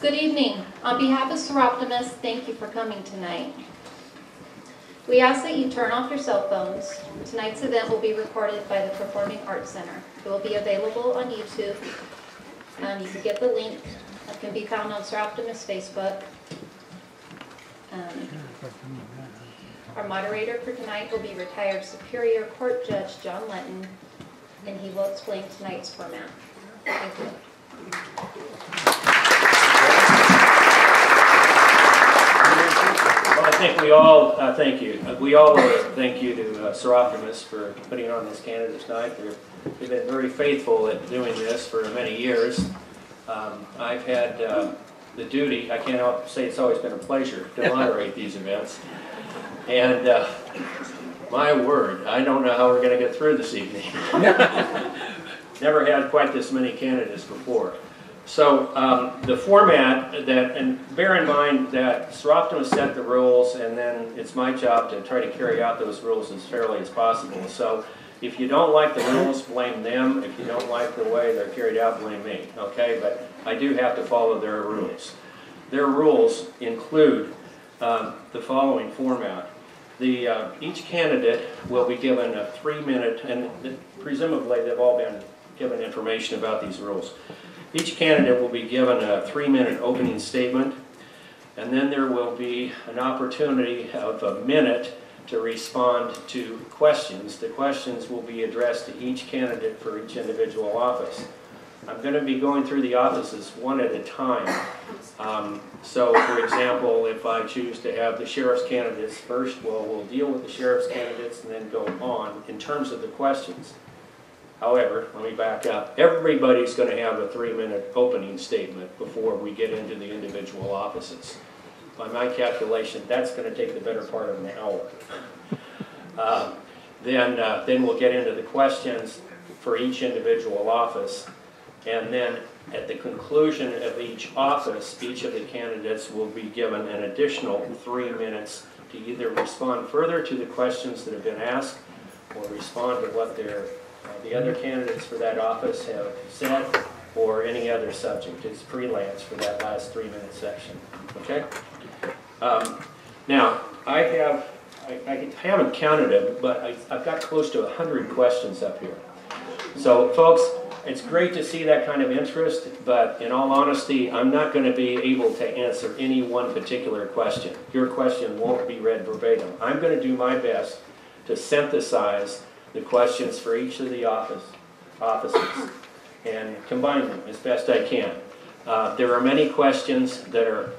Good evening. On behalf of Seroptimus, thank you for coming tonight. We ask that you turn off your cell phones. Tonight's event will be recorded by the Performing Arts Center. It will be available on YouTube. You can get the link. It can be found on Seroptimus Facebook. Our moderator for tonight will be retired Superior Court Judge John Letton, and he will explain tonight's format. Thank you. Well, I think we all thank you. We all thank you to Seroptimus for putting on this candidates night. They've been very faithful at doing this for many years. I've had the duty, I can't help say it's always been a pleasure to moderate these events. And my word, I don't know how we're going to get through this evening. Never had quite this many candidates before. So the format that, and bear in mind that Seroptimus set the rules, and then it's my job to try to carry out those rules as fairly as possible. So if you don't like the rules, blame them. If you don't like the way they're carried out, blame me. Okay, but I do have to follow their rules. Their rules include the following format. Each candidate will be given a 3-minute, and presumably they've all been given information about these rules. Each candidate will be given a 3-minute opening statement, and then there will be an opportunity of a minute to respond to questions. The questions will be addressed to each candidate for each individual office. I'm going to be going through the offices one at a time. So, for example, if I choose to have the sheriff's candidates first, well, we'll deal with the sheriff's candidates and then go on in terms of the questions. However, let me back up. Everybody's going to have a 3-minute opening statement before we get into the individual offices. By my calculation, that's going to take the better part of an hour. Then we'll get into the questions for each individual office. And then at the conclusion of each office, each of the candidates will be given an additional 3 minutes to either respond further to the questions that have been asked or respond to what the other candidates for that office have said, or any other subject. It's freelance for that last 3-minute section. Okay? Now, I haven't counted it, but I've got close to 100 questions up here. So, folks, it's great to see that kind of interest, but in all honesty, I'm not going to be able to answer any one particular question. Your question won't be read verbatim. I'm going to do my best to synthesize the questions for each of the offices and combine them as best I can. There are many questions that are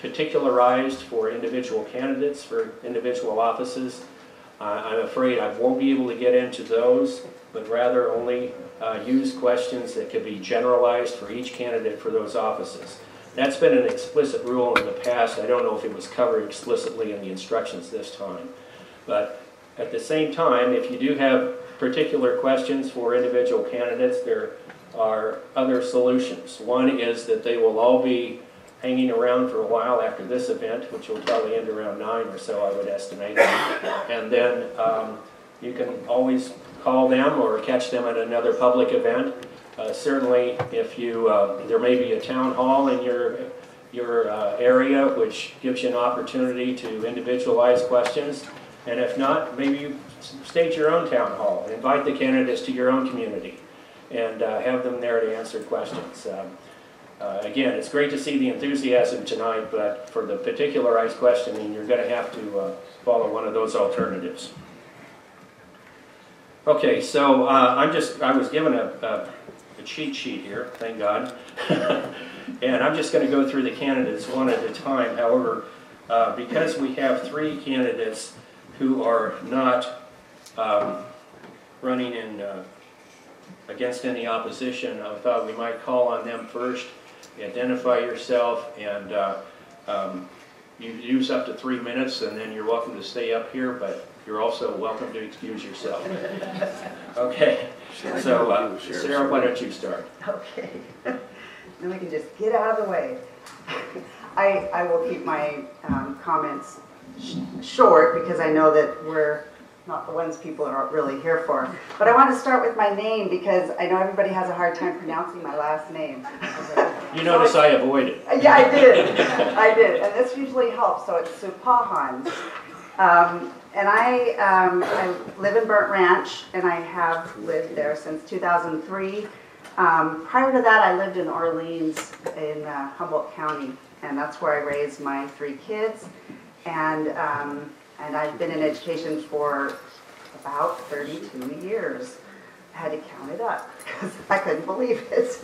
particularized for individual candidates, for individual offices. I'm afraid I won't be able to get into those, but rather only use questions that could be generalized for each candidate for those offices. That's been an explicit rule in the past. I don't know if it was covered explicitly in the instructions this time. But at the same time, if you do have particular questions for individual candidates, there are other solutions. One is that they will all be hanging around for a while after this event, which will probably end around 9 or so, I would estimate. And then you can always call them or catch them at another public event. Certainly, if there may be a town hall in your area, which gives you an opportunity to individualize questions. And if not, maybe you stage your own town hall, invite the candidates to your own community, and have them there to answer questions. Again, it's great to see the enthusiasm tonight, but for the particularized questioning, you're going to have to follow one of those alternatives. Okay, so I was given a cheat sheet here, thank God, and I'm just going to go through the candidates one at a time. However, because we have 3 candidates who are not running against any opposition, I thought we might call on them first. Identify yourself, and you use up to 3 minutes, and then you're welcome to stay up here, but you're also welcome to excuse yourself. Okay, so Sarah, why don't you start? Okay, then we can just get out of the way. I will keep my comments short because I know that we're not the ones people are really here for. But I want to start with my name because I know everybody has a hard time pronouncing my last name. You notice I avoided. Yeah, I did. I did, and this usually helps. So it's Supahans, and I live in Burnt Ranch, and I have lived there since 2003. Prior to that, I lived in Orleans in Humboldt County, and that's where I raised my 3 kids. And I've been in education for about 32 years. I had to count it up because I couldn't believe it.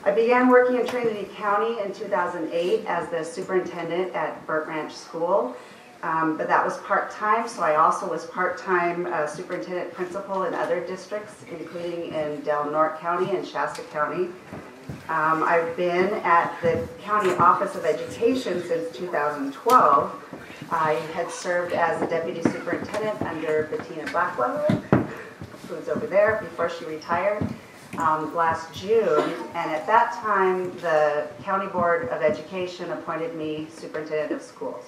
I began working in Trinity County in 2008 as the superintendent at Burnt Ranch School, but that was part-time, so I also was part-time superintendent principal in other districts, including in Del Norte County and Shasta County. I've been at the County Office of Education since 2012. I had served as a deputy superintendent under Bettina Blackwell, who's over there, before she retired last June. And at that time, the County Board of Education appointed me superintendent of schools.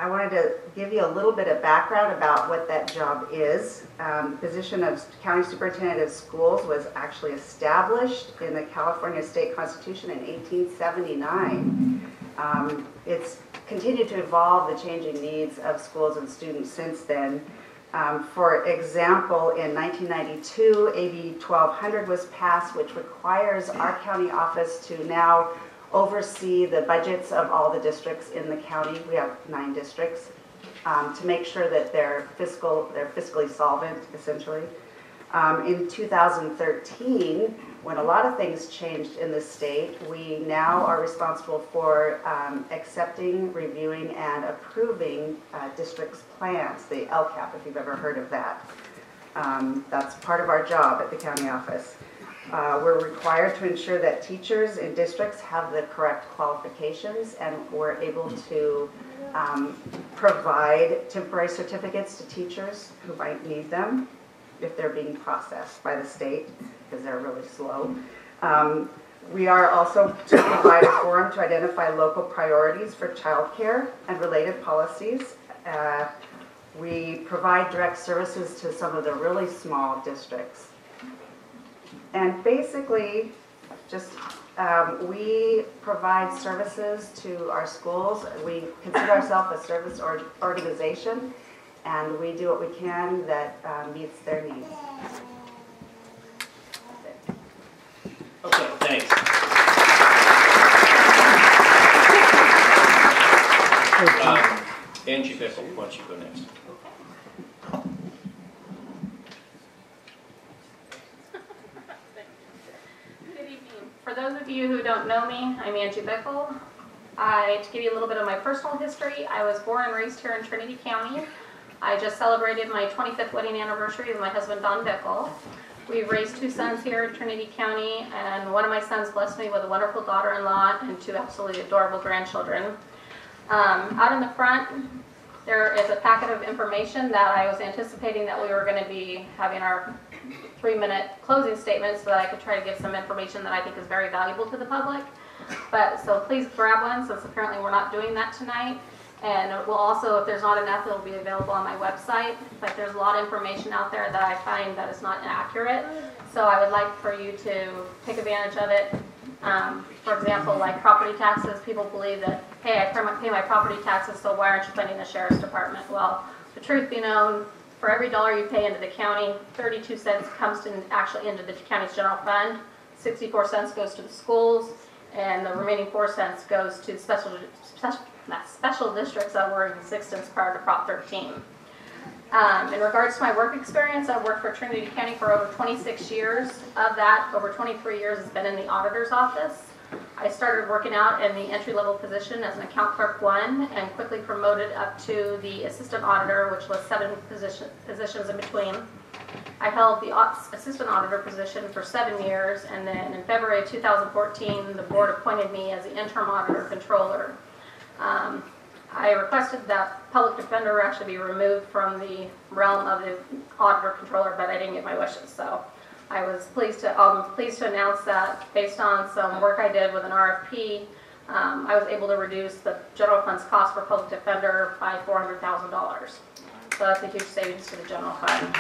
I wanted to give you a little bit of background about what that job is. The position of County Superintendent of Schools was actually established in the California State Constitution in 1879. It's continued to evolve the changing needs of schools and students since then. For example, in 1992, AB 1200 was passed, which requires our county office to now oversee the budgets of all the districts in the county. We have 9 districts, to make sure that they're fiscally solvent, essentially. In 2013, when a lot of things changed in the state, we now are responsible for accepting, reviewing, and approving districts' plans, the LCAP, if you've ever heard of that. That's part of our job at the county office. We're required to ensure that teachers in districts have the correct qualifications, and we're able to provide temporary certificates to teachers who might need them if they're being processed by the state, because they're really slow. We are also to provide a forum to identify local priorities for childcare and related policies. We provide direct services to some of the really small districts. And basically, just we provide services to our schools. We consider ourselves a service organization, and we do what we can that meets their needs. Okay, thanks. Angie Bickle, why don't you go next? For those of you who don't know me, I'm Angie Bickle. To give you a little bit of my personal history, I was born and raised here in Trinity County. I just celebrated my 25th wedding anniversary with my husband, Don Bickle. We've raised 2 sons here in Trinity County, and one of my sons blessed me with a wonderful daughter-in-law and 2 absolutely adorable grandchildren. Out in the front, there is a packet of information that I was anticipating that we were going to be having our 3-minute closing statement, so that I could try to give some information that I think is very valuable to the public. So please grab one, since apparently we're not doing that tonight. And we'll also, if there's not enough, it'll be available on my website. But there's a lot of information out there that I find that is not accurate. So I would like for you to take advantage of it. For example, like property taxes, people believe that, hey, I pay my property taxes, so why aren't you funding the sheriff's department? Well, the truth be known, for every dollar you pay into the county, 32 cents comes actually into the county's general fund, 64 cents goes to the schools, and the remaining 4 cents goes to special districts that were in existence prior to Prop 13. In regards to my work experience, I've worked for Trinity County for over 26 years. Of that, over 23 years has been in the auditor's office. I started working out in the entry-level position as an account clerk 1 and quickly promoted up to the assistant auditor, which was 7 positions in between. I held the assistant auditor position for 7 years, and then in February of 2014, the board appointed me as the interim auditor-controller. I requested that public defender actually be removed from the realm of the auditor-controller, but I didn't get my wishes. So I was pleased to announce that based on some work I did with an RFP, I was able to reduce the general fund's cost for public defender by $400,000. So that's a huge savings to the general fund.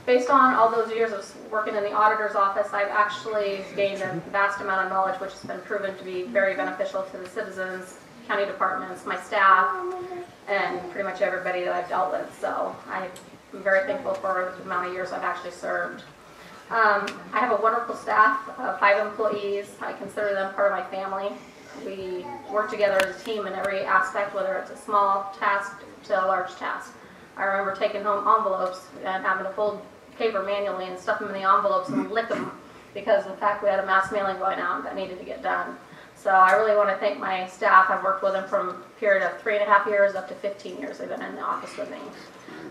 based on all those years of working in the auditor's office, I've actually gained a vast amount of knowledge, which has been proven to be very beneficial to the citizens, county departments, my staff, and pretty much everybody that I've dealt with. So I'm very thankful for the amount of years I've actually served. I have a wonderful staff of 5 employees. I consider them part of my family. We work together as a team in every aspect, whether it's a small task to a large task. I remember taking home envelopes and having to fold paper manually and stuff them in the envelopes and lick them because of the fact we had a mass mailing going out that needed to get done. So I really want to thank my staff. I've worked with them from a period of 3.5 years up to 15 years they've been in the office with me.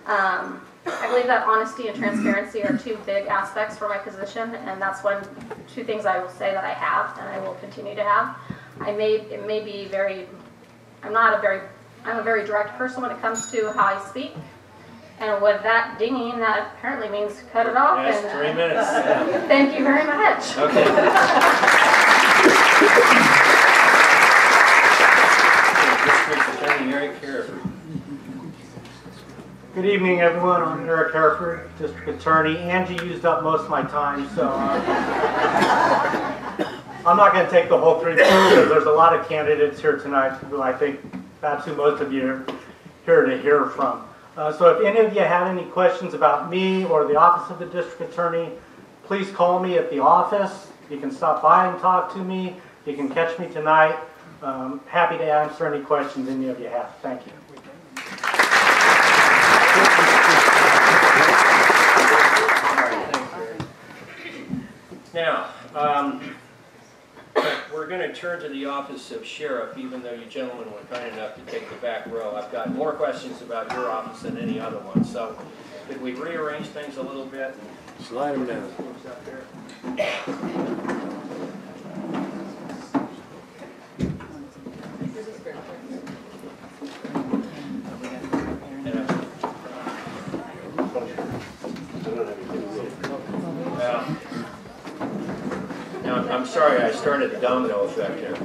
I believe that honesty and transparency are 2 big aspects for my position, and that's 2 things I will say that I have and I will continue to have. I'm a very direct person when it comes to how I speak. And with that dinging, that apparently means cut it off. Yes, and, 3 minutes. Yeah. Thank you very much. Okay. District Attorney Eric Hereford. Good evening, everyone. I'm Eric Hereford, District Attorney. Angie used up most of my time, so I'm not going to take the whole 3 minutes because there's a lot of candidates here tonight who I think that's who most of you are here to hear from. So if any of you have any questions about me or the Office of the District Attorney, please call me at the office. You can stop by and talk to me. You can catch me tonight. Happy to answer any questions any of you have. Thank you. Now, we're going to turn to the office of sheriff, even though you gentlemen were kind enough to take the back row. I've got more questions about your office than any other one. So, could we rearrange things a little bit? Slide them down. I'm sorry, I started the domino effect here.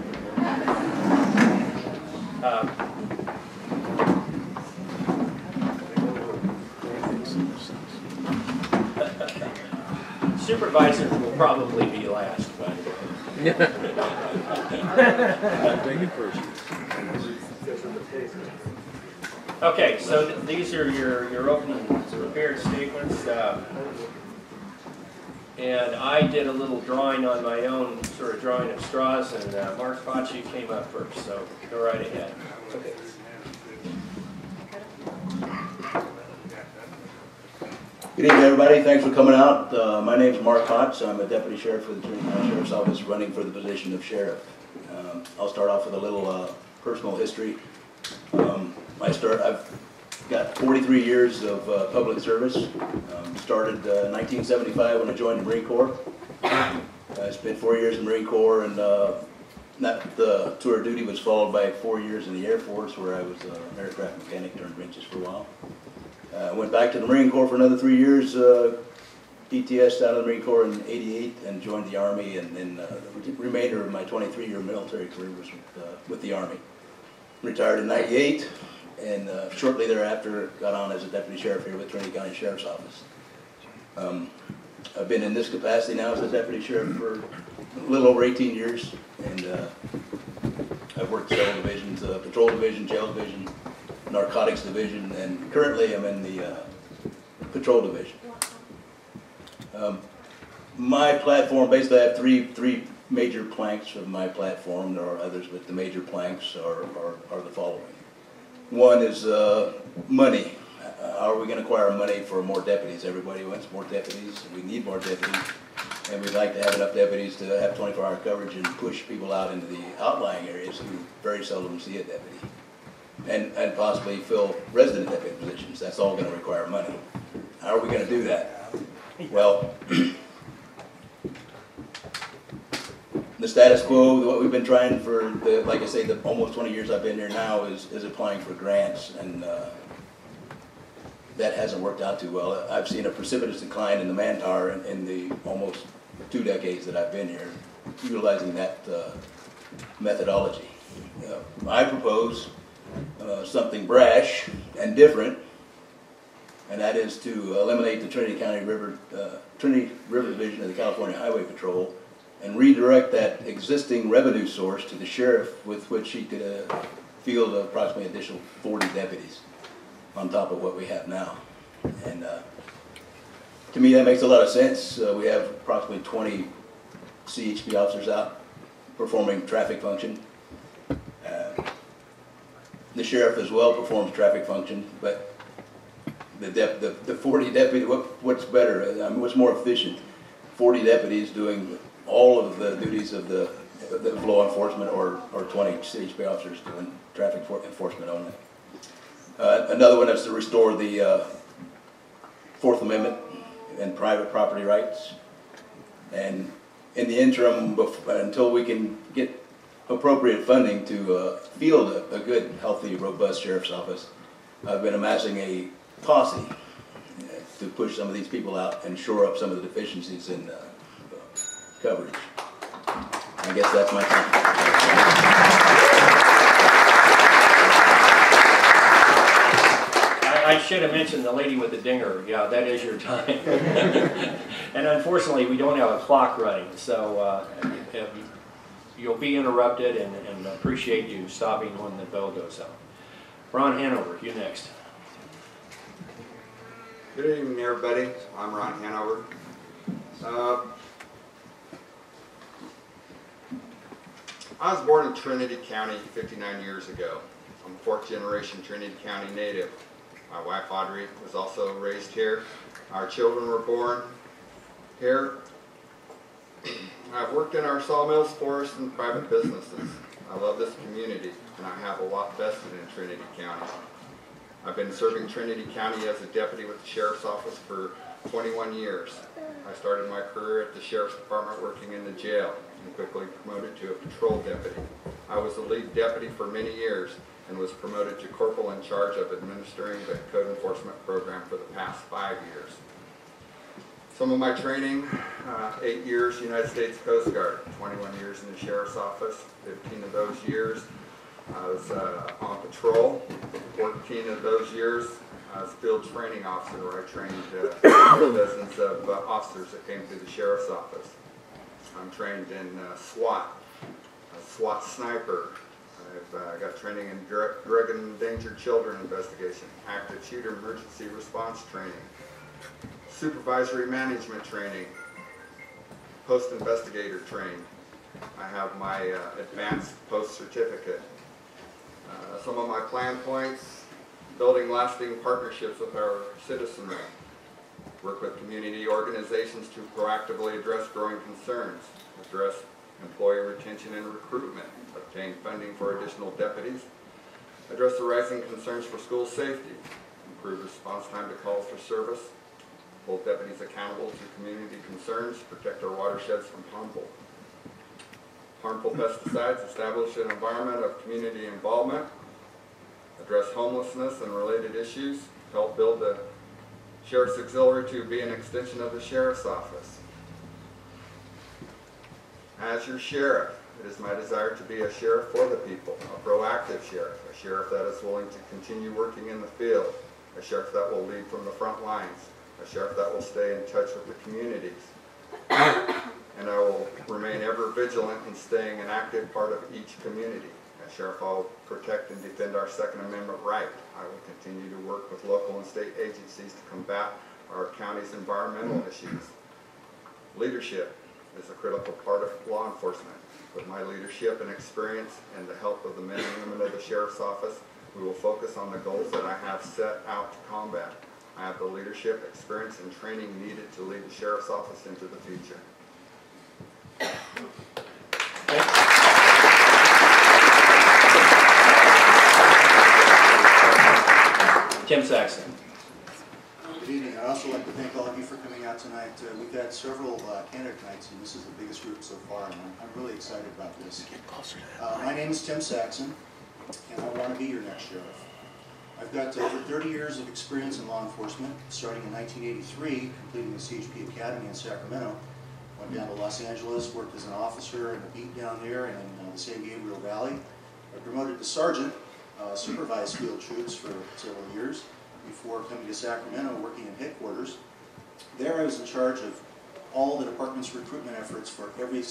Supervisors will probably be last, by the way. Okay, so these are your opening prepared statements. And I did a little drawing on my own, sort of drawing of straws, and Mark Facci came up first, so go right ahead. Okay. Good evening, everybody. Thanks for coming out. My name is Mark Potts. I'm a deputy sheriff for the Trintiy County Sheriff's Office, running for the position of sheriff. I'll start off with a little personal history. I've got 43 years of public service. Started in 1975 when I joined the Marine Corps. I spent 4 years in the Marine Corps, and that tour of duty was followed by 4 years in the Air Force, where I was an aircraft mechanic, turned wrenches for a while. Went back to the Marine Corps for another 3 years, DTS out of the Marine Corps in '88, and joined the Army, and then the remainder of my 23-year military career was with the Army. Retired in '98, and shortly thereafter got on as a deputy sheriff here with Trintiy County Sheriff's Office. I've been in this capacity now as a deputy sheriff for a little over 18 years, and I've worked several divisions, patrol division, jail division, narcotics division, and currently I'm in the patrol division. My platform, basically I have three major planks of my platform. There are others, but the major planks are the following. One is money. How are we going to acquire money for more deputies? Everybody wants more deputies. We need more deputies. And we'd like to have enough deputies to have 24-hour coverage and push people out into the outlying areas who very seldom see a deputy. And possibly fill resident deputy positions. That's all going to require money. How are we going to do that? Well, the status quo, what we've been trying for, like I say, the almost 20 years I've been here now is applying for grants, and that hasn't worked out too well. I've seen a precipitous decline in the manpower in the almost 2 decades that I've been here, utilizing that methodology. I propose something brash and different, and that is to eliminate the Trinity River Division of the California Highway Patrol and redirect that existing revenue source to the sheriff, with which he could field approximately additional 40 deputies on top of what we have now. And to me, that makes a lot of sense. We have approximately 20 CHP officers out performing traffic function. The sheriff as well performs traffic function, but the 40 deputies, what's better? I mean, what's more efficient? 40 deputies doing all of the duties of the law enforcement, or 20 CHP officers doing traffic enforcement only. Another one is to restore the Fourth Amendment and private property rights. And in the interim, until we can get appropriate funding to field a good, healthy, robust sheriff's office, I've been amassing a posse to push some of these people out and shore up some of the deficiencies in coverage. I guess that's my time. I should have mentioned the lady with the dinger. Yeah, that is your time. And unfortunately, we don't have a clock running, so you'll be interrupted, and appreciate you stopping when the bell goes out. Ron Hanover, you next. Good evening, everybody. I'm Ron Hanover. I was born in Trinity County 59 years ago. I'm a fourth generation Trinity County native. My wife Audrey was also raised here. Our children were born here. I've worked in our sawmills, forests, and private businesses. I love this community, and I have a lot vested in Trinity County. I've been serving Trinity County as a deputy with the Sheriff's Office for 21 years. I started my career at the Sheriff's Department working in the jail and quickly promoted to a patrol deputy. I was the lead deputy for many years and was promoted to corporal in charge of administering the code enforcement program for the past 5 years. Some of my training, 8 years United States Coast Guard, 21 years in the Sheriff's Office, 15 of those years I was on patrol, 14 of those years I was field training officer, where I trained dozens of officers that came through the Sheriff's Office. I'm trained in SWAT, a SWAT sniper. I've got training in drug and endangered children investigation, active shooter emergency response training, supervisory management training, post-investigator training. I have my advanced post certificate. Some of my plan points: building lasting partnerships with our citizenry, work with community organizations to proactively address growing concerns, address employee retention and recruitment, obtain funding for additional deputies, address the rising concerns for school safety, improve response time to calls for service, hold deputies accountable to community concerns, protect our watersheds from harmful pesticides, establish an environment of community involvement, address homelessness and related issues, help build the Sheriff's Auxiliary to be an extension of the Sheriff's Office. As your sheriff, it is my desire to be a sheriff for the people, a proactive sheriff, a sheriff that is willing to continue working in the field, a sheriff that will lead from the front lines, a sheriff that will stay in touch with the communities, and I will remain ever vigilant in staying an active part of each community. As sheriff, I will protect and defend our Second Amendment right. I will continue to work with local and state agencies to combat our county's environmental issues. Leadership is a critical part of law enforcement. With my leadership and experience and the help of the men and women of the Sheriff's Office, we will focus on the goals that I have set out to combat. I have the leadership, experience, and training needed to lead the Sheriff's Office into the future. Tim Saxon. Good evening. I'd also like to thank all of you for coming out tonight. We've had several candidate nights, and this is the biggest group so far, and I'm really excited about this. My name is Tim Saxon, and I want to be your next sheriff. I've got over 30 years of experience in law enforcement, starting in 1983, completing the CHP Academy in Sacramento. Went down to Los Angeles, worked as an officer in a beat down there and in the San Gabriel Valley. I promoted to sergeant, supervised field troops for several years, before coming to Sacramento, working in headquarters. There I was in charge of all the department's recruitment efforts for every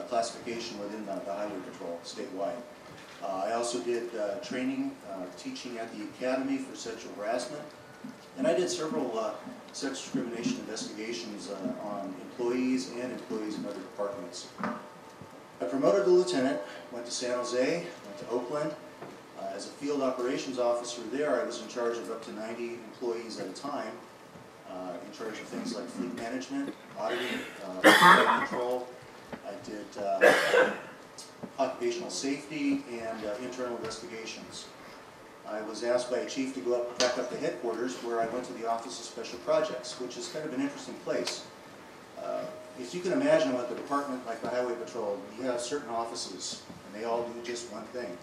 classification within the Highway Patrol statewide. I also did training, teaching at the Academy for Sexual Harassment, and I did several sex discrimination investigations on employees and employees in other departments. I promoted to lieutenant, went to San Jose, went to Oakland. As a field operations officer there, I was in charge of up to 90 employees at a time, in charge of things like fleet management, auditing, quality control. I did occupational safety and internal investigations. I was asked by a chief to go back up to headquarters, where I went to the Office of Special Projects, which is kind of an interesting place. If you can imagine what the department, like the Highway Patrol, you have certain offices, and they all do just one thing.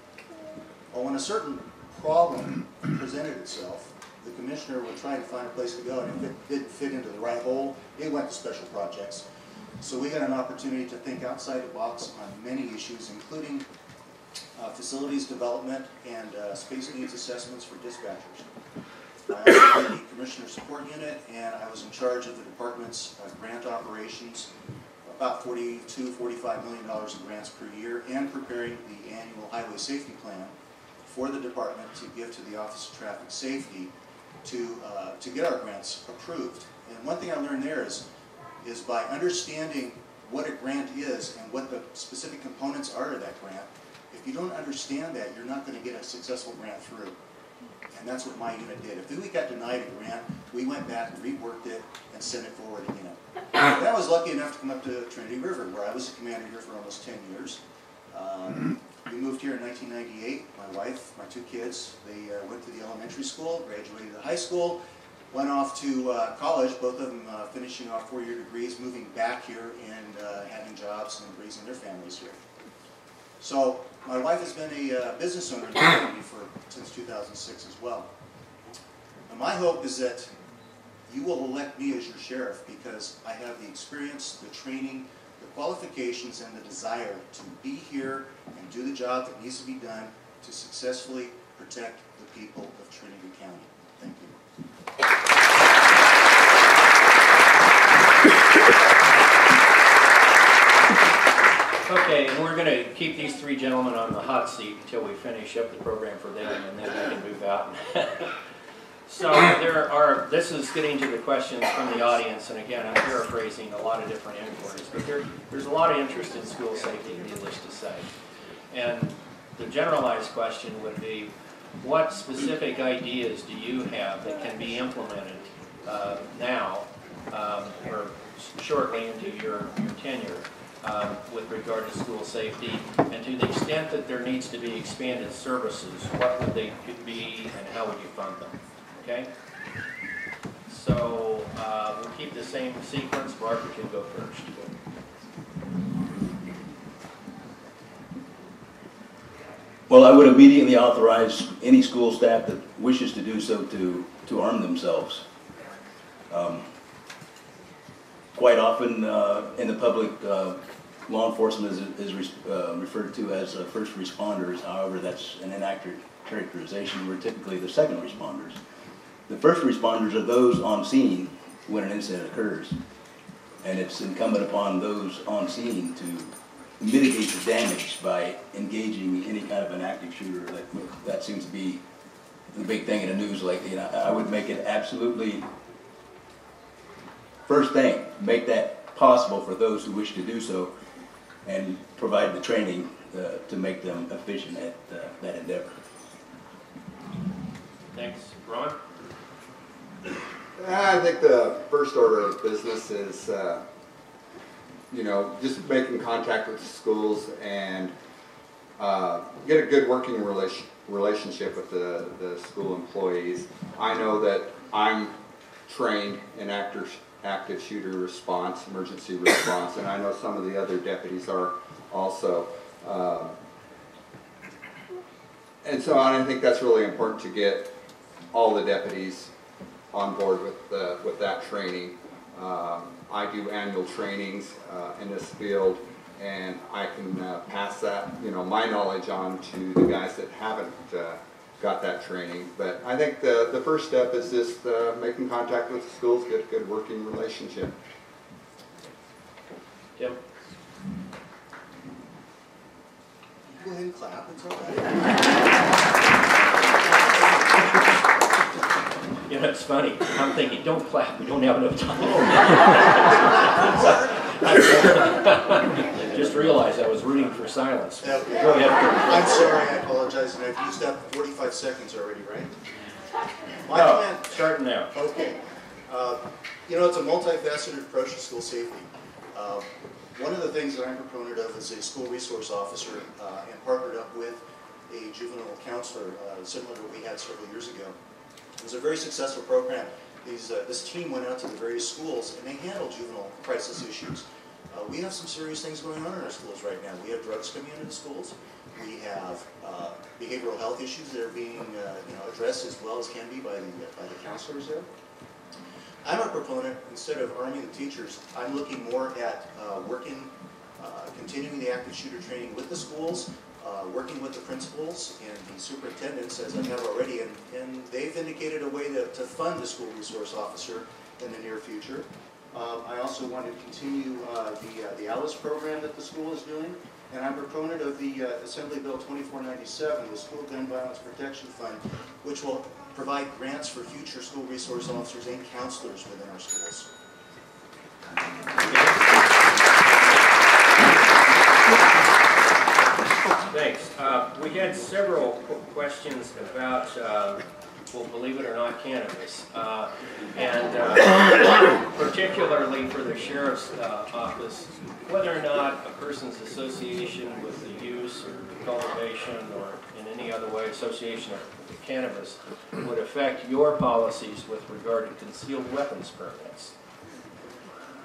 Well, when a certain problem presented itself, the commissioner would try to find a place to go, and if it didn't fit into the right hole, it went to Special Projects. So we had an opportunity to think outside the box on many issues, including facilities development and space needs assessments for dispatchers. I also did the Commissioner Support Unit, and I was in charge of the department's grant operations, about $45 million in grants per year, and preparing the annual highway safety plan for the department to give to the Office of Traffic Safety to get our grants approved. And one thing I learned there is by understanding what a grant is and what the specific components are of that grant, if you don't understand that, you're not going to get a successful grant through. And that's what my unit did. If we got denied a grant, we went back and reworked it and sent it forward again. And I was lucky enough to come up to Trinity River, where I was a commander here for almost 10 years. We moved here in 1998. My wife, my two kids, they went to the elementary school, graduated to high school, went off to college, both of them finishing off 4-year degrees, moving back here and having jobs and raising their families here. So my wife has been a business owner in the community since 2006 as well. And my hope is that you will elect me as your sheriff, because I have the experience, the training, the qualifications, and the desire to be here and do the job that needs to be done to successfully protect the people of Trinity County. Thank you. Okay, and we're going to keep these three gentlemen on the hot seat until we finish up the program for them, and then we can move out. So this is getting to the questions from the audience, and again, I'm paraphrasing a lot of different inquiries, but there's a lot of interest in school safety, needless to say. And the generalized question would be, what specific ideas do you have that can be implemented now or shortly into your tenure with regard to school safety, and to the extent that there needs to be expanded services, what would they be and how would you fund them? Okay? So we'll keep the same sequence. Barbara can go first. Well, I would immediately authorize any school staff that wishes to do so to arm themselves. Quite often in the public, law enforcement is referred to as first responders. However, that's an inaccurate characterization. We're typically the second responders. The first responders are those on scene when an incident occurs. And it's incumbent upon those on scene to mitigate the damage by engaging any kind of an active shooter. That seems to be the big thing in the news lately. And I would make it absolutely first thing, make that possible for those who wish to do so, and provide the training to make them efficient at that endeavor. Thanks. Ron? I think the first order of business is, just making contact with the schools and get a good working relationship with the school employees. I know that I'm trained in active shooter response, emergency response, and I know some of the other deputies are also. And so I think that's really important to get all the deputies on board with that training. I do annual trainings in this field, and I can pass that, my knowledge on to the guys that haven't got that training. But I think the first step is just making contact with the schools, get a good working relationship. Tim? Go ahead and clap, it's all right. You know, it's funny. I'm thinking, don't clap. We don't have enough time. Just realized I was rooting for silence. Okay. Go ahead. I'm sorry, I apologize, and I've used up 45 seconds already, right? My No, plan. starting now. Okay. You know, it's a multifaceted approach to school safety. One of the things that I'm a proponent of is a school resource officer and partnered up with a juvenile counselor, similar to what we had several years ago. It was a very successful program. This team went out to the various schools and they handled juvenile crisis issues. We have some serious things going on in our schools right now. We have drugs coming into the schools. We have behavioral health issues that are being addressed as well as can be by the counselors there. I'm a proponent, instead of arming the teachers, I'm looking more at continuing the active shooter training with the schools, working with the principals and the superintendents, as I have already, and they've indicated a way to fund the school resource officer in the near future. I also want to continue the ALICE program that the school is doing, and I'm a proponent of the Assembly Bill 2497, the School Gun Violence Protection Fund, which will provide grants for future school resource officers and counselors within our schools. Thanks. We had several questions about, well, believe it or not, cannabis, and particularly for the sheriff's office, whether or not a person's association with the use or cultivation or in any other way association of cannabis would affect your policies with regard to concealed weapons permits.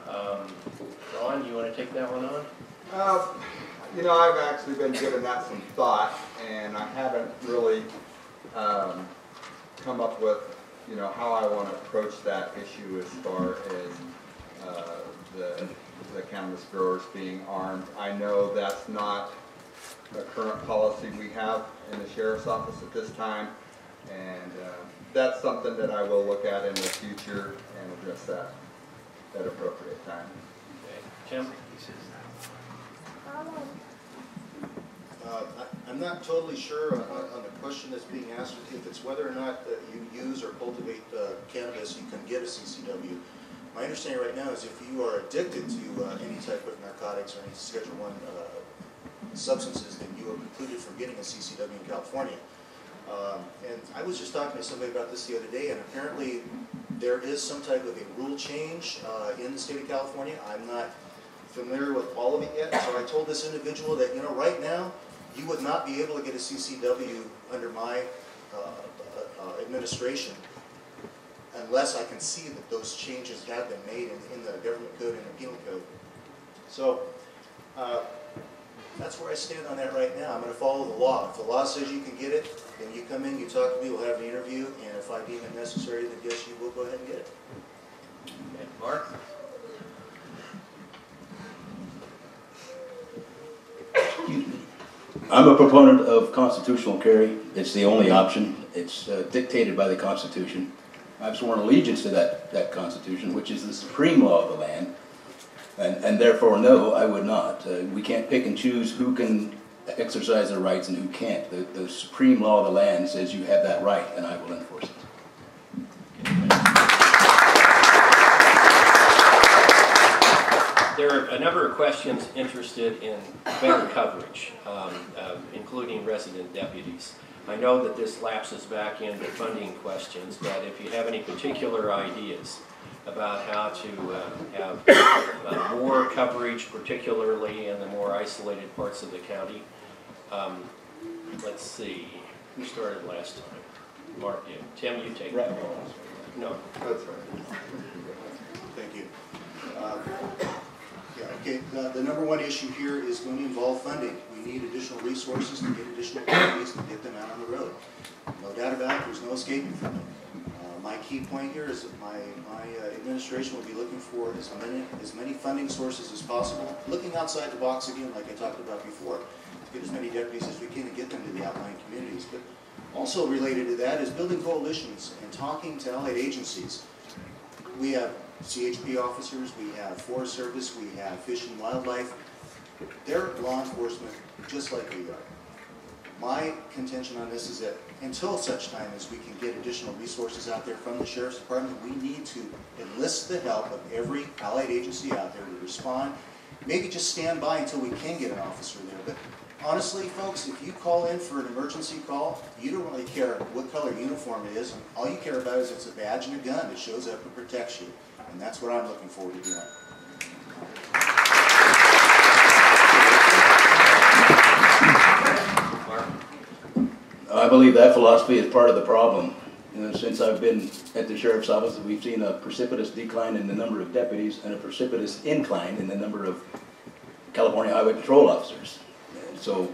Ron, you want to take that one on? You know, I've actually been giving that some thought, and I haven't really come up with, you know, how I want to approach that issue as far as the cannabis growers being armed. I know that's not the current policy we have in the sheriff's office at this time, and that's something that I will look at in the future and address that at appropriate time. Okay. Tim? I'm not totally sure on the question that's being asked, if it's whether or not you use or cultivate cannabis, you can get a CCW. My understanding right now is if you are addicted to any type of narcotics or any Schedule I substances, then you are precluded from getting a CCW in California. And I was just talking to somebody about this the other day, and apparently there is some type of a rule change in the state of California. I'm not familiar with all of it yet, so I told this individual that, you know, right now, you would not be able to get a CCW under my administration unless I can see that those changes have been made in the government code and the penal code. So that's where I stand on that right now. I'm going to follow the law. If the law says you can get it, then you come in, you talk to me, we'll have an interview, and if I deem it necessary, then yes, you will go ahead and get it. Okay. Mark? I'm a proponent of constitutional carry. It's the only option. It's dictated by the Constitution. I've sworn allegiance to that Constitution, which is the supreme law of the land, and therefore, no, I would not. We can't pick and choose who can exercise their rights and who can't. The supreme law of the land says you have that right, and I will enforce it. There are a number of questions interested in better coverage, including resident deputies. I know that this lapses back into funding questions, but if you have any particular ideas about how to have more coverage, particularly in the more isolated parts of the county, let's see. Who started last time? Mark did. Tim, you take that one. No. That's right. Thank you. Yeah, okay, the number one issue here is going to involve funding. We need additional resources to get additional deputies to get them out on the road. No doubt about it, there's no escaping from it. My key point here is that my administration will be looking for as many funding sources as possible, looking outside the box again, like I talked about before, to get as many deputies as we can and get them to the outlying communities. But Also related to that is building coalitions and talking to allied agencies. We have CHP officers, we have Forest Service, we have Fish and Wildlife. They're law enforcement just like we are. My contention on this is that until such time as we can get additional resources out there from the Sheriff's Department, we need to enlist the help of every allied agency out there to respond. Maybe just stand by until we can get an officer there. But honestly, folks, if you call in for an emergency call, you don't really care what color uniform it is. All you care about is it's a badge and a gun that shows up and protects you. And that's what I'm looking forward to doing. I believe that philosophy is part of the problem. Since I've been at the Sheriff's Office, we've seen a precipitous decline in the number of deputies and a precipitous incline in the number of California Highway Patrol officers. And so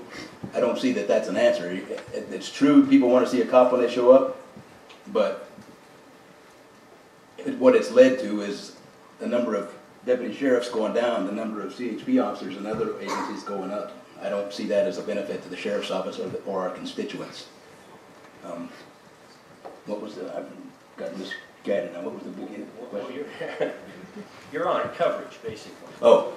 I don't see that that's an answer. It's true people want to see a cop when they show up, but what it's led to is the number of deputy sheriffs going down, the number of CHP officers and other agencies going up. I don't see that as a benefit to the Sheriff's Office or our constituents. What was the, I've got misguided now, what was the beginning of the question? Well, you're on coverage, basically. Oh.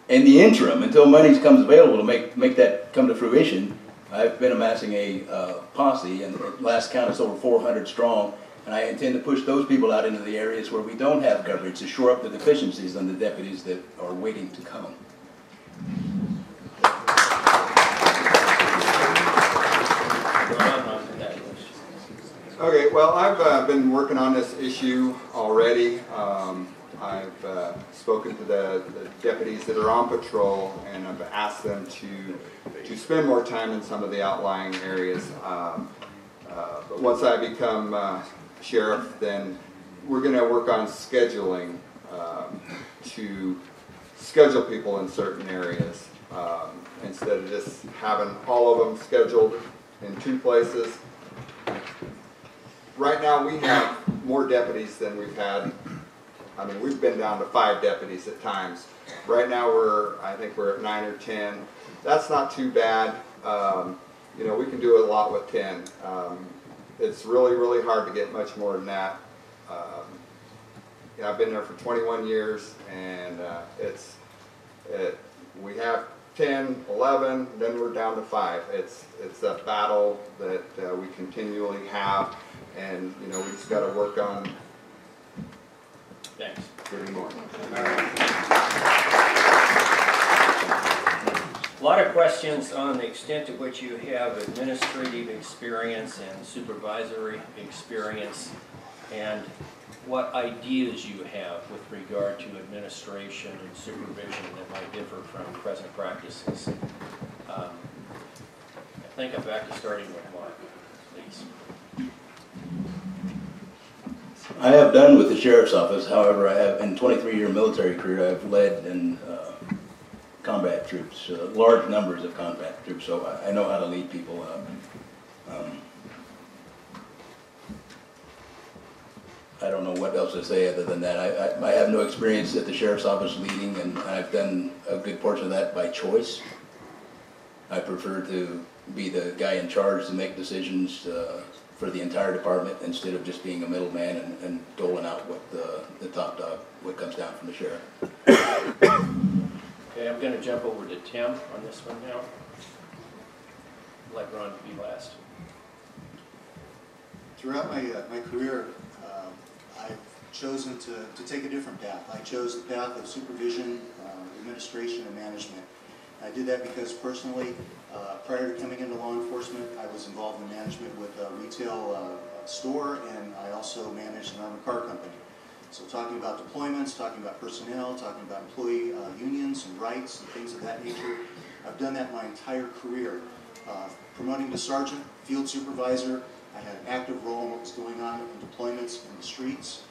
In the interim, until money comes available to make that come to fruition, I've been amassing a posse, and at last count it's over 400 strong, and I intend to push those people out into the areas where we don't have coverage to shore up the deficiencies on the deputies that are waiting to come. Okay, well, I've been working on this issue already. I've spoken to the deputies that are on patrol, and I've asked them to spend more time in some of the outlying areas. But once I become sheriff, then we're going to work on scheduling to schedule people in certain areas instead of just having all of them scheduled in 2 places. Right now we have more deputies than we've had. I mean, we've been down to 5 deputies at times. Right now I think we're at 9 or 10. That's not too bad. You know, we can do a lot with 10. It's really, really hard to get much more than that. Yeah, I've been there for 21 years, and we have 10, 11, then we're down to 5. It's a battle that we continually have, and you know, we just got to work on getting more. A lot of questions on the extent to which you have administrative experience and supervisory experience, and what ideas you have with regard to administration and supervision that might differ from present practices. I think I'm back to starting with Mark, please. I have done with the Sheriff's Office. However, I have, in 23-year military career, I've led in combat troops, large numbers of combat troops, so I know how to lead people. I don't know what else to say other than that. I have no experience at the Sheriff's Office leading, and I've done a good portion of that by choice. I prefer to be the guy in charge to make decisions for the entire department instead of just being a middleman and doling out what the top dog, what comes down from the sheriff. Okay, I'm going to jump over to Tim on this one now. Let Ron be last. Throughout my career, I've chosen to take a different path. I chose the path of supervision, administration, and management. I did that because personally, prior to coming into law enforcement, I was involved in management with a retail store, and I also managed an armored car company. So talking about deployments, talking about personnel, talking about employee unions and rights and things of that nature, I've done that my entire career. Promoting to sergeant, field supervisor, I had an active role in what was going on in deployments in the streets.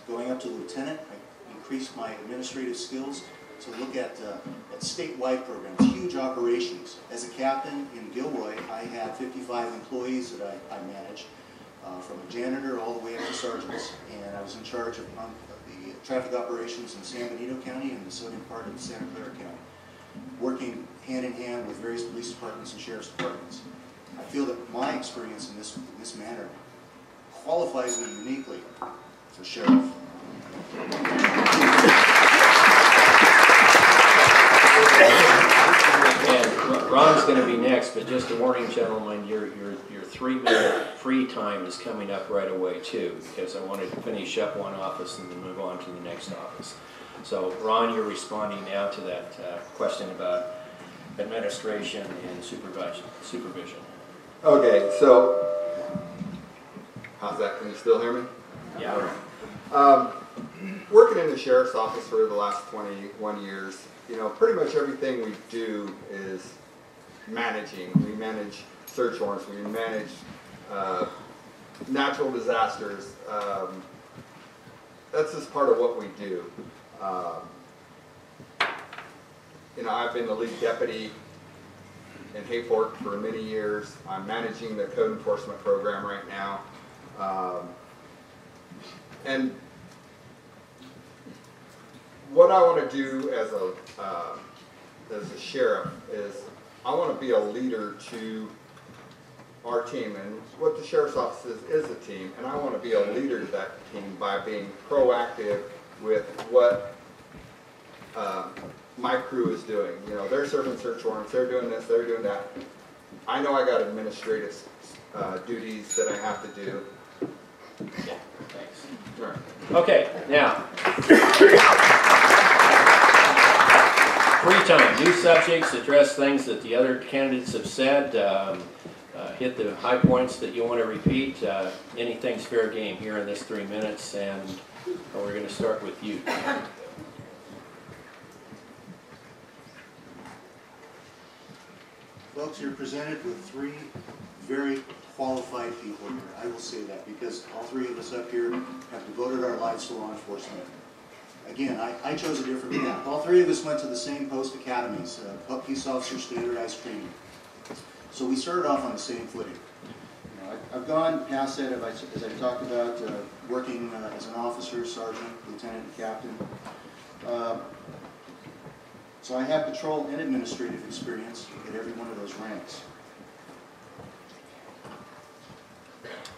Going up to lieutenant, I increased my administrative skills to look at statewide programs, huge operations. As a captain in Gilroy, I had 55 employees that I managed, from a janitor all the way up to sergeants. And I was in charge of the traffic operations in San Benito County and the southern part of Santa Clara County, working hand in hand with various police departments and sheriff's departments. I feel that my experience in this manner qualifies me uniquely for sheriff. And Ron's going to be next, but just a warning, gentlemen, your 3-minute free time is coming up right away too, because I wanted to finish up one office and then move on to the next office. So Ron, you're responding now to that question about administration and supervision. Okay, so, how's that? Can you still hear me? Yeah. Working in the sheriff's office for the last 21 years, you know, pretty much everything we do is managing. We manage search warrants, we manage natural disasters. That's just part of what we do. You know, I've been the lead deputy in Hayfork for many years. I'm managing the code enforcement program right now. And what I want to do as a sheriff is I want to be a leader to our team, and what the sheriff's office is a team, and I want to be a leader to that team by being proactive with what my crew is doing. You know, they're serving search warrants, they're doing this, they're doing that. I know I got administrative duties that I have to do. Yeah, thanks. All right. Okay, now. Free time, new subjects, address things that the other candidates have said, hit the high points that you want to repeat. Anything's fair game here in this 3 minutes, and we're going to start with you. Folks, you're presented with 3 very qualified people here. I will say that because all 3 of us up here have devoted our lives to law enforcement. Again, I chose a different path. All 3 of us went to the same post academies, Peace Officer Standardized Training. So we started off on the same footing. You know, I've gone past that, as I talked about, working as an officer, sergeant, lieutenant, and captain. So I have patrol and administrative experience at every one of those ranks.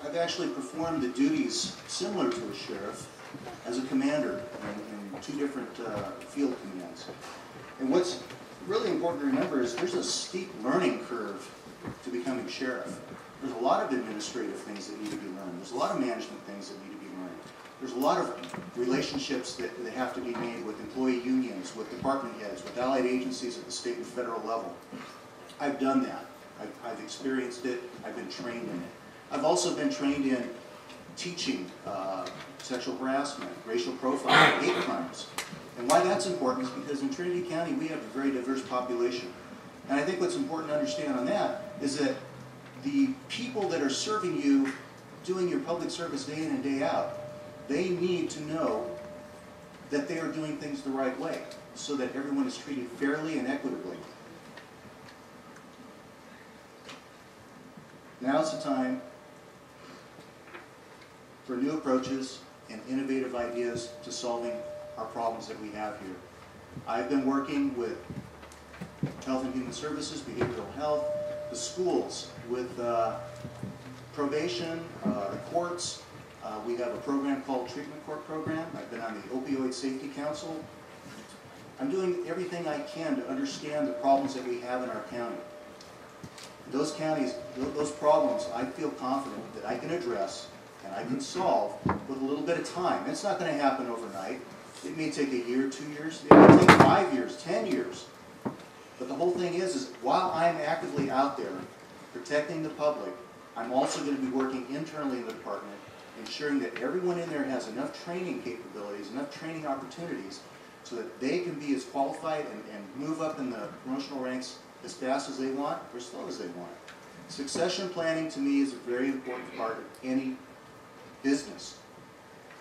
I've actually performed the duties similar to a sheriff as a commander in 2 different field commands. And what's really important to remember is there's a steep learning curve to becoming sheriff. There's a lot of administrative things that need to be learned. There's a lot of management things that need to be learned. There's a lot of relationships that have to be made with employee unions, with department heads, with allied agencies at the state and federal level. I've done that. I've experienced it. I've been trained in it. I've also been trained in teaching sexual harassment, racial profiling, hate crimes. And why that's important is because in Trinity County we have a very diverse population. And I think what's important to understand on that is that the people that are serving you, doing your public service day in and day out, they need to know that they are doing things the right way so that everyone is treated fairly and equitably. Now's the time for new approaches and innovative ideas to solving our problems that we have here. I've been working with Health and Human Services, behavioral health, the schools, with probation, the courts. We have a program called Treatment Court Program. I've been on the Opioid Safety Council. I'm doing everything I can to understand the problems that we have in our county. Those counties, those problems, I feel confident that I can address and I can solve with a little bit of time. It's not going to happen overnight. It may take a year, 2 years, it may take 5 years, 10 years. But the whole thing is while I'm actively out there protecting the public, I'm also going to be working internally in the department, ensuring that everyone in there has enough training capabilities, enough training opportunities, so that they can be as qualified and move up in the promotional ranks as fast as they want or as slow as they want. Succession planning to me is a very important part of any business.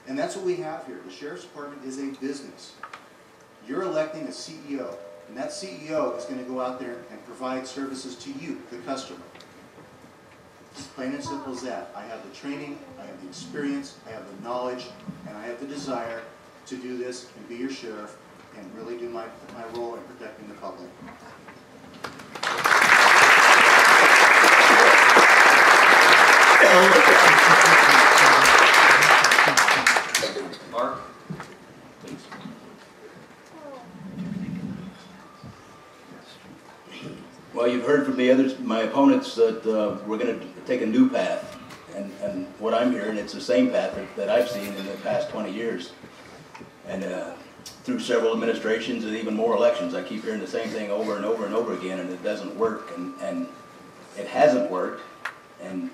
And that's what we have here. The Sheriff's Department is a business. You're electing a CEO, and that CEO is going to go out there and provide services to you, the customer. It's plain and simple as that. I have the training, I have the experience, I have the knowledge, and I have the desire to do this and be your sheriff and really do my role in protecting the public. Mark, please. Well, you've heard from my opponents that we're going to take a new path, and what I'm hearing, it's the same path that I've seen in the past 20 years. And through several administrations and even more elections, I keep hearing the same thing over and over and over again, and it doesn't work, and it hasn't worked. And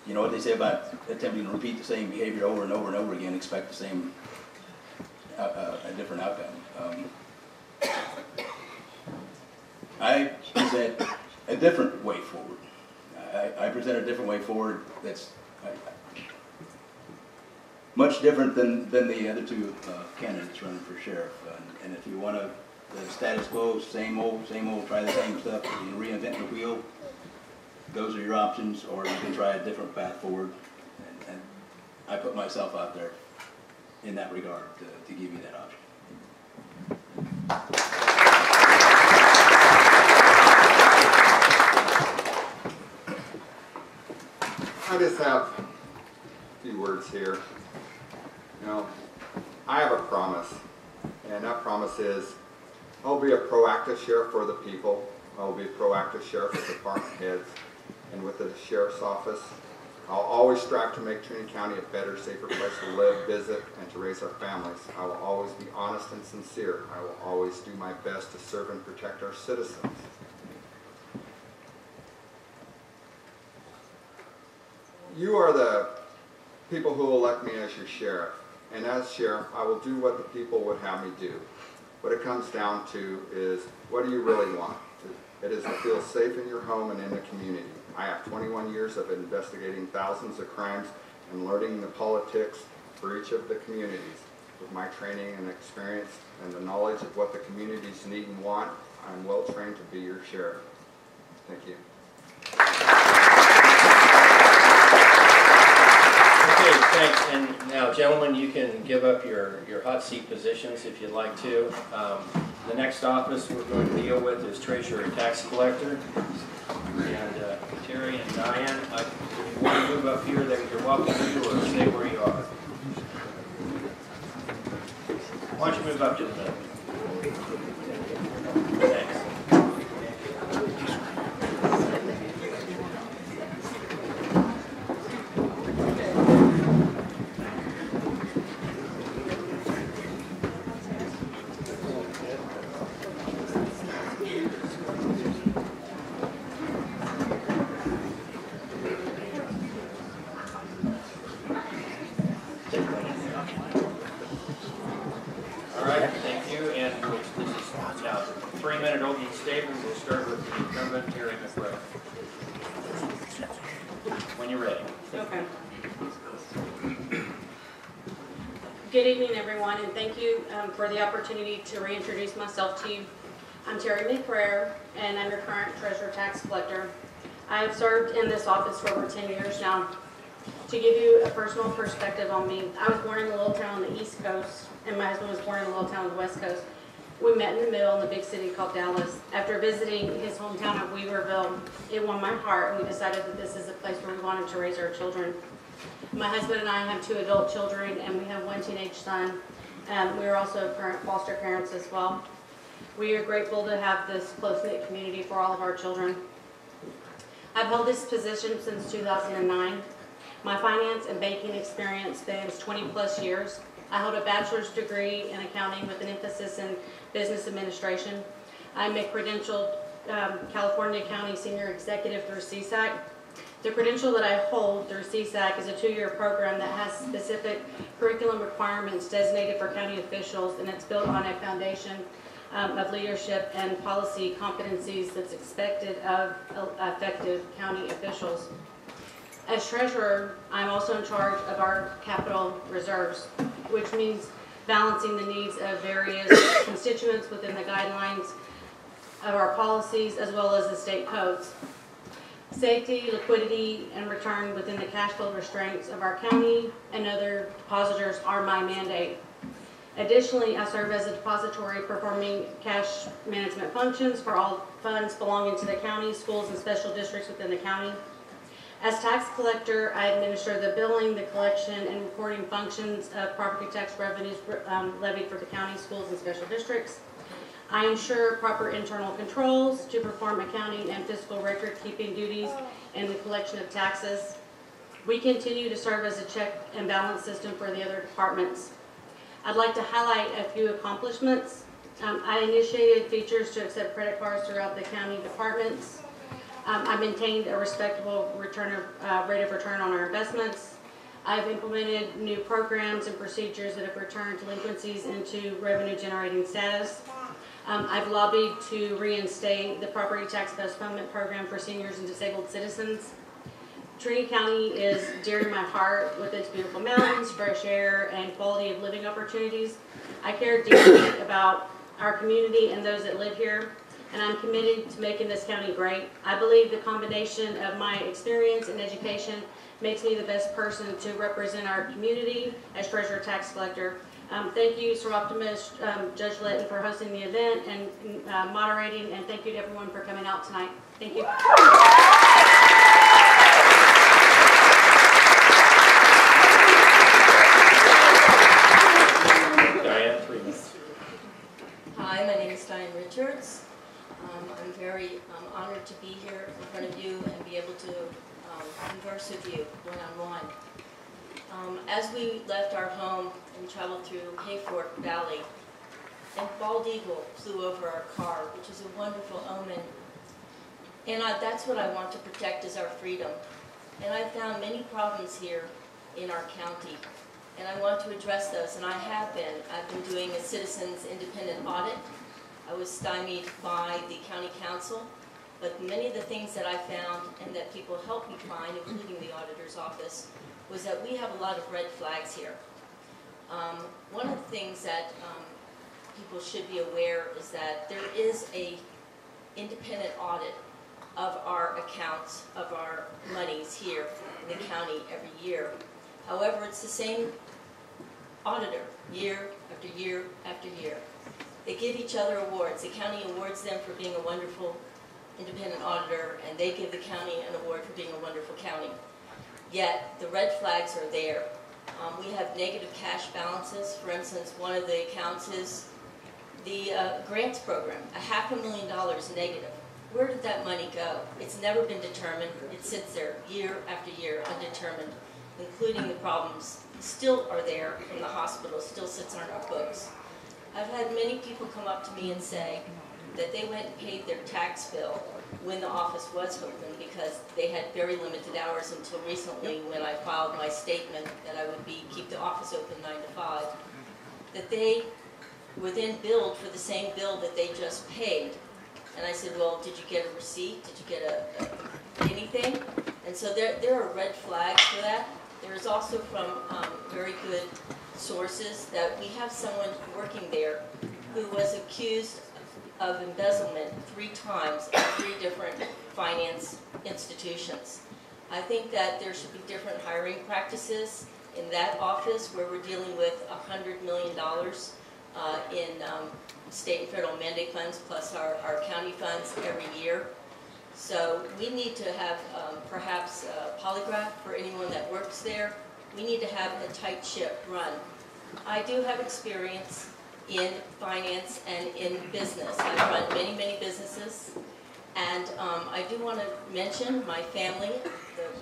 you know what they say about attempting to repeat the same behavior over and over and over again, expect the same, a different outcome. I present a different way forward. I present a different way forward that's much different than the other two candidates running for sheriff. And if you want the status quo, same old, try the same stuff, you reinvent the wheel, those are your options, or you can try a different path forward. And I put myself out there in that regard to give you that option. I just have a few words here. You know, I have a promise, and that promise is I'll be a proactive sheriff for the people. I'll be a proactive sheriff with department heads and with the sheriff's office. I'll always strive to make Trintiy County a better, safer place to live, visit, and to raise our families. I will always be honest and sincere. I will always do my best to serve and protect our citizens. You are the people who elect me as your sheriff, and as sheriff, I will do what the people would have me do. What it comes down to is, what do you really want? It is to feel safe in your home and in the community. I have 21 years of investigating thousands of crimes and learning the politics for each of the communities. With my training and experience and the knowledge of what the communities need and want, I'm well trained to be your sheriff. Thank you. Okay, thanks. And now, gentlemen, you can give up your hot seat positions if you'd like to. The next office we're going to deal with is treasurer and tax collector. And Terry and Diane, if you want to move up here, then you're welcome to, or stay where you are. Why don't you move up to the middle? Thanks. Good evening, everyone, and thank you for the opportunity to reintroduce myself to you. I'm Terry McBrayer, and I'm your current treasurer tax collector. I have served in this office for over 10 years now. To give you a personal perspective on me, I was born in a little town on the East Coast, and my husband was born in a little town on the West Coast. We met in the middle in the big city called Dallas. After visiting his hometown of Weaverville, it won my heart, and we decided that this is a place where we wanted to raise our children. My husband and I have 2 adult children, and we have 1 teenage son. We are also current foster parents as well. We are grateful to have this close-knit community for all of our children. I've held this position since 2009. My finance and banking experience spans 20-plus years. I hold a bachelor's degree in accounting with an emphasis in business administration. I'm a credentialed California County Senior Executive through CSAC. The credential that I hold through CSAC is a 2-year program that has specific curriculum requirements designated for county officials, and it's built on a foundation of leadership and policy competencies that's expected of effective county officials. As treasurer, I'm also in charge of our capital reserves, which means balancing the needs of various constituents within the guidelines of our policies as well as the state codes. Safety, liquidity, and return within the cash flow restraints of our county and other depositors are my mandate. Additionally, I serve as a depository performing cash management functions for all funds belonging to the county, schools, and special districts within the county. As tax collector, I administer the billing, the collection, and reporting functions of property tax revenues levied for the county, schools, and special districts. I ensure proper internal controls to perform accounting and fiscal record-keeping duties and the collection of taxes. We continue to serve as a check and balance system for the other departments. I'd like to highlight a few accomplishments. I initiated features to accept credit cards throughout the county departments. I maintained a respectable rate of return on our investments. I've implemented new programs and procedures that have returned delinquencies into revenue-generating status. I've lobbied to reinstate the property tax postponement program for seniors and disabled citizens. Trintiy County is dear to my heart with its beautiful mountains, fresh air, and quality of living opportunities. I care deeply about our community and those that live here, and I'm committed to making this county great. I believe the combination of my experience and education makes me the best person to represent our community as treasurer tax collector. Thank you, Sir Optimus, Judge Letton, for hosting the event and moderating, and thank you to everyone for coming out tonight. Thank you. Diane, 3 minutes. Hi, my name is Diane Richards. I'm very honored to be here in front of you and be able to converse with you one-on-one. As we left our home and traveled through Hayfork Valley, a bald eagle flew over our car, which is a wonderful omen. And that's what I want to protect, is our freedom. And I've found many problems here in our county, and I want to address those, and I have been. I've been doing a citizens independent audit. I was stymied by the county council, but many of the things that I found and that people helped me find, including the auditor's office, was that we have a lot of red flags here. One of the things that people should be aware is that there is a independent audit of our accounts, of our monies here in the county every year. However, it's the same auditor year after year after year. They give each other awards. The county awards them for being a wonderful independent auditor, and they give the county an award for being a wonderful county. Yet, the red flags are there. We have negative cash balances. For instance, one of the accounts is the grants program, $500,000 negative. Where did that money go? It's never been determined. It sits there year after year undetermined, including the problems still are there from the hospital, still sits on our books. I've had many people come up to me and say that they went and paid their tax bill when the office was open because they had very limited hours until recently when I filed my statement that I would keep the office open 9 to 5, that they were then billed for the same bill that they just paid. And I said, well, did you get a receipt? Did you get anything? And so there are red flags for that. There is also from very good sources that we have someone working there who was accused of embezzlement 3 times at 3 different finance institutions. I think that there should be different hiring practices in that office where we're dealing with $100 million in state and federal mandate funds plus our county funds every year. So we need to have perhaps a polygraph for anyone that works there. We need to have a tight ship run. I do have experience in finance and in business. I've run many, many businesses. And I do want to mention my family.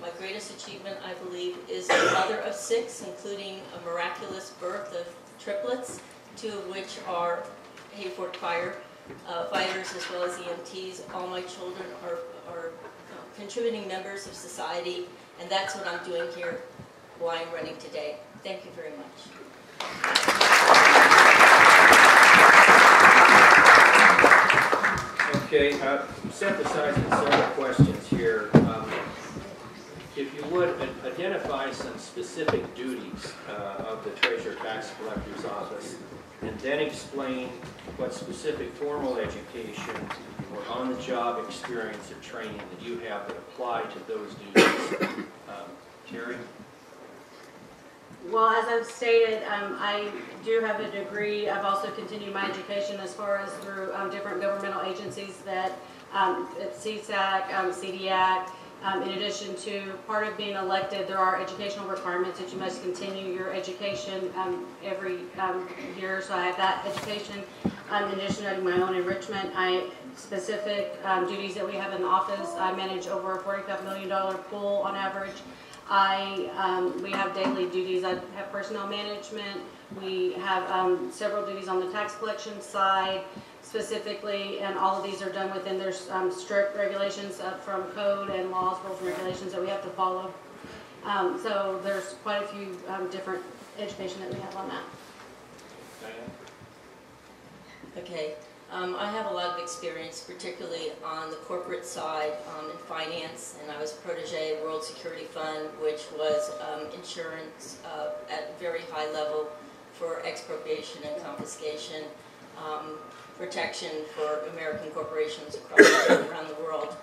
My greatest achievement, I believe, is a mother of 6, including a miraculous birth of triplets, 2 of which are Hayfork fire fighters as well as EMTs. All my children are contributing members of society, and that's what I'm doing here while I'm running today. Thank you very much. Okay, synthesizing several questions here. If you would, identify some specific duties of the Treasurer Tax Collector's Office, and then explain what specific formal education or on-the-job experience or training that you have that apply to those duties. Terry? Well, as I've stated, I do have a degree. I've also continued my education as far as through different governmental agencies that CSAC, CDAC, In addition to part of being elected, there are educational requirements that you must continue your education every year. So I have that education. In addition to my own enrichment, specific duties that we have in the office. I manage over a $45 million pool on average. We have daily duties. I have personnel management. We have several duties on the tax collection side specifically, and all of these are done within their strict regulations from code and laws, rules, and regulations that we have to follow. So there's quite a few different education that we have on that. Okay. I have a lot of experience, particularly on the corporate side in finance, and I was a protege of World Security Fund, which was insurance at a very high level for expropriation and confiscation, protection for American corporations around the world.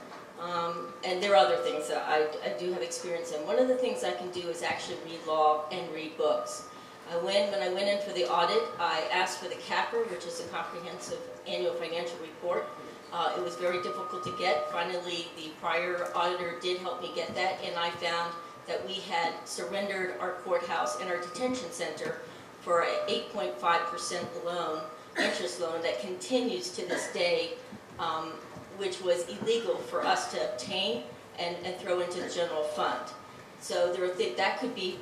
And there are other things that I do have experience in. One of the things I can do is actually read law and read books. When I went in for the audit, I asked for the CAPR, which is a comprehensive annual financial report. It was very difficult to get. Finally, the prior auditor did help me get that, and I found that we had surrendered our courthouse and our detention center for an 8.5% loan, interest loan that continues to this day, which was illegal for us to obtain and throw into the general fund. So that could be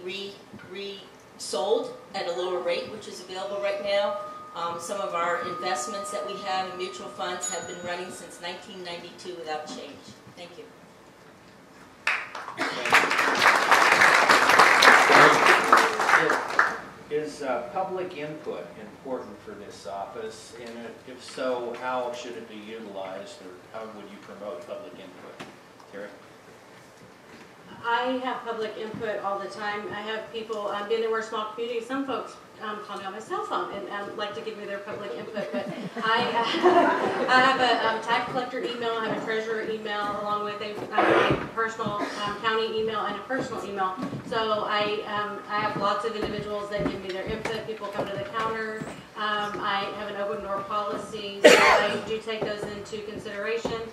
sold at a lower rate, which is available right now. Some of our investments that we have in mutual funds have been running since 1992 without change. Thank you. Is public input important for this office? And if so, how should it be utilized, or how would you promote public input? Terry? I have public input all the time. I have people, being that we're a small community, some folks call me on my cell phone and like to give me their public input, but I have a tax collector email, I have a treasurer email, along with a personal county email and a personal email. So I have lots of individuals that give me their input. People come to the counter. I have an open door policy, so I do take those into consideration.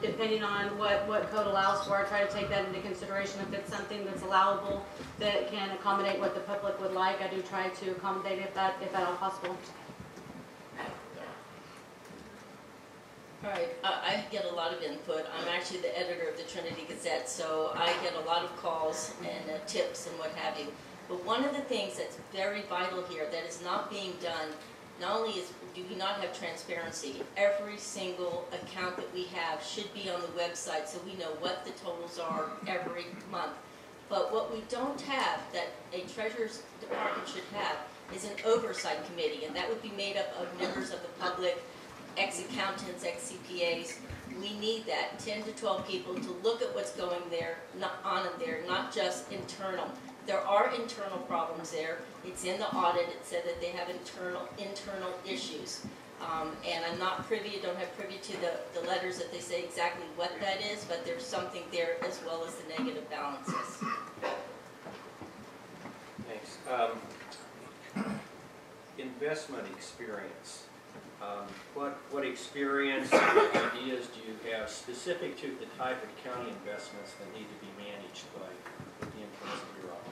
Depending on what code allows for, I try to take that into consideration. If it's something that's allowable that can accommodate what the public would like, I do try to accommodate if at all possible. All right, I get a lot of input. I'm actually the editor of the Trinity Gazette, so I get a lot of calls and tips and what have you. But one of the things that's very vital here that is not being done, not only do we not have transparency, every single account that we have should be on the website so we know what the totals are every month. But what we don't have, that a treasurer's department should have, is an oversight committee, and that would be made up of members of the public, ex-accountants, ex-CPAs. We need that, 10 to 12 people to look at what's going on in there, not just internal. There are internal problems there. It's in the audit. It said that they have internal issues. And I'm not privy, don't have privy to the letters that they say exactly what that is, but there's something there as well as the negative balances. Thanks. Investment experience. What experience and ideas do you have specific to the type of county investments that need to be managed by the influence of your office?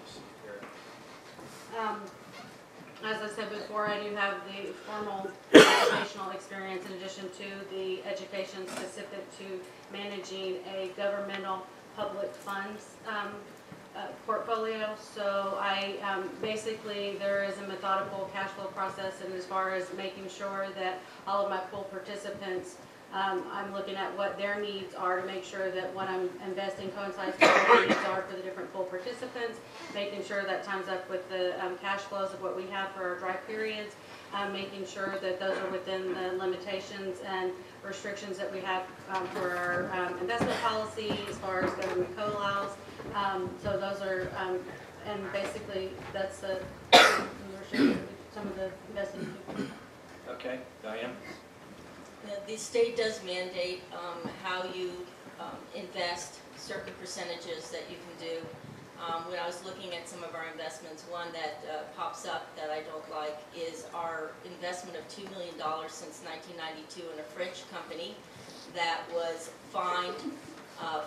As I said before, I do have the formal educational experience in addition to the education specific to managing a governmental public funds portfolio. So basically there is a methodical cash flow process, and as far as making sure that all of my pool participants, I'm looking at what their needs are to make sure that what I'm investing coincides with what the needs are for the different pool participants, making sure that times up with the cash flows of what we have for our dry periods, making sure that those are within the limitations and restrictions that we have for our investment policy as far as government code allows. So those are, and basically that's some of the investing people. Okay, Diane? The state does mandate how you invest, certain percentages that you can do. When I was looking at some of our investments, one that pops up that I don't like is our investment of $2 million since 1992 in a French company that was fined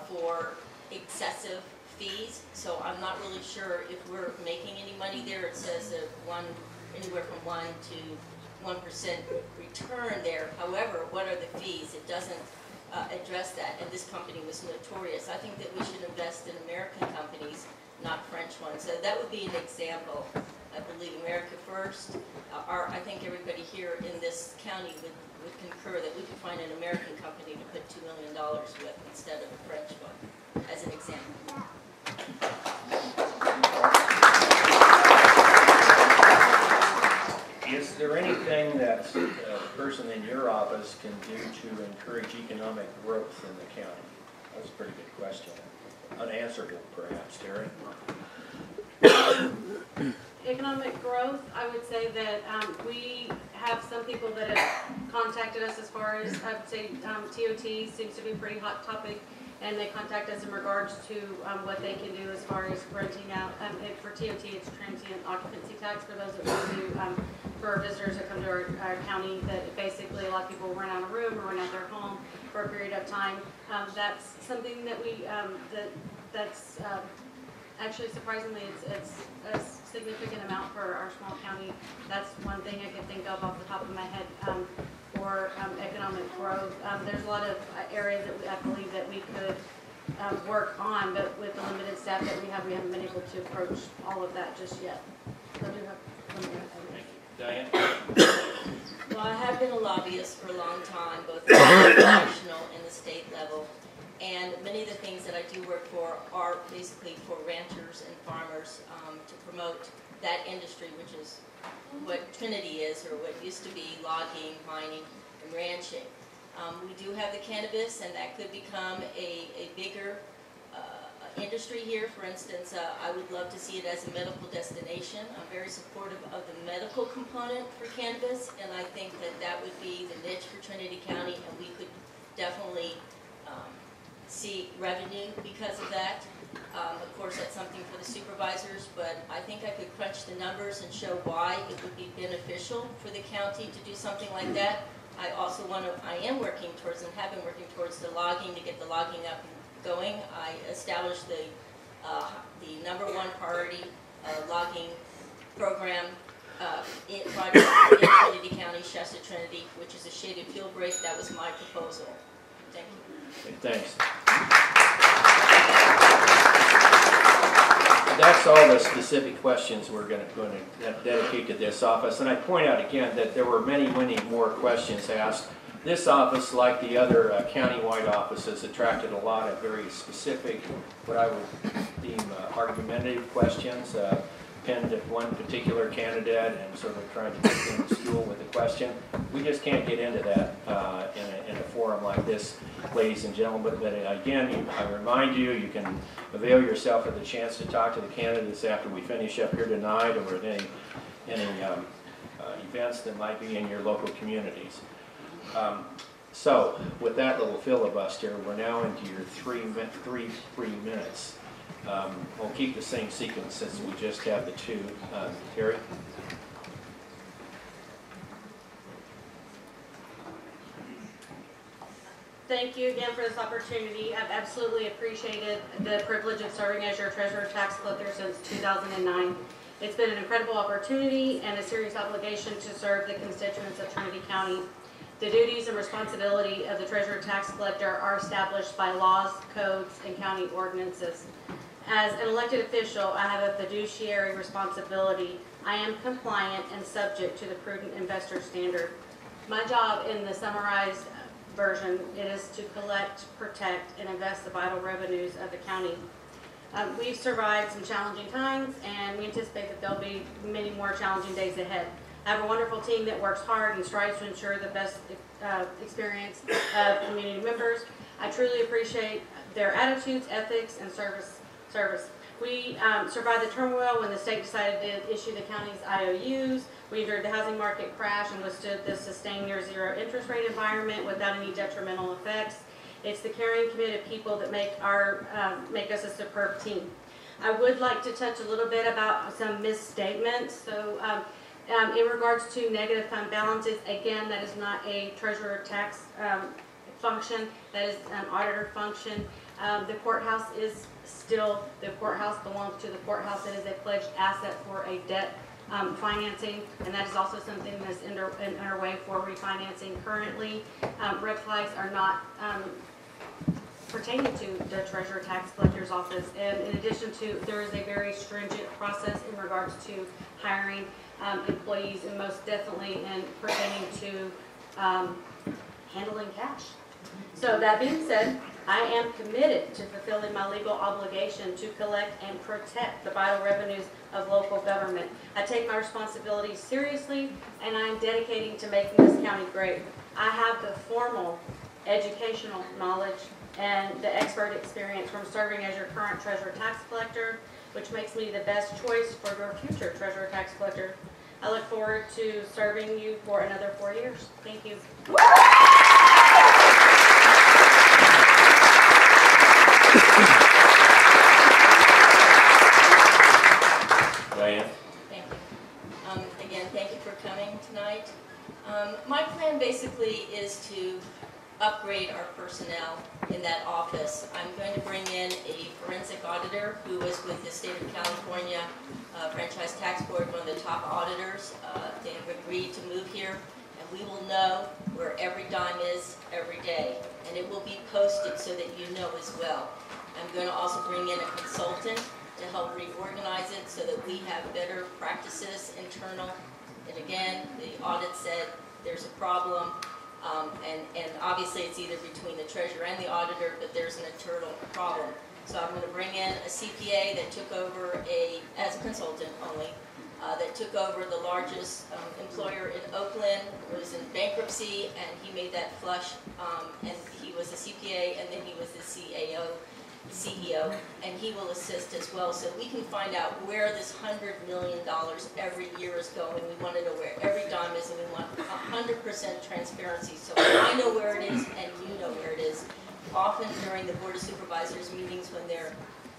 for excessive fees, so I'm not really sure if we're making any money there. It says that anywhere from 1 to 1% return there. However, what are the fees? It doesn't address that, and this company was notorious. I think that we should invest in American companies, not French ones. So that would be an example. I believe America first. I think everybody here in this county would concur that we could find an American company to put $2 million with instead of a French one, as an example. Is there anything that a person in your office can do to encourage economic growth in the county? That's a pretty good question. Unanswerable, perhaps, Terry. Economic growth, I would say that we have some people that have contacted us as far as, I would say, TOT seems to be a pretty hot topic, and they contact us in regards to what they can do as far as renting out. For TOT, it's transient occupancy tax for those that want to, for visitors that come to our county, that basically a lot of people rent out a room or rent out their home for a period of time. That's something that we, that's actually surprisingly, it's a significant amount for our small county. That's one thing I could think of off the top of my head for economic growth. There's a lot of areas that I believe that we could work on, but with the limited staff that we haven't been able to approach all of that just yet. So I do have limited. Diane? Well, I have been a lobbyist for a long time, both at the national and the state level. And many of the things that I do work for are basically for ranchers and farmers to promote that industry, which is what Trinity is, or what used to be logging, mining, and ranching. We do have the cannabis, and that could become a bigger industry here. For instance, I would love to see it as a medical destination. I'm very supportive of the medical component for cannabis, and I think that that would be the niche for Trinity County, and we could definitely see revenue because of that. Of course, that's something for the supervisors, but I think I could crunch the numbers and show why it would be beneficial for the county to do something like that. I also I am working towards and have been working towards the logging, to get the logging up and going. I established the #1 priority logging program project in Trinity County, Shasta Trinity, which is a shaded fuel break. That was my proposal. Thank you. Okay, thanks. That's all the specific questions we're going to dedicate to this office. And I point out again that there were many, many more questions asked. This office, like the other county-wide offices, attracted a lot of very specific, what I would deem argumentative questions, pinned at one particular candidate and sort of trying to get them to school with the question. We just can't get into that in a forum like this, ladies and gentlemen. But again, I remind you, you can avail yourself of the chance to talk to the candidates after we finish up here tonight, or at any events that might be in your local communities. So, with that little filibuster, we're now into your three minutes. We'll keep the same sequence since we just have the two. Terry? Thank you again for this opportunity. I've absolutely appreciated the privilege of serving as your treasurer tax collector since 2009. It's been an incredible opportunity and a serious obligation to serve the constituents of Trinity County. The duties and responsibility of the treasurer tax collector are established by laws, codes, and county ordinances. As an elected official, I have a fiduciary responsibility. I am compliant and subject to the prudent investor standard. My job in the summarized version, it is to collect, protect, and invest the vital revenues of the county. We've survived some challenging times, and we anticipate that there'll be many more challenging days ahead. I have a wonderful team that works hard and strives to ensure the best experience of community members. I truly appreciate their attitudes, ethics, and service. We survived the turmoil when the state decided to issue the county's IOUs. We endured the housing market crash and withstood the sustained near-zero interest rate environment without any detrimental effects. It's the caring, committed people that make us a superb team. I would like to touch a little bit about some misstatements. So, in regards to negative fund balances, again, that is not a treasurer tax function, that is an auditor function. The courthouse is still, the courthouse belongs to the courthouse. It is a pledged asset for a debt financing, and that is also something that's underway for refinancing currently. Red flags are not pertaining to the treasurer tax collector's office, and in addition to, there is a very stringent process in regards to hiring employees, and most definitely in pertaining to handling cash. So that being said, I am committed to fulfilling my legal obligation to collect and protect the vital revenues of local government. I take my responsibilities seriously, and I am dedicating to making this county great. I have the formal educational knowledge and the expert experience from serving as your current treasurer tax collector, which makes me the best choice for your future treasurer tax collector. I look forward to serving you for another 4 years. Thank you. Diane? Thank you. Again, thank you for coming tonight. My plan basically is to upgrade our personnel in that office. I'm going to bring in a forensic auditor who was with the State of California Franchise Tax Board, one of the top auditors. They have agreed to move here, and we will know where every dime is every day, and it will be posted so that you know as well. I'm going to also bring in a consultant to help reorganize it so that we have better practices internal. And again, the audit said there's a problem. And obviously it's either between the treasurer and the auditor, but there's an internal problem. So I'm going to bring in a CPA that took over as a consultant only, that took over the largest employer in Oakland, was in bankruptcy, and he made that flush, and he was a CPA, and then he was the CEO, and he will assist as well, so we can find out where this $100 million every year is going. We want to know where every dime is, and we want 100% transparency, so I know where it is and you know where it is. Often during the Board of Supervisors meetings when they're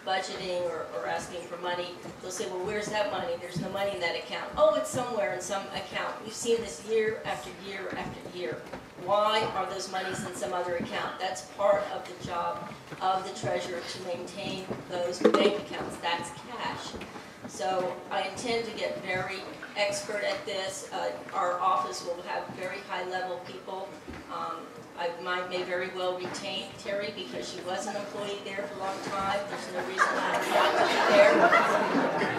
budgeting or asking for money, they'll say, well, where's that money? There's no money in that account. Oh, it's somewhere in some account. We've seen this year after year after year. Why are those monies in some other account? That's part of the job of the treasurer to maintain those bank accounts. That's cash. So I intend to get very expert at this. Our office will have very high-level people. I may very well retain Terry because she was an employee there for a long time. There's no reason why I'm not to be there.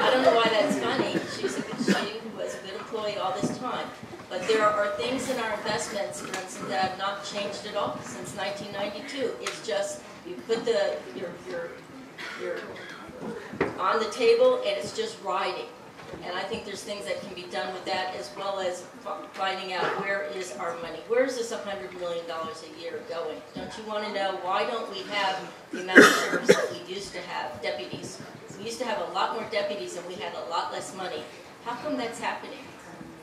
I don't know why that's funny. She was a good employee all this time. But there are things in our investments, for instance, that have not changed at all since 1992. It's just you put your on the table and it's just riding. And I think there's things that can be done with that, as well as finding out where is our money. Where is this $100 million a year going? Don't you want to know why don't we have the amount of sheriffs that we used to have, deputies? We used to have a lot more deputies and we had a lot less money. How come that's happening?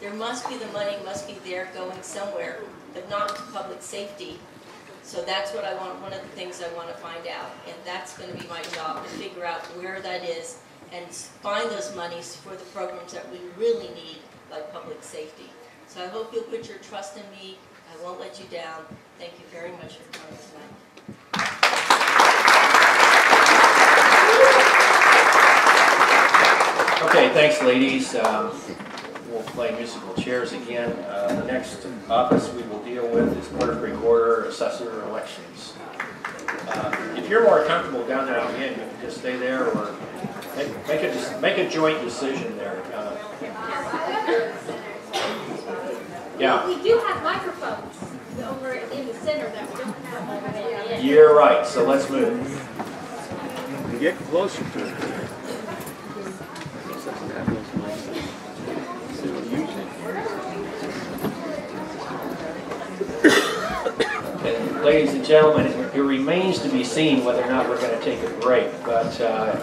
There must be, the money must be there going somewhere, but not to public safety. So that's what I want, one of the things I want to find out. And that's going to be my job, to figure out where that is and find those monies for the programs that we really need, like public safety. So I hope you'll put your trust in me. I won't let you down. Thank you very much for coming tonight. Okay, thanks, ladies. We'll play musical chairs again. The next office we will deal with is clerk-recorder-assessor elections. If you're more comfortable down there again, you can just stay there, or make a joint decision there. Yeah. We do have microphones over in the center that we don't have over there. You're right, so let's move. Get closer to it. Okay, ladies and gentlemen, it remains to be seen whether or not we're going to take a break, but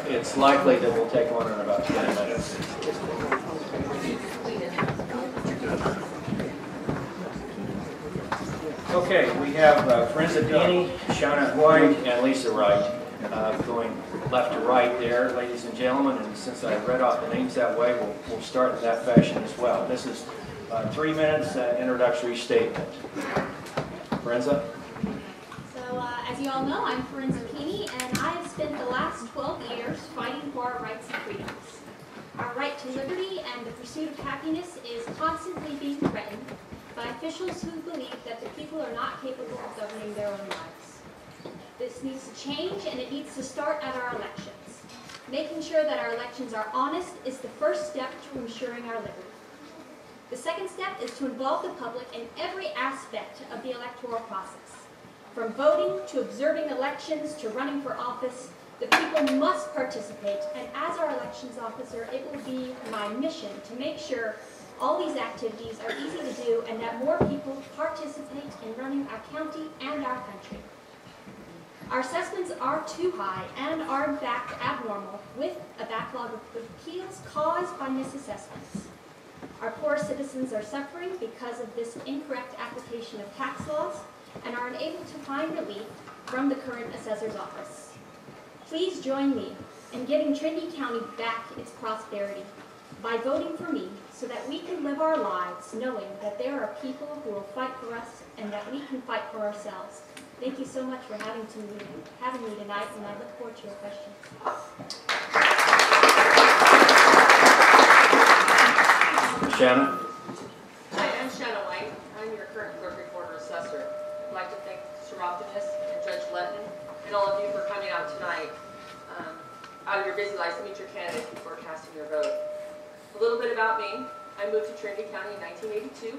it's likely that we'll take one in about 20 minutes. Okay, we have Forensic Dini, Shauna White, and Lisa Wright going left to right there, ladies and gentlemen, and since I read off the names that way, we'll start in that fashion as well. This is 3 minutes introductory statement. Forensic? as you all know, I'm Corinne Zucchini, and I have spent the last 12 years fighting for our rights and freedoms. Our right to liberty and the pursuit of happiness is constantly being threatened by officials who believe that the people are not capable of governing their own lives. This needs to change, and it needs to start at our elections. Making sure that our elections are honest is the first step to ensuring our liberty. The second step is to involve the public in every aspect of the electoral process. From voting to observing elections to running for office, the people must participate, and as our elections officer, it will be my mission to make sure all these activities are easy to do and that more people participate in running our county and our country. Our assessments are too high and are in fact abnormal, with a backlog of appeals caused by misassessments. Our poor citizens are suffering because of this incorrect application of tax laws and are unable to find relief from the current assessor's office. Please join me in giving Trinity County back its prosperity by voting for me so that we can live our lives knowing that there are people who will fight for us and that we can fight for ourselves. Thank you so much for having me tonight, and I look forward to your questions. Shannon? Hi, I'm Shannon White. I'm your current clerk-recorder-assessor. I'd like to thank Mr. Optimus and Judge Letton and all of you for coming out tonight out of your busy lives to meet your candidates before casting your vote. A little bit about me. I moved to Trinity County in 1982.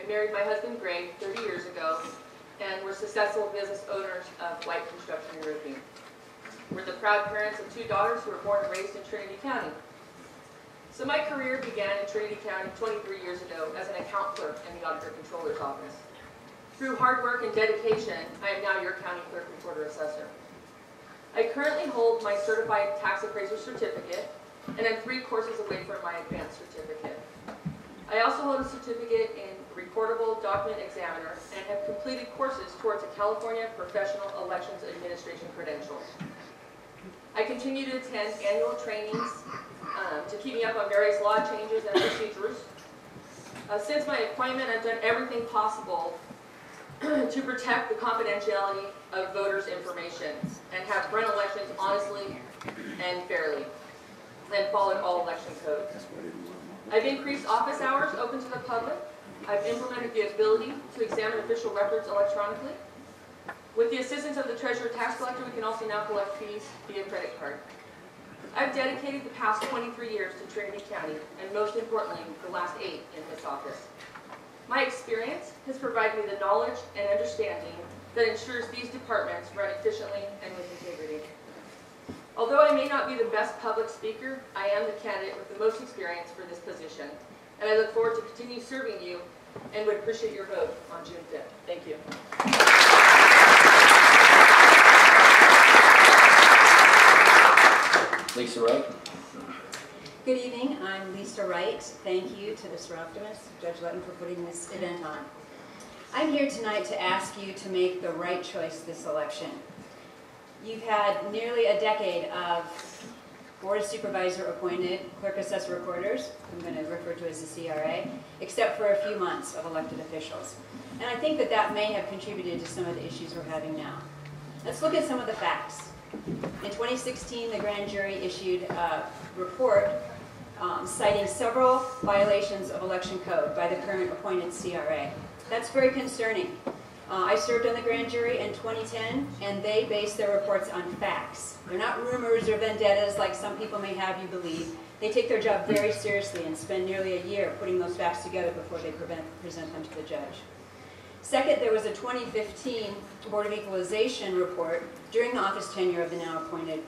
I married my husband, Greg, 30 years ago, and we're successful business owners of White Construction and Roofing. We're the proud parents of 2 daughters who were born and raised in Trinity County. So my career began in Trinity County 23 years ago as an account clerk in the Auditor-controller's office. Through hard work and dedication, I am now your county clerk-recorder-assessor. I currently hold my certified tax appraiser certificate, and I'm 3 courses away from my advanced certificate. I also hold a certificate in recordable document examiner and have completed courses towards a California Professional Elections Administration credential. I continue to attend annual trainings to keep me up on various law changes and procedures. Since my appointment, I've done everything possible to protect the confidentiality of voters' information and have run elections honestly and fairly and followed all election codes. I've increased office hours open to the public. I've implemented the ability to examine official records electronically. With the assistance of the Treasurer Tax Collector, we can also now collect fees via credit card. I've dedicated the past 23 years to Trinity County, and most importantly, the last 8 in this office. My experience has provided me the knowledge and understanding that ensures these departments run efficiently and with integrity. Although I may not be the best public speaker, I am the candidate with the most experience for this position, and I look forward to continue serving you and would appreciate your vote on June 5th. Thank you. Lisa Wright? Good evening, I'm Lisa Wright. Thank you to Mr. Optimus, Judge Letton, for putting this event on. I'm here tonight to ask you to make the right choice this election. You've had nearly a decade of Board of Supervisor appointed clerk assessor recorders, I'm going to refer to as the CRA, except for a few months of elected officials. And I think that that may have contributed to some of the issues we're having now. Let's look at some of the facts. In 2016, the grand jury issued a report citing several violations of election code by the current appointed CRA. That's very concerning. I served on the grand jury in 2010, and they base their reports on facts. They're not rumors or vendettas like some people may have you believe. They take their job very seriously and spend nearly a year putting those facts together before they present them to the judge. Second, there was a 2015 Board of Equalization report during the office tenure of the now appointed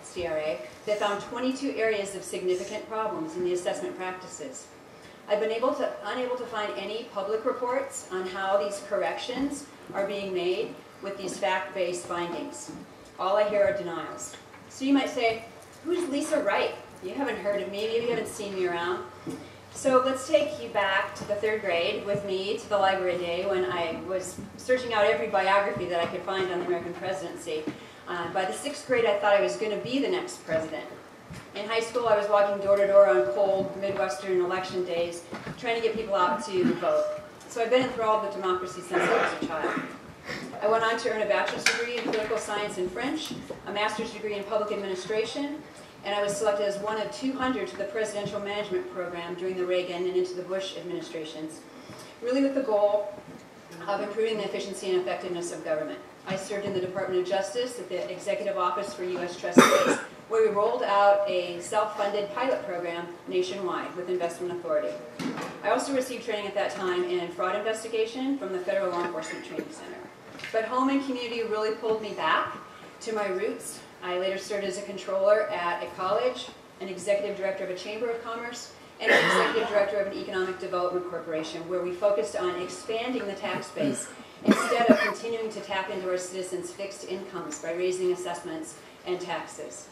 CRA that found 22 areas of significant problems in the assessment practices. I've been unable to find any public reports on how these corrections are being made with these fact-based findings. All I hear are denials. So you might say, who's Lisa Wright? You haven't heard of me, maybe you haven't seen me around. So let's take you back to the 3rd grade with me to the library day when I was searching out every biography that I could find on the American presidency. By the 6th grade, I thought I was going to be the next president. In high school, I was walking door to door on cold Midwestern election days, trying to get people out to vote. So I've been enthralled with democracy since I was a child. I went on to earn a bachelor's degree in political science and French, a master's degree in public administration, and I was selected as one of 200 to the presidential management program during the Reagan and into the Bush administrations, really with the goal of improving the efficiency and effectiveness of government. I served in the Department of Justice at the Executive Office for U.S. Trustees, where we rolled out a self-funded pilot program nationwide with investment authority. I also received training at that time in fraud investigation from the Federal Law Enforcement Training Center. But home and community really pulled me back to my roots. I later served as a controller at a college, an executive director of a chamber of commerce, and an executive director of an economic development corporation, where we focused on expanding the tax base instead of continuing to tap into our citizens' fixed incomes by raising assessments and taxes.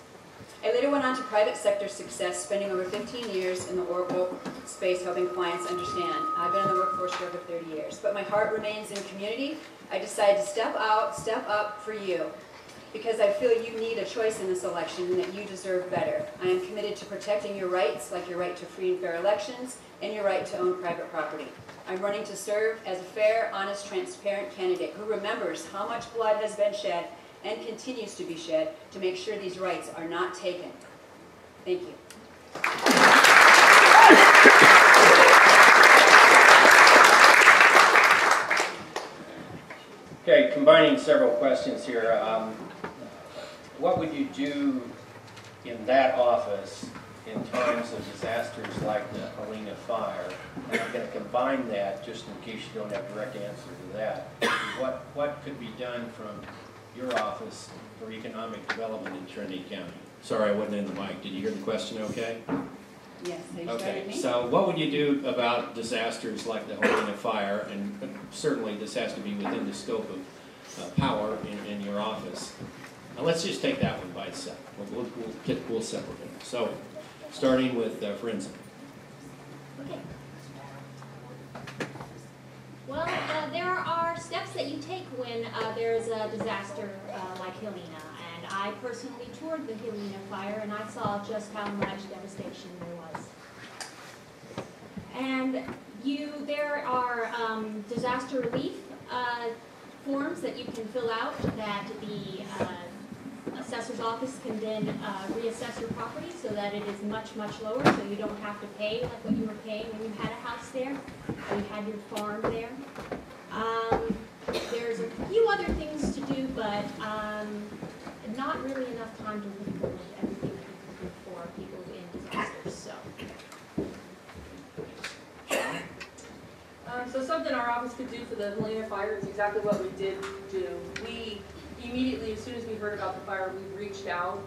I later went on to private sector success, spending over 15 years in the Oracle space helping clients understand. I've been in the workforce for over 30 years, but my heart remains in community. I decided to step out, step up for you, because I feel you need a choice in this election and that you deserve better. I am committed to protecting your rights, like your right to free and fair elections and your right to own private property. I'm running to serve as a fair, honest, transparent candidate who remembers how much blood has been shed and continues to be shed to make sure these rights are not taken. Thank you. Okay, combining several questions here. What would you do in that office in times of disasters like the Helena fire? And I'm going to combine that just in case you don't have a direct answer to that. What could be done from your office for economic development in Trinity County? Sorry, I wasn't in the mic. Did you hear the question okay? Yes, they started Okay, me. so what would you do about disasters like the Helena fire? And certainly this has to be within the scope of power in your office. Now let's just take that one by itself. We'll separate it. So, starting with Frenzy. Okay. Well, there are steps that you take when there's a disaster like Helena. And I personally toured the Helena fire, and I saw just how much devastation there was. And there are disaster relief forms that you can fill out that the assessor's office can then reassess your property so that it is much, much lower, so you don't have to pay like what you were paying when you had a house there or you had your farm there. There's a few other things to do, but not really enough time to really go into everything that you can do for people in disasters. So something our office could do for the Helena fire is exactly what we did do. We immediately, as soon as we heard about the fire, we reached out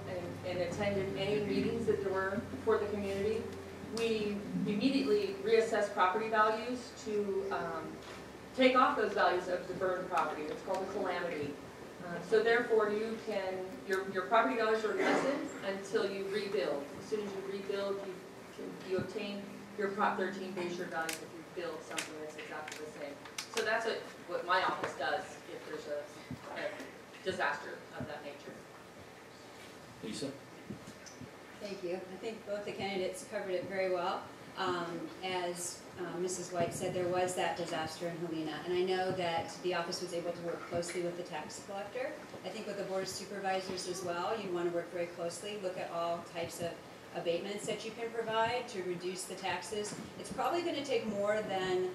and attended any meetings that there were for the community. We immediately reassessed property values to take off those values of the burned property. It's called a calamity. So therefore, your property values are lessened until you rebuild. As soon as you rebuild, you obtain your Prop 13 base year values if you build something that's exactly the same. So that's what my office does if there's a disaster of that nature. Lisa? Thank you. I think both the candidates covered it very well. As Mrs. White said, there was that disaster in Helena, and I know that the office was able to work closely with the tax collector. I think with the Board of Supervisors as well, you'd want to work very closely, look at all types of abatements that you can provide to reduce the taxes. It's probably going to take more than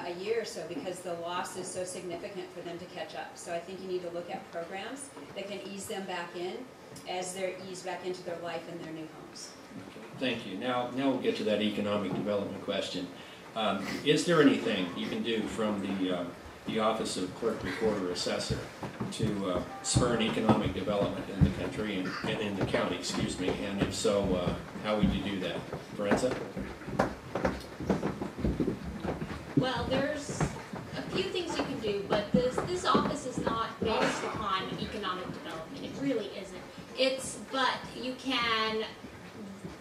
a year or so because the loss is so significant for them to catch up. So I think you need to look at programs that can ease them back in as they're eased back into their life and their new homes. Thank you. Now we'll get to that economic development question. Is there anything you can do from the Office of Clerk-recorder-assessor to spur an economic development in the country and in the county, excuse me, and if so, how would you do that? Forenza? Well, there's a few things you can do, but this office is not based upon economic development. It really isn't. But you can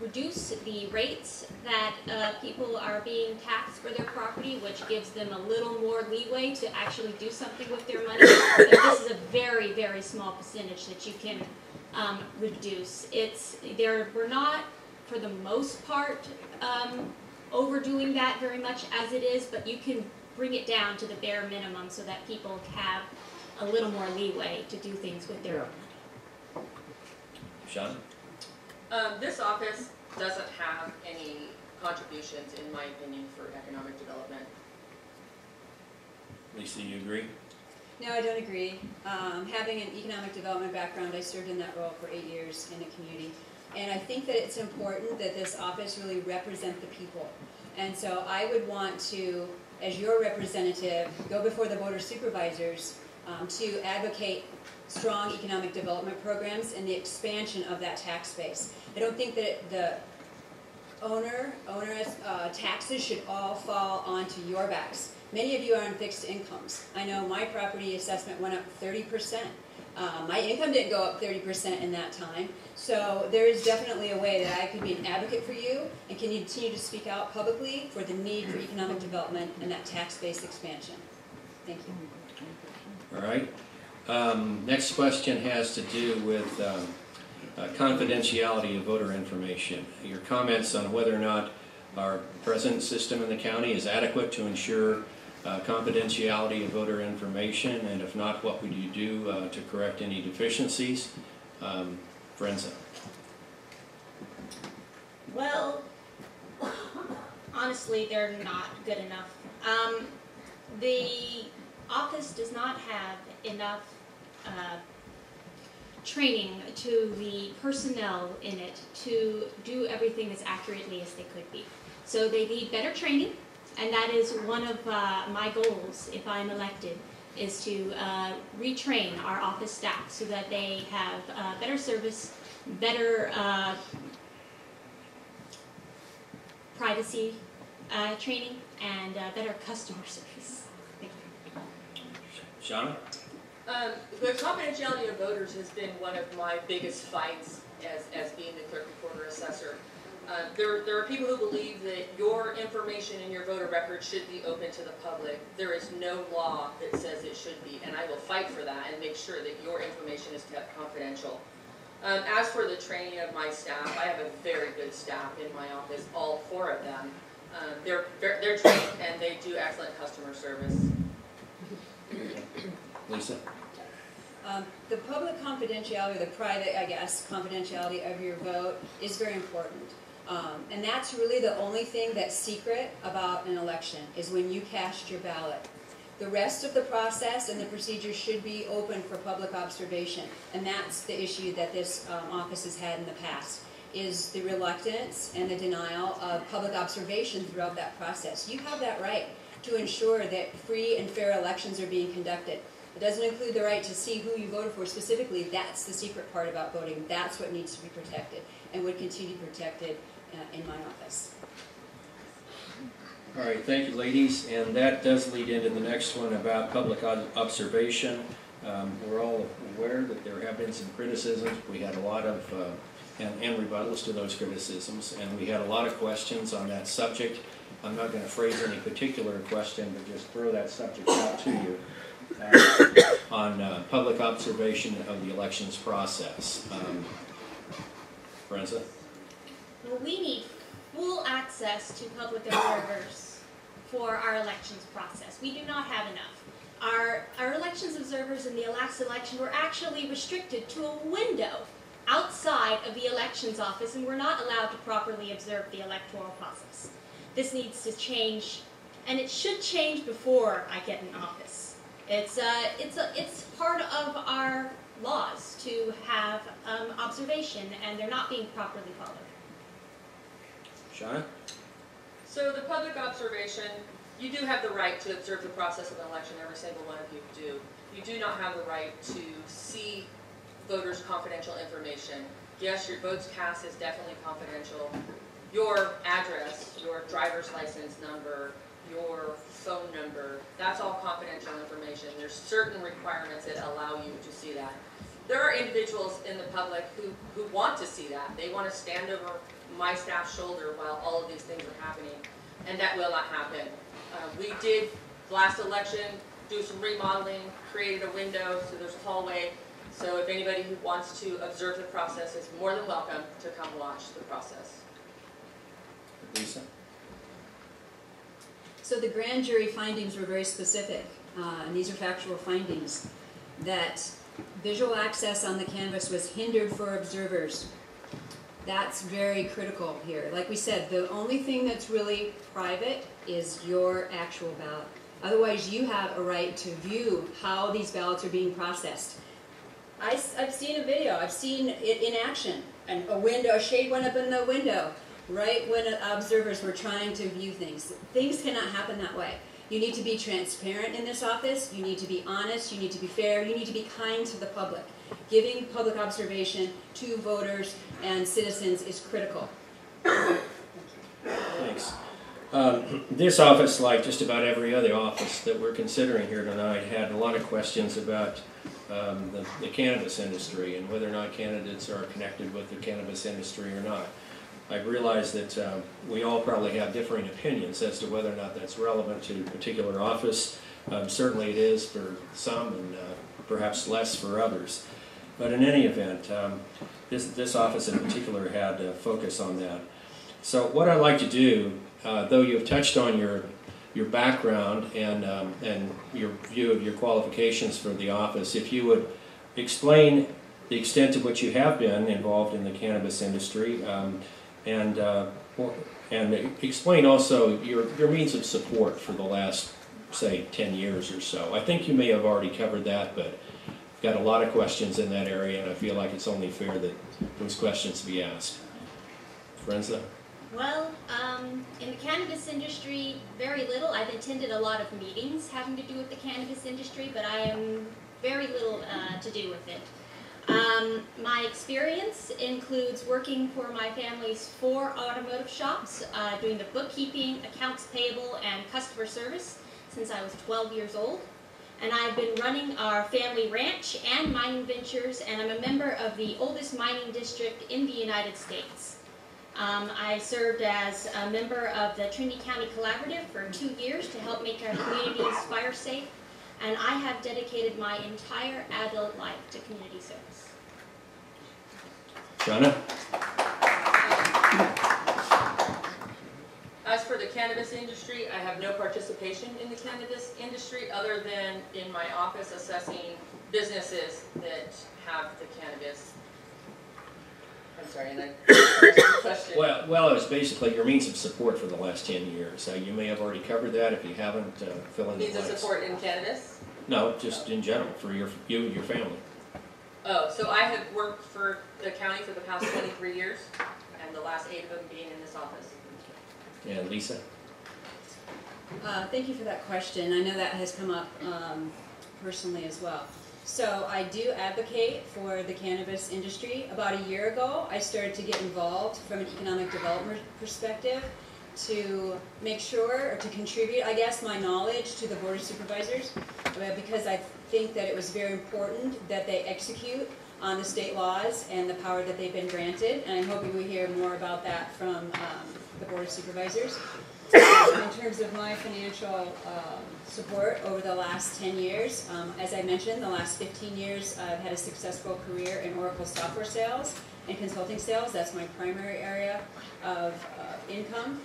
reduce the rates that people are being taxed for their property, which gives them a little more leeway to actually do something with their money. But this is a very, very small percentage that you can reduce. We're not, for the most part, overdoing that very much as it is, but you can bring it down to the bare minimum so that people have a little more leeway to do things with their own money. Sean? This office doesn't have any contributions, in my opinion, for economic development. Lisa, you agree? No, I don't agree. Having an economic development background, I served in that role for 8 years in the community. And I think that it's important that this office really represent the people. And so I would want to, as your representative, go before the Board of Supervisors to advocate strong economic development programs and the expansion of that tax base. I don't think that the onerous taxes should all fall onto your backs. Many of you are on fixed incomes. I know my property assessment went up 30%. My income didn't go up 30% in that time. So there is definitely a way that I could be an advocate for you and can continue to speak out publicly for the need for economic development and that tax-based expansion. Thank you. All right. Next question has to do with confidentiality of voter information. Your comments on whether or not our present system in the county is adequate to ensure confidentiality of voter information, and if not, what would you do to correct any deficiencies? Forenza. Well, honestly, they're not good enough. The office does not have enough training to the personnel in it to do everything as accurately as they could be. So they need better training, and that is one of my goals if I'm elected, is to retrain our office staff so that they have better service, better privacy training, and better customer service. Thank you. Shauna? The confidentiality of voters has been one of my biggest fights as being the clerk-recorder-assessor. There are people who believe that your information in your voter record should be open to the public. There is no law that says it should be, and I will fight for that and make sure that your information is kept confidential. As for the training of my staff, I have a very good staff in my office, all 4 of them. They're trained and they do excellent customer service. Lisa? The public confidentiality, or the private, I guess, confidentiality of your vote is very important. And that's really the only thing that's secret about an election, is when you cast your ballot. The rest of the process and the procedure should be open for public observation. And that's the issue that this office has had in the past, is the reluctance and the denial of public observation throughout that process. You have that right to ensure that free and fair elections are being conducted. It doesn't include the right to see who you voted for specifically. That's the secret part about voting. That's what needs to be protected and would continue to be protected in my office. All right, thank you, ladies. And that does lead into the next one about public observation. We're all aware that there have been some criticisms. We had a lot of, and rebuttals to those criticisms, and we had a lot of questions on that subject. I'm not going to phrase any particular question, but just throw that subject out to you. On public observation of the elections process. Forenza? Well, we need full access to public observers for our elections process. We do not have enough. Our elections observers in the last election were actually restricted to a window outside of the elections office and were not allowed to properly observe the electoral process. This needs to change, and it should change before I get in office. It's part of our laws to have observation, and they're not being properly followed. Shauna? So the public observation, you do have the right to observe the process of an election. Every single one of you do. You do not have the right to see voters' confidential information. Yes, your votes cast is definitely confidential. Your address, your driver's license number, your phone number, that's all confidential information. There's certain requirements that allow you to see that. There are individuals in the public who want to see that. They want to stand over my staff's shoulder while all of these things are happening, and that will not happen. We did, last election, do some remodeling, created a window, so there's a hallway. So if anybody who wants to observe the process is more than welcome to come watch the process. Lisa? So the grand jury findings were very specific, and these are factual findings. that visual access on the canvas was hindered for observers. That's very critical here. Like we said, the only thing that's really private is your actual ballot. Otherwise, you have a right to view how these ballots are being processed. I've seen a video. I've seen it in action. And a shade went up in the window right when observers were trying to view things. Things cannot happen that way. You need to be transparent in this office. You need to be honest. You need to be fair. You need to be kind to the public. Giving public observation to voters and citizens is critical. Thanks. This office, like just about every other office that we're considering here tonight, had a lot of questions about the cannabis industry and whether or not candidates are connected with the cannabis industry or not. I realize that we all probably have differing opinions as to whether or not that's relevant to a particular office. Certainly it is for some and perhaps less for others. But in any event, this office in particular had a focus on that. So what I'd like to do, though you've touched on your background and your view of your qualifications for the office, if you would explain the extent to which you have been involved in the cannabis industry, and explain also your means of support for the last, say, 10 years or so. I think you may have already covered that, but I've got a lot of questions in that area, and I feel like it's only fair that those questions be asked. Forenza? Well, in the cannabis industry, very little. I've attended a lot of meetings having to do with the cannabis industry, but I am very little to do with it. My experience includes working for my family's 4 automotive shops, doing the bookkeeping, accounts payable, and customer service since I was 12 years old. And I've been running our family ranch and mining ventures, and I'm a member of the oldest mining district in the United States. I served as a member of the Trintiy County Collaborative for 2 years to help make our communities fire safe, and I have dedicated my entire adult life to community service. Shauna? As for the cannabis industry, I have no participation in the cannabis industry other than in my office assessing businesses that have the cannabis. I'm sorry, and I question. Well, it was basically your means of support for the last 10 years. You may have already covered that. If you haven't, fill in the Means of blanks. support in cannabis? No, just in general, for you and your family. Oh, so I have worked for the county for the past 23 years, and the last 8 of them being in this office. And Lisa? Thank you for that question. I know that has come up personally as well. So I do advocate for the cannabis industry. About a year ago, I started to get involved from an economic development perspective to make sure, or to contribute, I guess, my knowledge to the Board of Supervisors, because I think that it was very important that they execute on the state laws and the power that they've been granted, and I'm hoping we hear more about that from the Board of Supervisors. In terms of my financial support over the last 10 years, as I mentioned, the last 15 years I've had a successful career in Oracle software sales and consulting sales. That's my primary area of income.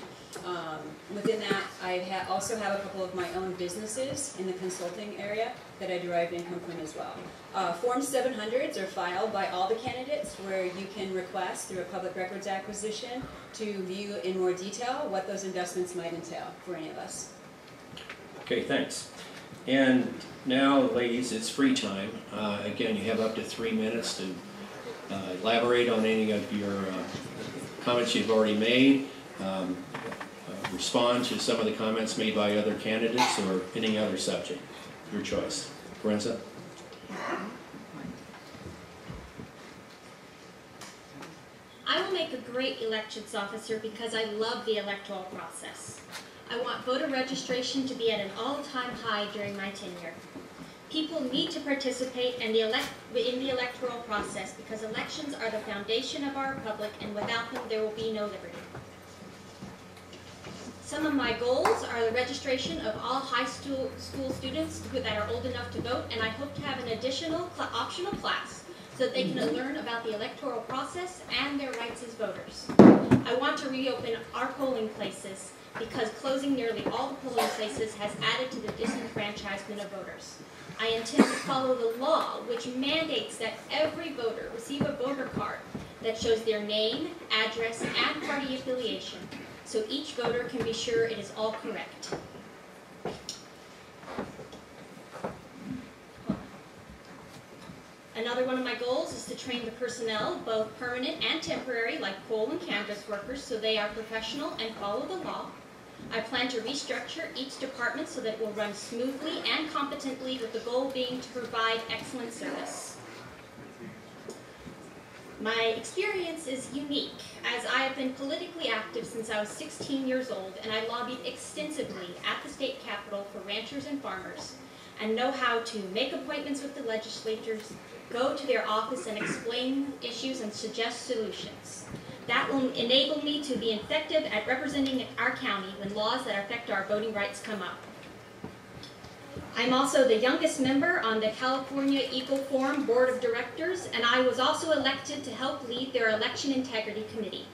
Within that, I also have a couple of my own businesses in the consulting area that I derive income from as well. Form 700s are filed by all the candidates where you can request through a public records acquisition to view in more detail what those investments might entail for any of us. Okay, thanks. And now, ladies, it's free time. Again, you have up to 3 minutes to elaborate on any of your comments you've already made. Respond to some of the comments made by other candidates or any other subject. Your choice. Forenza? I will make a great elections officer because I love the electoral process. I want voter registration to be at an all-time high during my tenure. People need to participate in the electoral process because elections are the foundation of our republic, and without them there will be no liberty. Some of my goals are the registration of all high school students that are old enough to vote, and I hope to have an additional optional class so that they can learn about the electoral process and their rights as voters. I want to reopen our polling places because closing nearly all the polling places has added to the disenfranchisement of voters. I intend to follow the law, which mandates that every voter receive a voter card that shows their name, address, and party affiliation, so each voter can be sure it is all correct. Another one of my goals is to train the personnel, both permanent and temporary, like poll and canvass workers, so they are professional and follow the law. I plan to restructure each department so that it will run smoothly and competently, with the goal being to provide excellent service. My experience is unique, as I have been politically active since I was 16 years old, and I lobbied extensively at the state capitol for ranchers and farmers, and know how to make appointments with the legislators, go to their office and explain issues and suggest solutions. That will enable me to be effective at representing our county when laws that affect our voting rights come up. I'm also the youngest member on the California Eagle Forum Board of Directors, and I was also elected to help lead their Election Integrity Committee.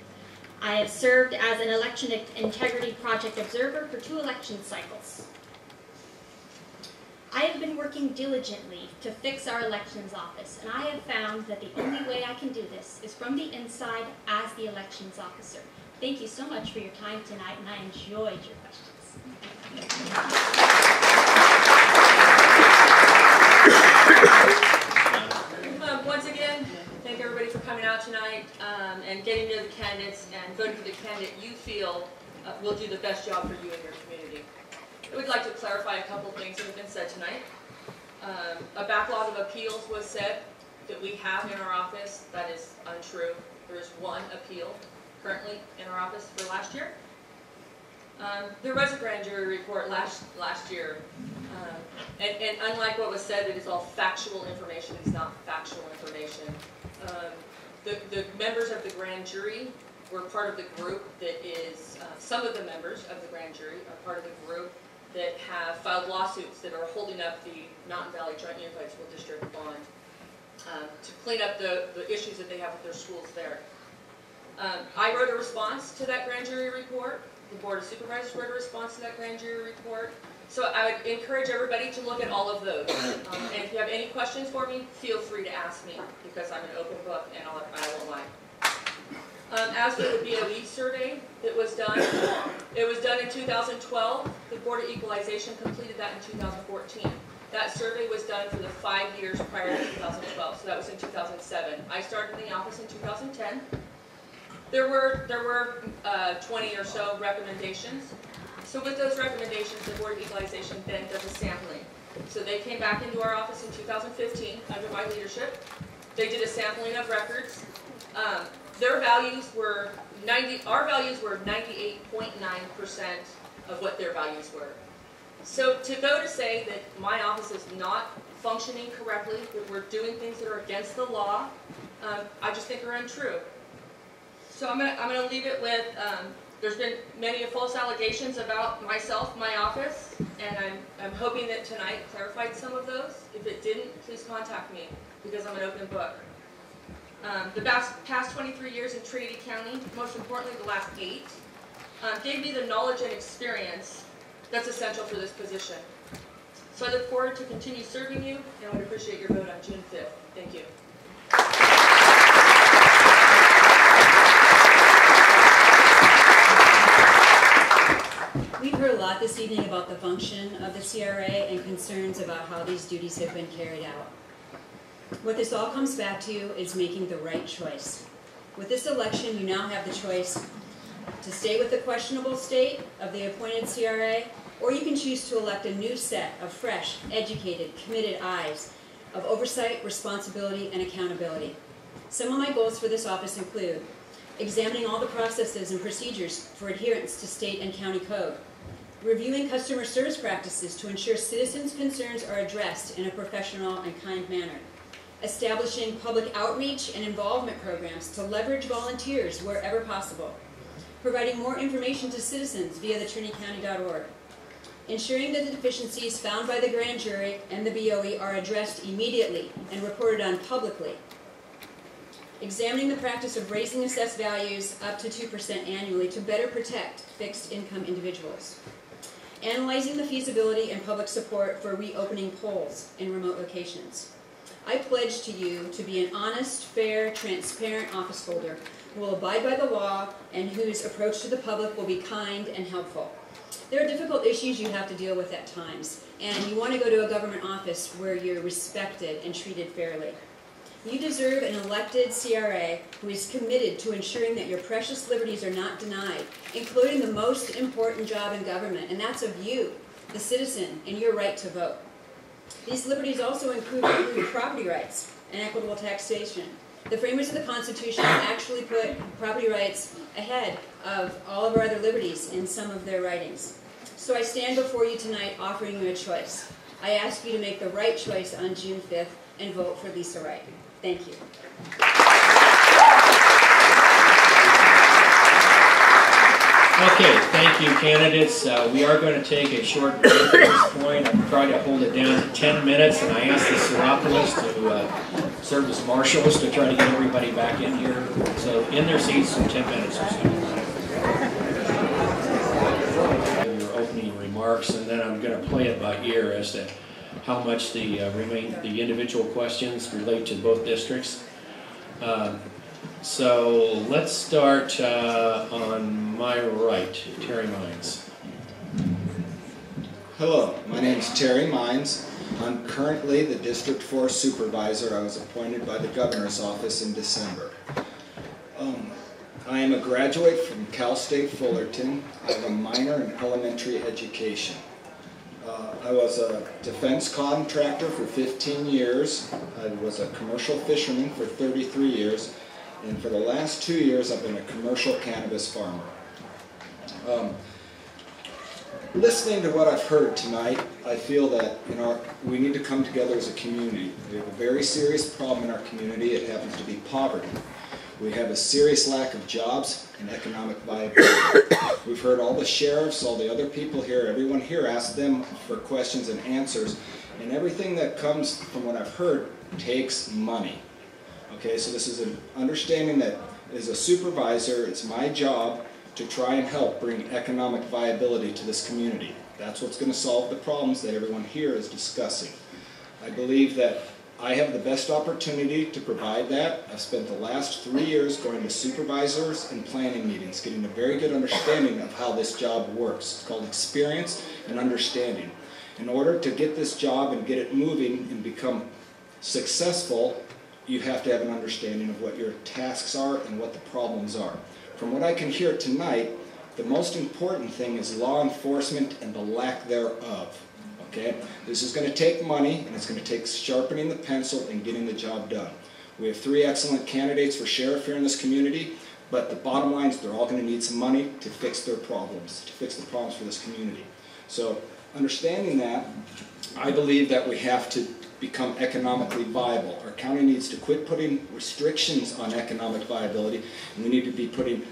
I have served as an Election Integrity Project Observer for 2 election cycles. I have been working diligently to fix our elections office, and I have found that the only way I can do this is from the inside as the elections officer. Thank you so much for your time tonight, and I enjoyed your questions. Once again, thank everybody for coming out tonight and getting to know the candidates and voting for the candidate you feel will do the best job for you and your community. I would like to clarify a couple of things that have been said tonight. A backlog of appeals was said that we have in our office. That is untrue. There is 1 appeal currently in our office for last year. There was a grand jury report last year, and unlike what was said, it is all factual information. It's not factual information. The members of the grand jury were part of the group that is, some of the members of the grand jury are part of the group that have filed lawsuits that are holding up the Mountain Valley Joint Unified School District bond to clean up the issues that they have with their schools there. I wrote a response to that grand jury report. The Board of Supervisors wrote a response to that grand jury report. So I would encourage everybody to look at all of those. And if you have any questions for me, feel free to ask me, because I'm an open book and I won't lie. As for the BOE survey that was done, it was done in 2012. The Board of Equalization completed that in 2014. That survey was done for the 5 years prior to 2012, so that was in 2007. I started in the office in 2010. There were 20 or so recommendations. So with those recommendations, the Board of Equalization then does a sampling. So they came back into our office in 2015 under my leadership. They did a sampling of records. Their values were our values were 98.9% of what their values were. So to go to say that my office is not functioning correctly, that we're doing things that are against the law, I just think are untrue. So I'm gonna leave it with, there's been many false allegations about myself, my office, and I'm hoping that tonight clarified some of those. If it didn't, please contact me, because I'm an open book. The past 23 years in Trinity County, most importantly the last 8, gave me the knowledge and experience that's essential for this position. So I look forward to continue serving you, and I would appreciate your vote on June 5th. Thank you. We've heard a lot this evening about the function of the CRA and concerns about how these duties have been carried out. What this all comes back to is making the right choice. With this election, you now have the choice to stay with the questionable state of the appointed CRA, or you can choose to elect a new set of fresh, educated, committed eyes of oversight, responsibility, and accountability. Some of my goals for this office include examining all the processes and procedures for adherence to state and county code, reviewing customer service practices to ensure citizens' concerns are addressed in a professional and kind manner, establishing public outreach and involvement programs to leverage volunteers wherever possible, providing more information to citizens via the trinitycounty.org, ensuring that the deficiencies found by the grand jury and the BOE are addressed immediately and reported on publicly, examining the practice of raising assessed values up to 2% annually to better protect fixed income individuals, analyzing the feasibility and public support for reopening polls in remote locations. I pledge to you to be an honest, fair, transparent office holder who will abide by the law and whose approach to the public will be kind and helpful. There are difficult issues you have to deal with at times, and you want to go to a government office where you're respected and treated fairly. You deserve an elected CRA who is committed to ensuring that your precious liberties are not denied, including the most important job in government, and that's of you, the citizen, and your right to vote. These liberties also include property rights and equitable taxation. The framers of the Constitution actually put property rights ahead of all of our other liberties in some of their writings. So I stand before you tonight offering you a choice. I ask you to make the right choice on June 5th and vote for Lisa Wright. Thank you. Okay, thank you, candidates. We are going to take a short break at this point. I'm trying to hold it down to 10 minutes, and I asked the Seropolis to serve as marshals to try to get everybody back in here. So in their seats in 10 minutes or so. Your opening remarks, and then I'm going to play it by ear as to how much the individual questions relate to both districts. So let's start on my right, Terry Mines. Hello, my name is Terry Mines. I'm currently the District 4 Supervisor. I was appointed by the Governor's Office in December. I am a graduate from Cal State Fullerton. I have a minor in elementary education. I was a defense contractor for 15 years. I was a commercial fisherman for 33 years. And for the last 2 years, I've been a commercial cannabis farmer. Listening to what I've heard tonight, I feel that we need to come together as a community. We have a very serious problem in our community. It happens to be poverty. We have a serious lack of jobs and economic viability. We've heard all the sheriffs, all the other people here, everyone here ask them for questions and answers. And everything that comes from what I've heard takes money. Okay, so this is an understanding that as a supervisor, it's my job to try and help bring economic viability to this community. That's what's going to solve the problems that everyone here is discussing. I believe that I have the best opportunity to provide that. I've spent the last 3 years going to supervisors and planning meetings, getting a very good understanding of how this job works. It's called experience and understanding. In order to get this job and get it moving and become successful, you have to have an understanding of what your tasks are and what the problems are. From what I can hear tonight, the most important thing is law enforcement and the lack thereof. Okay? This is going to take money, and it's going to take sharpening the pencil and getting the job done. We have 3 excellent candidates for sheriff here in this community, but the bottom line is they're all going to need some money to fix their problems, to fix the problems for this community. So understanding that, I believe that we have to become economically viable. Our county needs to quit putting restrictions on economic viability, and we need to be putting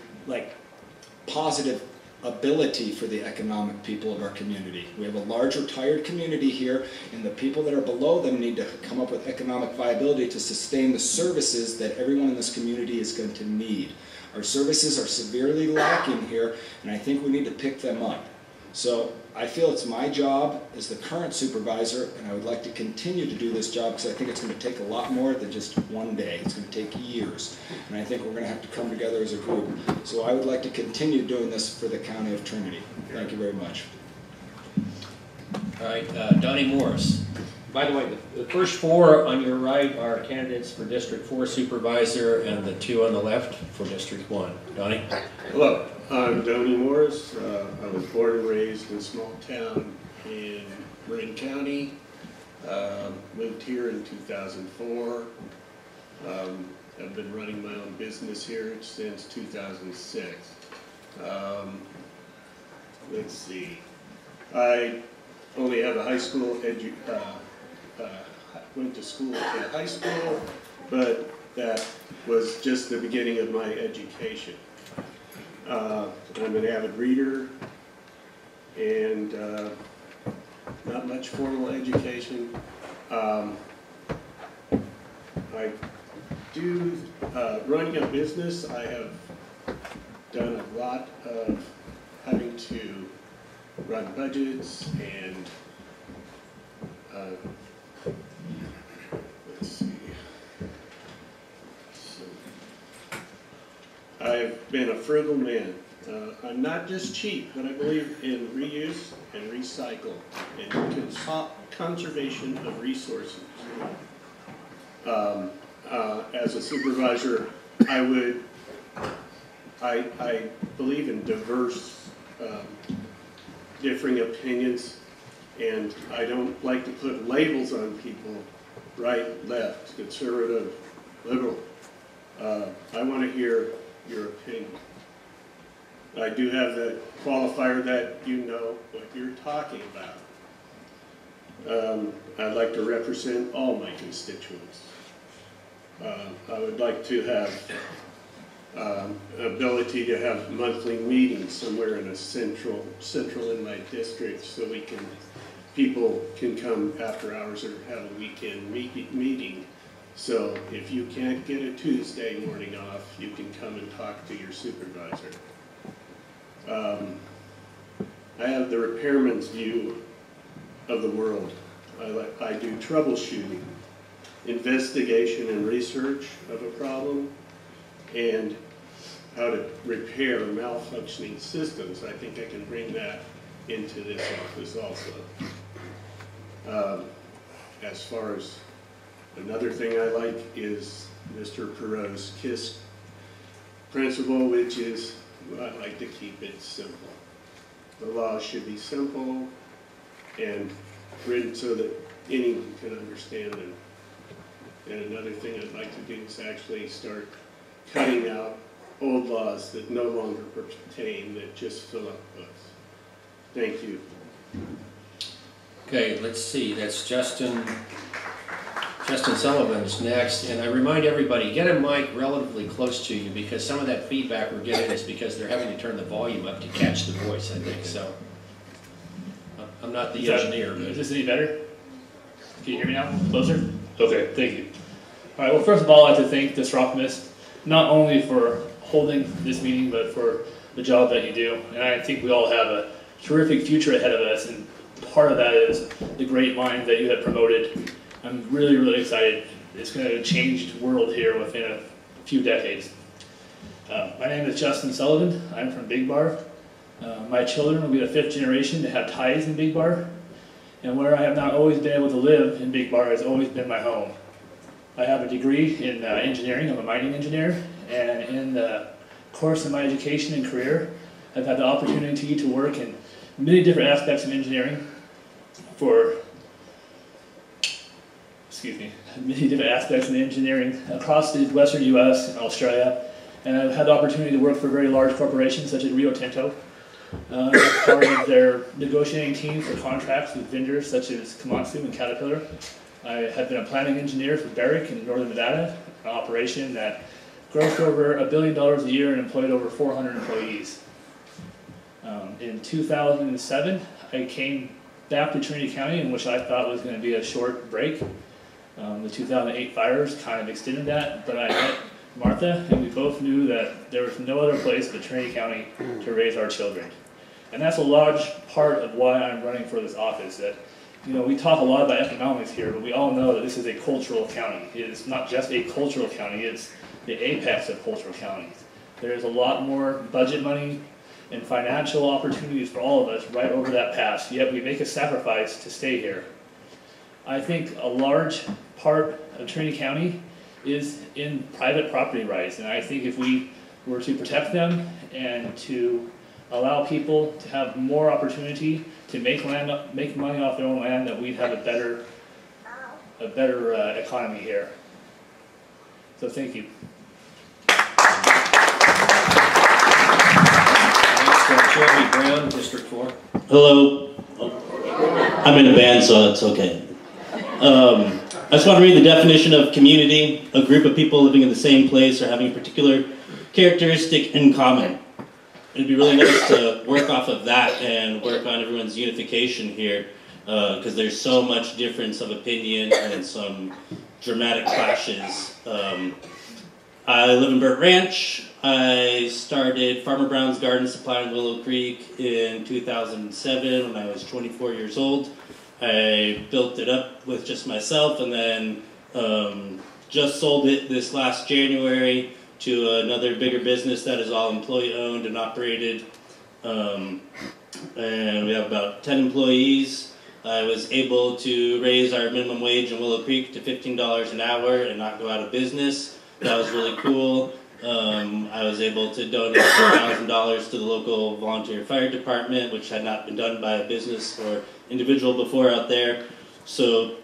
positive ability for the economic people of our community. We have a large retired community here, and the people that are below them need to come up with economic viability to sustain the services that everyone in this community is going to need. Our services are severely lacking here, and I think we need to pick them up. So I feel it's my job as the current supervisor, and I would like to continue to do this job because I think it's going to take a lot more than just one day. It's going to take years, and I think we're going to have to come together as a group. So I would like to continue doing this for the County of Trinity. Thank you very much. All right, Donnie Morris. By the way, the first 4 on your right are candidates for District 4 Supervisor, and the 2 on the left for District 1. Donnie? Hello, I'm Donnie Morris. I was born and raised in a small town in Marin County. Moved here in 2004. I've been running my own business here since 2006. Let's see. I only have a high school went to school at high school, but that was just the beginning of my education. I'm an avid reader, and not much formal education. I running a business, I have done a lot of having to run budgets and let's see. So, I've been a frugal man. I'm not just cheap, but I believe in reuse and recycle and conservation of resources. As a supervisor, I believe in diverse, differing opinions, and I don't like to put labels on people, right, left, conservative, liberal. I want to hear your opinion. I do have the qualifier that you know what you're talking about. I'd like to represent all my constituents. I would like to have ability to have monthly meetings somewhere in a central in my district, so people can come after hours or have a weekend meeting. So if you can't get a Tuesday morning off, you can come and talk to your supervisor. I have the repairman's view of the world. I do troubleshooting, investigation and research of a problem, and how to repair malfunctioning systems. I think I can bring that into this office also. As far as another thing I like is Mr. Perot's KISS principle, which is I like to keep it simple. The law should be simple and written so that anyone can understand them. And another thing I'd like to do is actually start cutting out old laws that no longer pertain, that just fill up books. Thank you. Okay, let's see, that's Justin Sullivan's next, and I remind everybody, get a mic relatively close to you, because some of that feedback we're getting is because they're having to turn the volume up to catch the voice, I think, so. I'm not the engineer, but. Is this any better? Can you hear me now? Closer? Okay, thank you. All right, well, first of all, I'd like to thank this optimist, not only for holding this meeting, but for the job that you do. And I think we all have a terrific future ahead of us, and part of that is the great minds that you have promoted. I'm really, really excited. It's going to change the world here within a few decades. My name is Justin Sullivan. I'm from Big Bar. My children will be the 5th generation to have ties in Big Bar. And where I have not always been able to live in Big Bar has always been my home. I have a degree in engineering. I'm a mining engineer. And in the course of my education and career, I've had the opportunity to work in many different aspects of engineering many different aspects of engineering across the western U.S. and Australia. And I've had the opportunity to work for very large corporations such as Rio Tinto, part of their negotiating team for contracts with vendors such as Komatsu and Caterpillar. I have been a planning engineer for Barrick in northern Nevada, an operation that grossed over $1 billion a year and employed over 400 employees. In 2007, I came back to Trinity County, in which I thought was going to be a short break. The 2008 fires kind of extended that, but I met Martha, and we both knew that there was no other place but Trinity County to raise our children. And that's a large part of why I'm running for this office. That, you know, we talk a lot about economics here, but we all know that this is a cultural county. It is not just a cultural county, it's the apex of cultural counties. There's a lot more budget money and financial opportunities for all of us right over that pass, yet we make a sacrifice to stay here. I think a large part of Trinity County is in private property rights, and I think if we were to protect them and to allow people to have more opportunity to make money off their own land, that we'd have a better economy here. So thank you. Jeremy Brown, District 4. Hello. I'm in a band, so it's okay. I just want to read the definition of community: a group of people living in the same place or having a particular characteristic in common. It'd be really nice to work off of that and work on everyone's unification here, because there's so much difference of opinion and some dramatic clashes I live in Burt Ranch. I started Farmer Brown's Garden Supply in Willow Creek in 2007 when I was 24 years old. I built it up with just myself and then just sold it this last January to another bigger business that is all employee owned and operated. And we have about 10 employees. I was able to raise our minimum wage in Willow Creek to $15 an hour and not go out of business. That was really cool. I was able to donate $1,000 to the local volunteer fire department, which had not been done by a business or individual before out there. So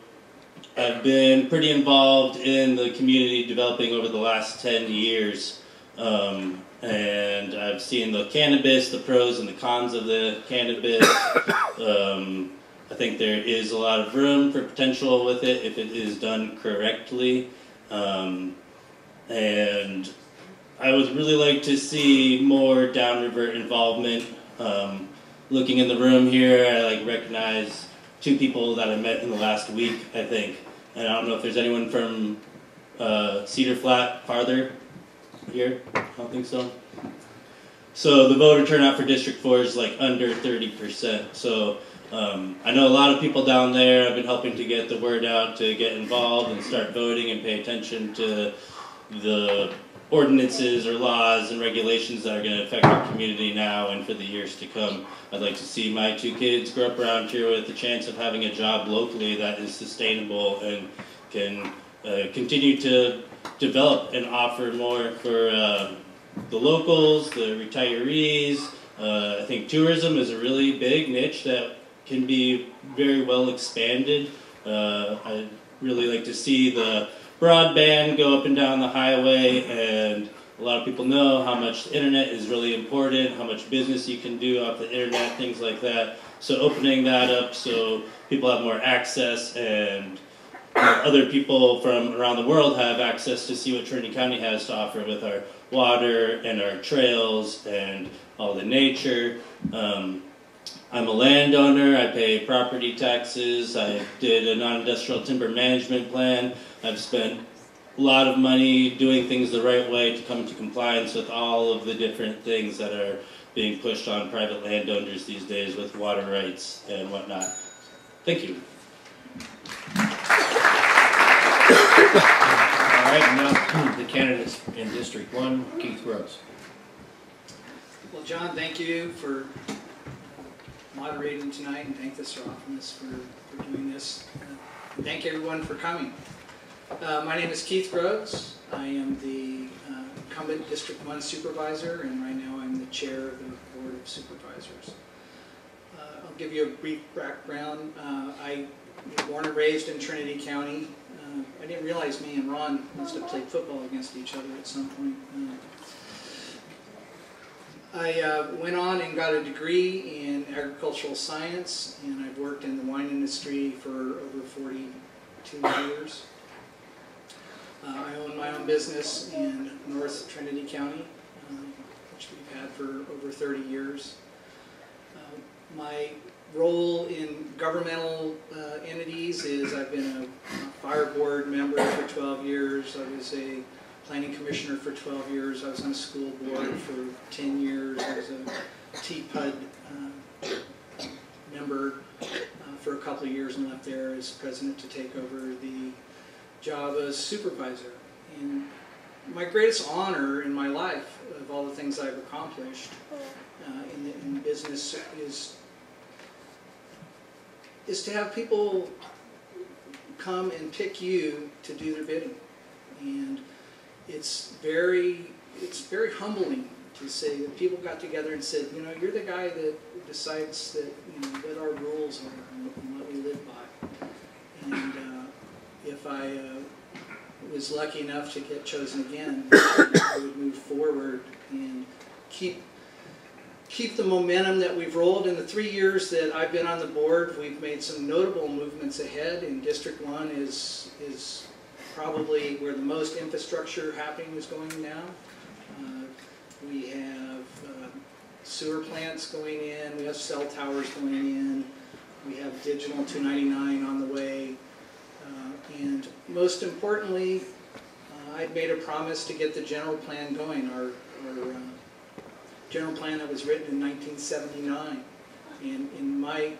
I've been pretty involved in the community developing over the last 10 years. And I've seen the cannabis, the pros and the cons of the cannabis. I think there is a lot of room for potential with it if it is done correctly. And I would really like to see more downriver involvement. Looking in the room here, I recognize 2 people that I met in the last week, I think. And I don't know if there's anyone from Cedar Flat farther here. I don't think so. So the voter turnout for District 4 is under 30%. So I know a lot of people down there. I've been helping to get the word out to get involved and start voting and pay attention to the ordinances or laws and regulations that are going to affect our community now and for the years to come. I'd like to see my 2 kids grow up around here with the chance of having a job locally that is sustainable and can continue to develop and offer more for the locals, the retirees. I think tourism is a really big niche that can be very well expanded. I'd really like to see the broadband go up and down the highway, and a lot of people know how much the internet is really important, how much business you can do off the internet, things like that. So opening that up so people have more access and other people from around the world have access to see what Trinity County has to offer with our water and our trails and all the nature. I'm a landowner. I pay property taxes. I did a non-industrial timber management plan. I've spent a lot of money doing things the right way to come into compliance with all of the different things that are being pushed on private landowners these days with water rights and whatnot. Thank you. All right, now the candidates in District 1, Keith Rhodes. Well, John, thank you for moderating tonight, and thank the Serophimus for doing this. Thank everyone for coming. My name is Keith Rhodes. I am the incumbent District 1 Supervisor, and right now I'm the Chair of the Board of Supervisors. I'll give you a brief background. I was born and raised in Trinity County. I didn't realize me and Ron must have played football against each other at some point. I went on and got a degree in agricultural science, and I've worked in the wine industry for over 42 years. I own my own business in North Trinity County, which we've had for over 30 years. My role in governmental entities is I've been a fire board member for 12 years. I was a planning commissioner for 12 years. I was on a school board for 10 years. I was a TPUD member for a couple of years and left there as president to take over the job as supervisor. And my greatest honor in my life, of all the things I've accomplished in business, is to have people come and pick you to do their bidding. And it's very humbling to say that people got together and said, you know, you're the guy that decides that, you know, what our rules are and what we live by. And if I was lucky enough to get chosen again, I would move forward and keep the momentum that we've rolled. In the 3 years that I've been on the board, we've made some notable movements ahead, and District 1 is probably where the most infrastructure happening is going now. We have sewer plants going in, we have cell towers going in, we have Digital 299 on the way, and most importantly, I'd made a promise to get the general plan going, our general plan that was written in 1979. And in my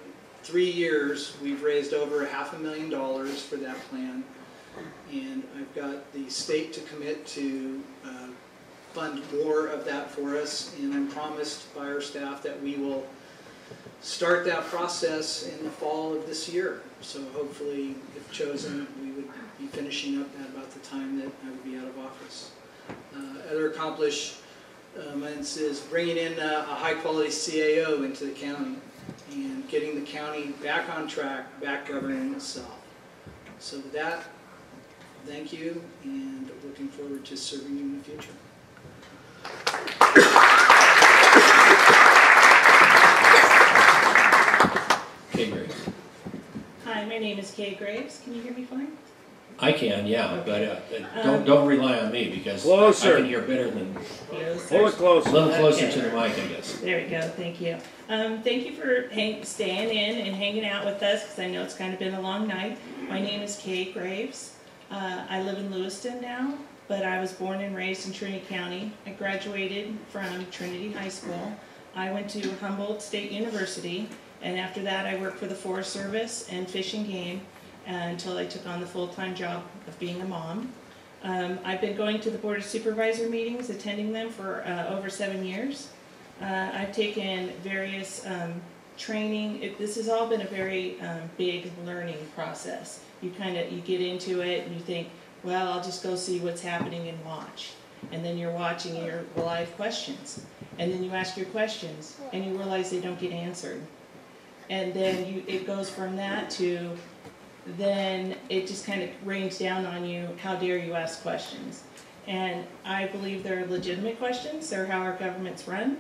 3 years, we've raised over $500,000 for that plan. And I've got the state to commit to fund more of that for us. And I'm promised by our staff that we will start that process in the fall of this year. So hopefully, if chosen, we would be finishing up at about the time that I would be out of office. Other accomplishments is bringing in a high-quality CAO into the county and getting the county back on track, back governing itself. So with that, thank you, and looking forward to serving you in the future. Kay Graves. Hi, my name is Kay Graves. Can you hear me fine? I can, yeah, but don't rely on me because I can hear better than. Closer. A little closer Okay. to the mic, I guess. There we go. Thank you. Thank you for staying in and hanging out with us because I know it's kind of been a long night. My name is Kay Graves. I live in Lewiston now, but I was born and raised in Trinity County. I graduated from Trinity High School. I went to Humboldt State University, and after that I worked for the Forest Service and Fish and Game until I took on the full-time job of being a mom. I've been going to the Board of Supervisor meetings, attending them for over 7 years. I've taken various training. This has all been a very big learning process. You get into it and you think, well, I'll just go see what's happening and watch. And then you're watching and you're, well, I have questions. And then you ask your questions and you realize they don't get answered. And then it goes from that to, then it just kind of rains down on you, how dare you ask questions. And I believe they're legitimate questions. They're how our government's run,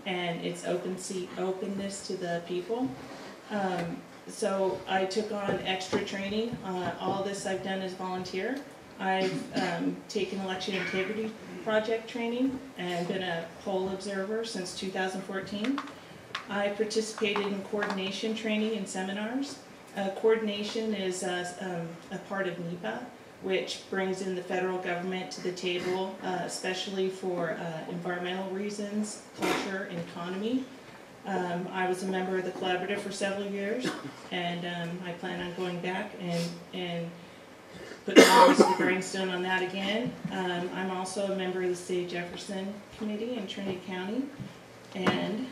and it's openness to the people. So I took on extra training. All this I've done as volunteer. I've taken election integrity project training and been a poll observer since 2014. I participated in coordination training and seminars. Coordination is a part of NEPA, which brings in the federal government to the table, especially for environmental reasons, culture, and economy. I was a member of the collaborative for several years, and I plan on going back and putting the grindstone on that again. I'm also a member of the State of Jefferson Committee in Trinity County, and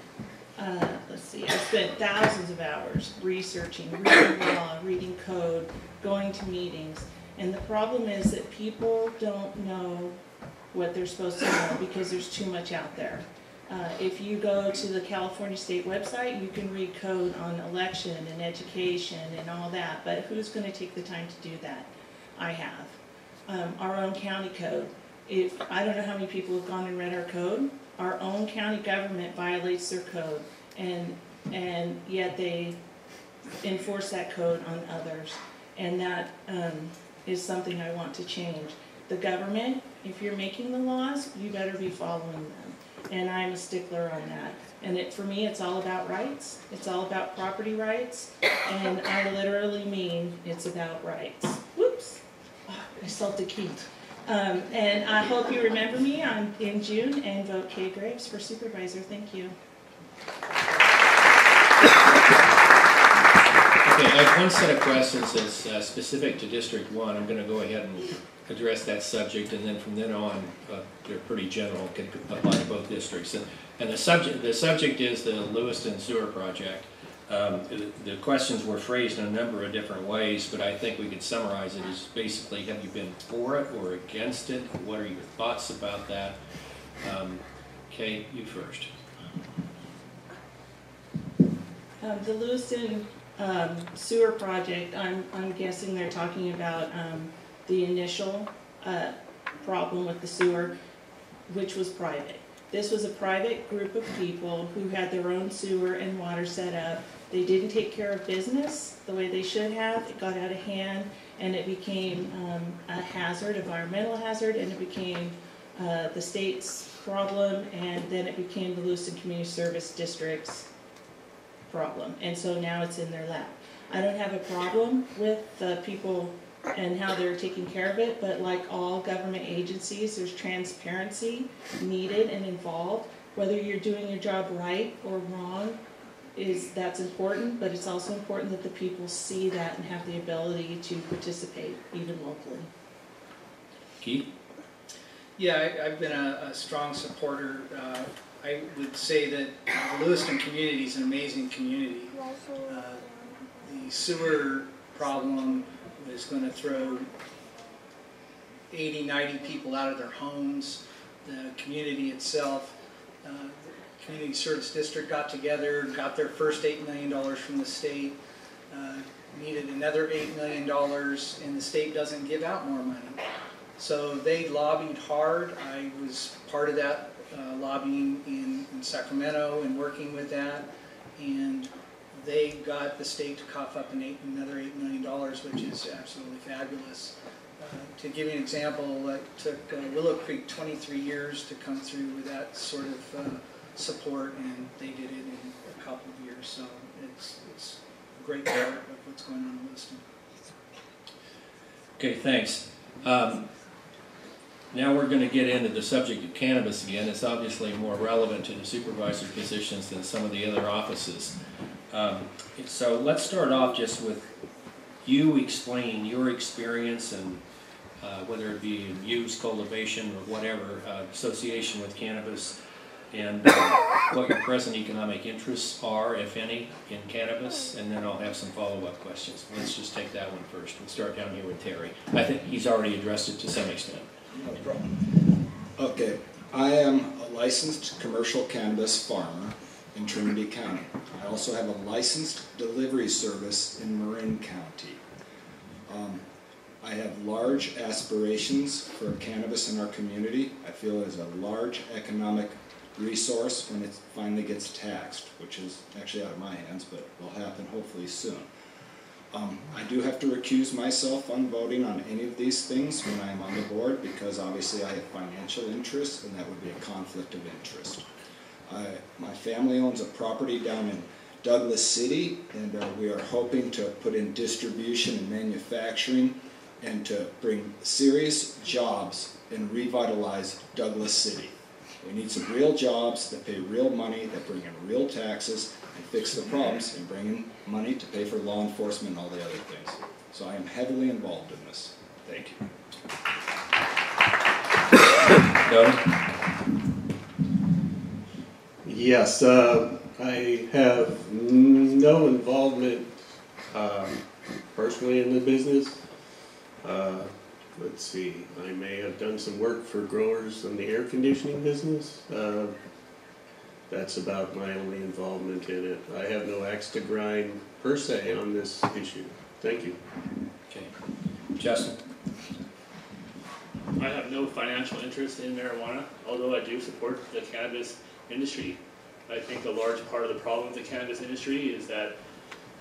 let's see, I spent thousands of hours researching, reading law, reading code, going to meetings. And the problem is that people don't know what they're supposed to know because there's too much out there. If you go to the California State website, you can read code on election and education and all that, but who's going to take the time to do that? I have. Our own county code. I don't know how many people have gone and read our code. Our own county government violates their code, and yet they enforce that code on others. And that is something I want to change. The government, if you're making the laws, you better be following them. And I'm a stickler on that. And for me, it's all about rights. It's all about property rights. And I literally mean it's about rights. Whoops, I solved a key. And I hope you remember me in June and vote Kay Graves for Supervisor. Thank you. Okay, I have one set of questions that's specific to District 1. I'm going to go ahead and address that subject, and then from then on, they're pretty general, can apply to both districts. And the subject is the Lewiston Sewer Project. The questions were phrased in a number of different ways, but I think we could summarize it as basically, have you been for it or against it? What are your thoughts about that? Kay, you first. The Lewiston sewer project, I'm guessing they're talking about the initial problem with the sewer, which was private. This was a private group of people who had their own sewer and water set up. They didn't take care of business the way they should have. It got out of hand, and it became a hazard, environmental hazard, and it became the state's problem, and then it became the Lewiston Community Service District's problem. And so now it's in their lap. I don't have a problem with people and how they're taking care of it, but like all government agencies, there's transparency needed and involved. Whether you're doing your job right or wrong, that's important, but it's also important that the people see that and have the ability to participate, even locally. Keith? Yeah, I've been a strong supporter. I would say that the Lewiston community is an amazing community. The sewer problem was going to throw 80, 90 people out of their homes. The community itself, the Community Service District got together, got their first $8 million from the state, needed another $8 million, and the state doesn't give out more money. So they lobbied hard. I was part of that lobbying in Sacramento and working with that, and they got the state to cough up another $8 million, which is absolutely fabulous. To give you an example, it took Willow Creek 23 years to come through with that sort of support, and they did it in a couple of years. So it's a great part of what's going on in Lewiston. Okay, thanks. Now we're going to get into the subject of cannabis again. It's obviously more relevant to the supervisor positions than some of the other offices. So let's start off just with you explaining your experience and whether it be use, cultivation, or whatever, association with cannabis, and what your present economic interests are, if any, in cannabis, and then I'll have some follow-up questions. Let's just take that one first. We'll start down here with Terry. I think he's already addressed it to some extent. No problem. Okay, I am a licensed commercial cannabis farmer in Trinity County. I also have a licensed delivery service in Marin County. I have large aspirations for cannabis in our community. I feel it is a large economic resource when it finally gets taxed, which is actually out of my hands, but will happen hopefully soon. I do have to recuse myself on voting on any of these things when I'm on the board because obviously I have financial interests and that would be a conflict of interest. My family owns a property down in Douglas City, and we are hoping to put in distribution and manufacturing and to bring serious jobs and revitalize Douglas City. We need some real jobs that pay real money, that bring in real taxes, and fix the problems, and bring in money to pay for law enforcement and all the other things. So I am heavily involved in this. Thank you. Yes, I have no involvement personally in the business. Let's see, I may have done some work for growers in the air conditioning business. That's about my only involvement in it. I have no axe to grind per se on this issue. Thank you. Okay. Justin? I have no financial interest in marijuana, although I do support the cannabis industry. I think a large part of the problem with the cannabis industry is that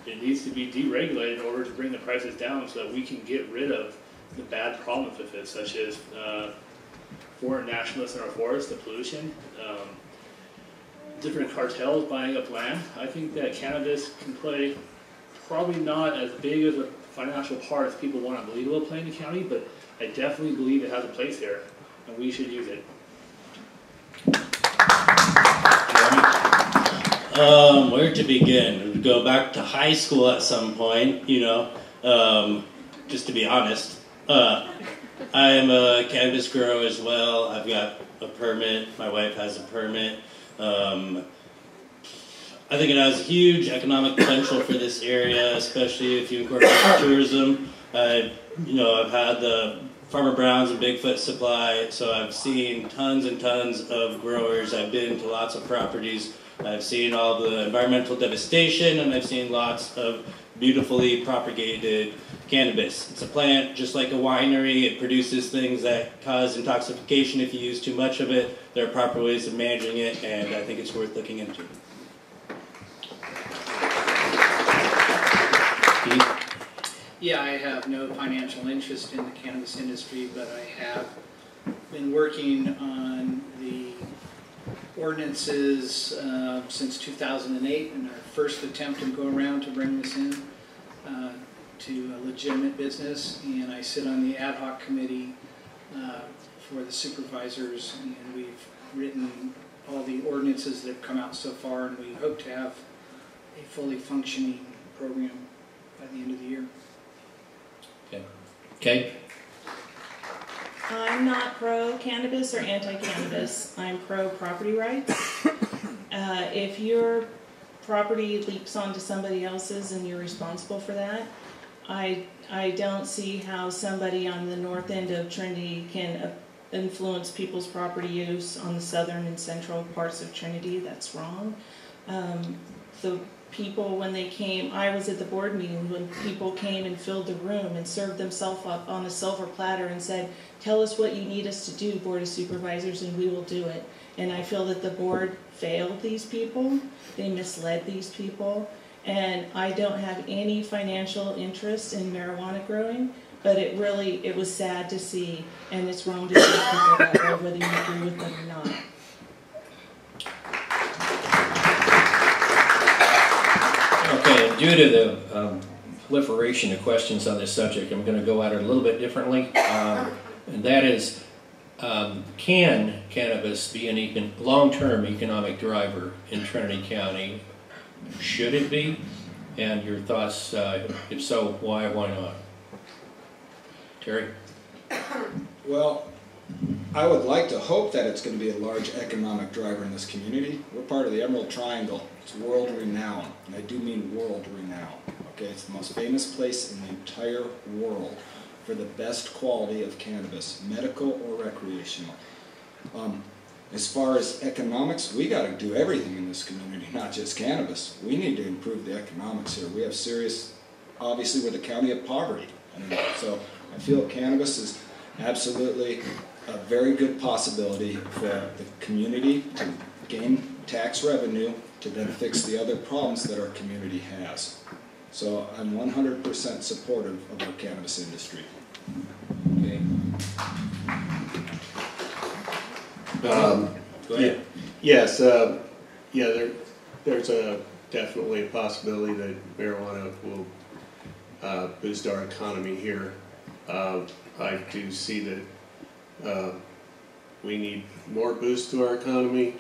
it needs to be deregulated in order to bring the prices down so that we can get rid of the bad problems with it, such as foreign nationalists in our forests, the pollution, different cartels buying up land. I think that cannabis can play probably not as big of a financial part as people want to believe it will play in the county, but I definitely believe it has a place there, and we should use it. Where to begin? Go back to high school at some point, you know, just to be honest. I am a cannabis grower as well. I've got a permit. My wife has a permit. I think it has huge economic potential for this area, especially if you incorporate tourism. I've had the Farmer Brown's and Bigfoot Supply, so I've seen tons and tons of growers. I've been to lots of properties. I've seen all the environmental devastation, and I've seen lots of beautifully propagated cannabis. It's a plant just like a winery. It produces things that cause intoxication if you use too much of it. There are proper ways of managing it, and I think it's worth looking into. Yeah, I have no financial interest in the cannabis industry, but I have been working on the ordinances since 2008, and our first attempt to go around to bring this in. to a legitimate business, and I sit on the ad hoc committee for the supervisors, and we've written all the ordinances that have come out so far, and we hope to have a fully functioning program by the end of the year. Okay. Okay. I'm not pro-cannabis or anti-cannabis. I'm pro-property rights. If your property leaps onto somebody else's and you're responsible for that, I don't see how somebody on the north end of Trinity can influence people's property use on the southern and central parts of Trinity. That's wrong. The people, when they came, I was at the board meeting when people came and filled the room and served themselves up on a silver platter and said, tell us what you need us to do, Board of Supervisors, and we will do it. And I feel that the board failed these people. They misled these people. And I don't have any financial interest in marijuana growing, but it was sad to see, and it's wrong to tell people that way, whether you agree with them or not. Okay, due to the proliferation of questions on this subject, I'm going to go at it a little bit differently, and that is, can cannabis be a long-term economic driver in Trinity County? Should it be? And your thoughts, if so, why not? Terry? Well, I would like to hope that it's going to be a large economic driver in this community. We're part of the Emerald Triangle. It's world renowned, and I do mean world renowned. Okay, it's the most famous place in the entire world for the best quality of cannabis, medical or recreational. As far as economics, we got to do everything in this community, not just cannabis. We need to improve the economics here. We have serious, obviously we're the county of poverty. So I feel cannabis is absolutely a very good possibility for the community to gain tax revenue to then fix the other problems that our community has. So I'm 100% supportive of our cannabis industry. Okay. Go ahead. Yes, yeah, there's definitely a possibility that marijuana will boost our economy here. I do see that we need more boost to our economy.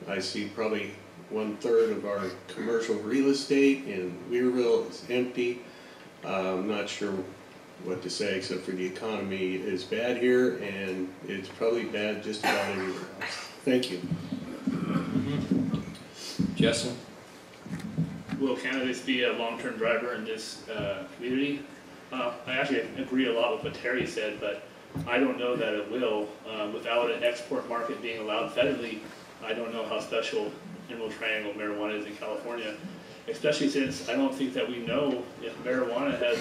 I see probably 1/3 of our commercial real estate in Weirville is empty. I'm not sure what to say except for the economy is bad here, and it's probably bad just about everywhere else. Thank you. Justin? Will cannabis be a long-term driver in this community? I actually agree a lot with what Terry said, but I don't know that it will. Without an export market being allowed federally, I don't know how special Emerald Triangle marijuana is in California, especially since I don't think that we know if marijuana has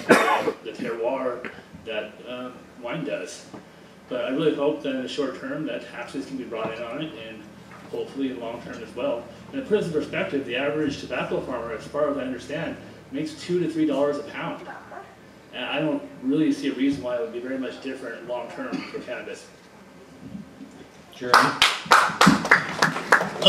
the terroir that wine does. But I really hope that in the short term that taxes can be brought in on it, and hopefully in the long term as well. And to put this in perspective, the average tobacco farmer, as far as I understand, makes $2 to $3 a pound. And I don't really see a reason why it would be very much different long term for cannabis. Jeremy?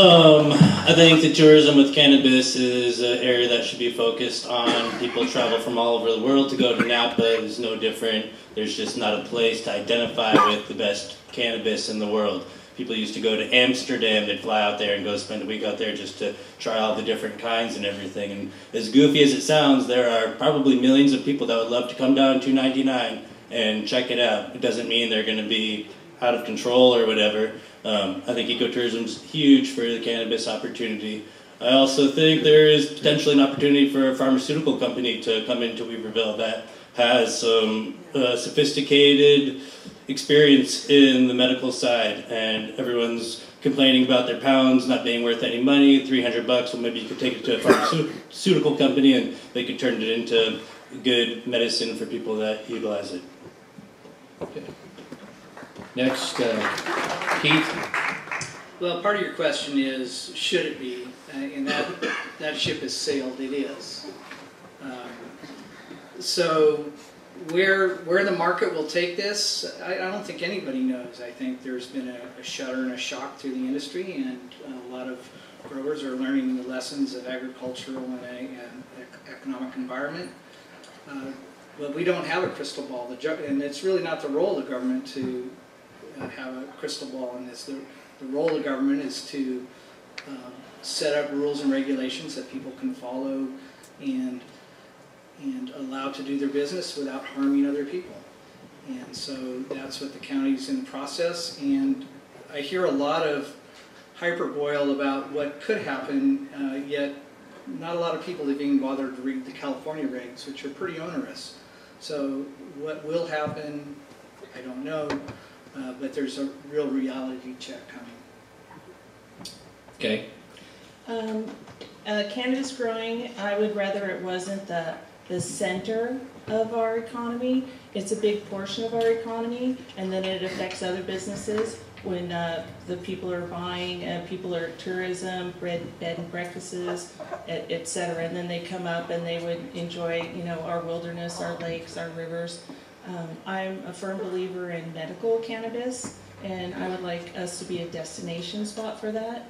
I think the tourism with cannabis is an area that should be focused on. People travel from all over the world to go to Napa. It's no different. There's just not a place to identify with the best cannabis in the world. People used to go to Amsterdam, they'd fly out there and go spend a week out there just to try all the different kinds and everything. And as goofy as it sounds, there are probably millions of people that would love to come down to 299 and check it out. It doesn't mean they're going to be out of control or whatever. I think ecotourism is huge for the cannabis opportunity. I also think there is potentially an opportunity for a pharmaceutical company to come into Weaverville that has some sophisticated experience in the medical side, and everyone's complaining about their pounds not being worth any money, $300, well maybe you could take it to a pharmaceutical company and they could turn it into good medicine for people that utilize it. Okay. Next, Keith. Well, part of your question is, should it be? And that ship has sailed. It is. So where the market will take this, I don't think anybody knows. I think there's been a shudder and a shock through the industry, and a lot of growers are learning the lessons of agricultural and economic environment. But we don't have a crystal ball, and it's really not the role of the government to have a crystal ball in this. The role of government is to set up rules and regulations that people can follow and allow to do their business without harming other people. And so that's what the county's in the process. And I hear a lot of hyperboil about what could happen, yet not a lot of people have even bothered to read the California regs, which are pretty onerous. So what will happen, I don't know, but there's a real reality check coming. Okay. Cannabis growing, I would rather it wasn't the center of our economy. It's a big portion of our economy, and then it affects other businesses when the people are buying, people are tourism, bed and breakfasts, etc. And then they come up and they would enjoy, you know, our wilderness, our lakes, our rivers. I'm a firm believer in medical cannabis, and I would like us to be a destination spot for that.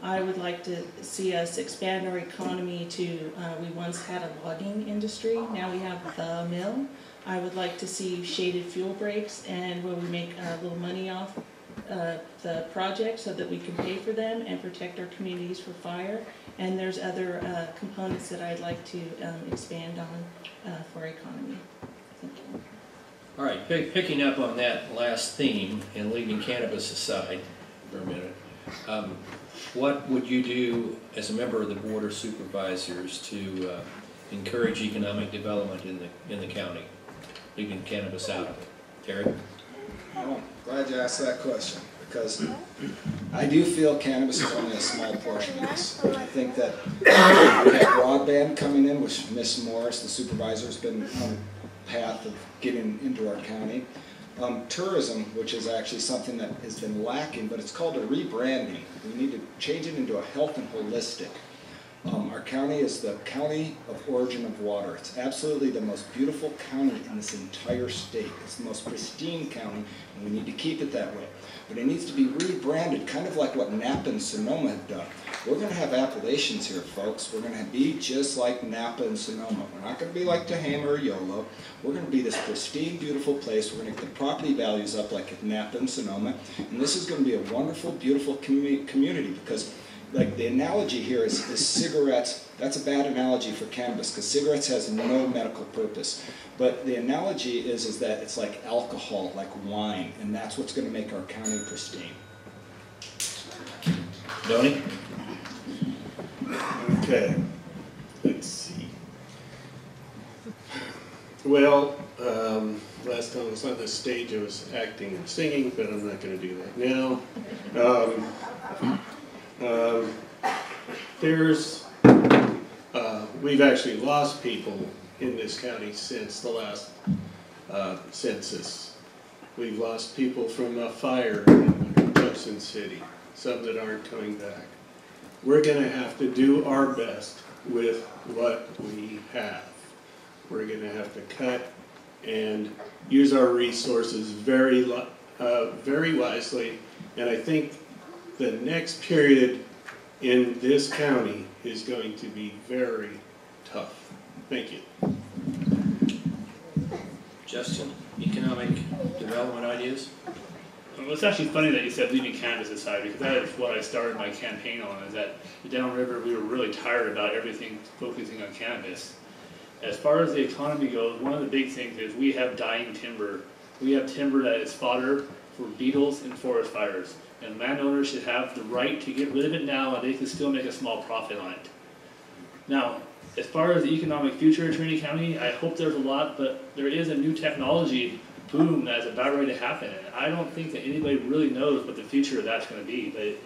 I would like to see us expand our economy to, we once had a logging industry, now we have the mill. I would like to see shaded fuel breaks, and where we make a little money off the project so that we can pay for them and protect our communities for fire. And there's other components that I'd like to expand on for our economy. Thank you. All right, picking up on that last theme and leaving cannabis aside for a minute, what would you do as a member of the Board of Supervisors to encourage economic development in the county, leaving cannabis out of it? Terry? Well, glad you asked that question, because I do feel cannabis is only a small portion of this. I think that we have broadband coming in, which Ms. Morris, the supervisor, has been on a path of getting into our county. Tourism, which is actually something that has been lacking, but it's called a rebranding. We need to change it into a health and holistic. Our county is the county of origin of water. It's absolutely the most beautiful county in this entire state. It's the most pristine county, and we need to keep it that way. But it needs to be rebranded, kind of like what Napa and Sonoma have done. We're going to have appellations here, folks. We're going to be just like Napa and Sonoma. We're not going to be like Tehama or Yolo. We're going to be this pristine, beautiful place. We're going to get the property values up like Napa and Sonoma. And this is going to be a wonderful, beautiful community, because like the analogy here is cigarettes. That's a bad analogy for cannabis, because cigarettes has no medical purpose. But the analogy is that it's like alcohol, like wine, and that's what's going to make our county pristine. Donnie? Okay, let's see. Well, last time I was on this stage I was acting and singing, but I'm not going to do that now. We've actually lost people in this county since the last census. We've lost people from a fire in Jefferson City, some that aren't coming back. We're going to have to do our best with what we have. We're going to have to cut and use our resources very wisely, and I think the next period in this county is going to be very tough. Thank you. Justin, economic development ideas? Well, it's actually funny that you said leaving cannabis aside, because that is what I started my campaign on, is that downriver we were really tired about everything focusing on cannabis. As far as the economy goes, one of the big things is we have dying timber. We have timber that is fodder for beetles and forest fires. And landowners should have the right to get rid of it now, and they can still make a small profit on it. Now, as far as the economic future of Trinity County, I hope there's a lot, but there is a new technology boom that's about ready to happen. And I don't think that anybody really knows what the future of that's going to be. But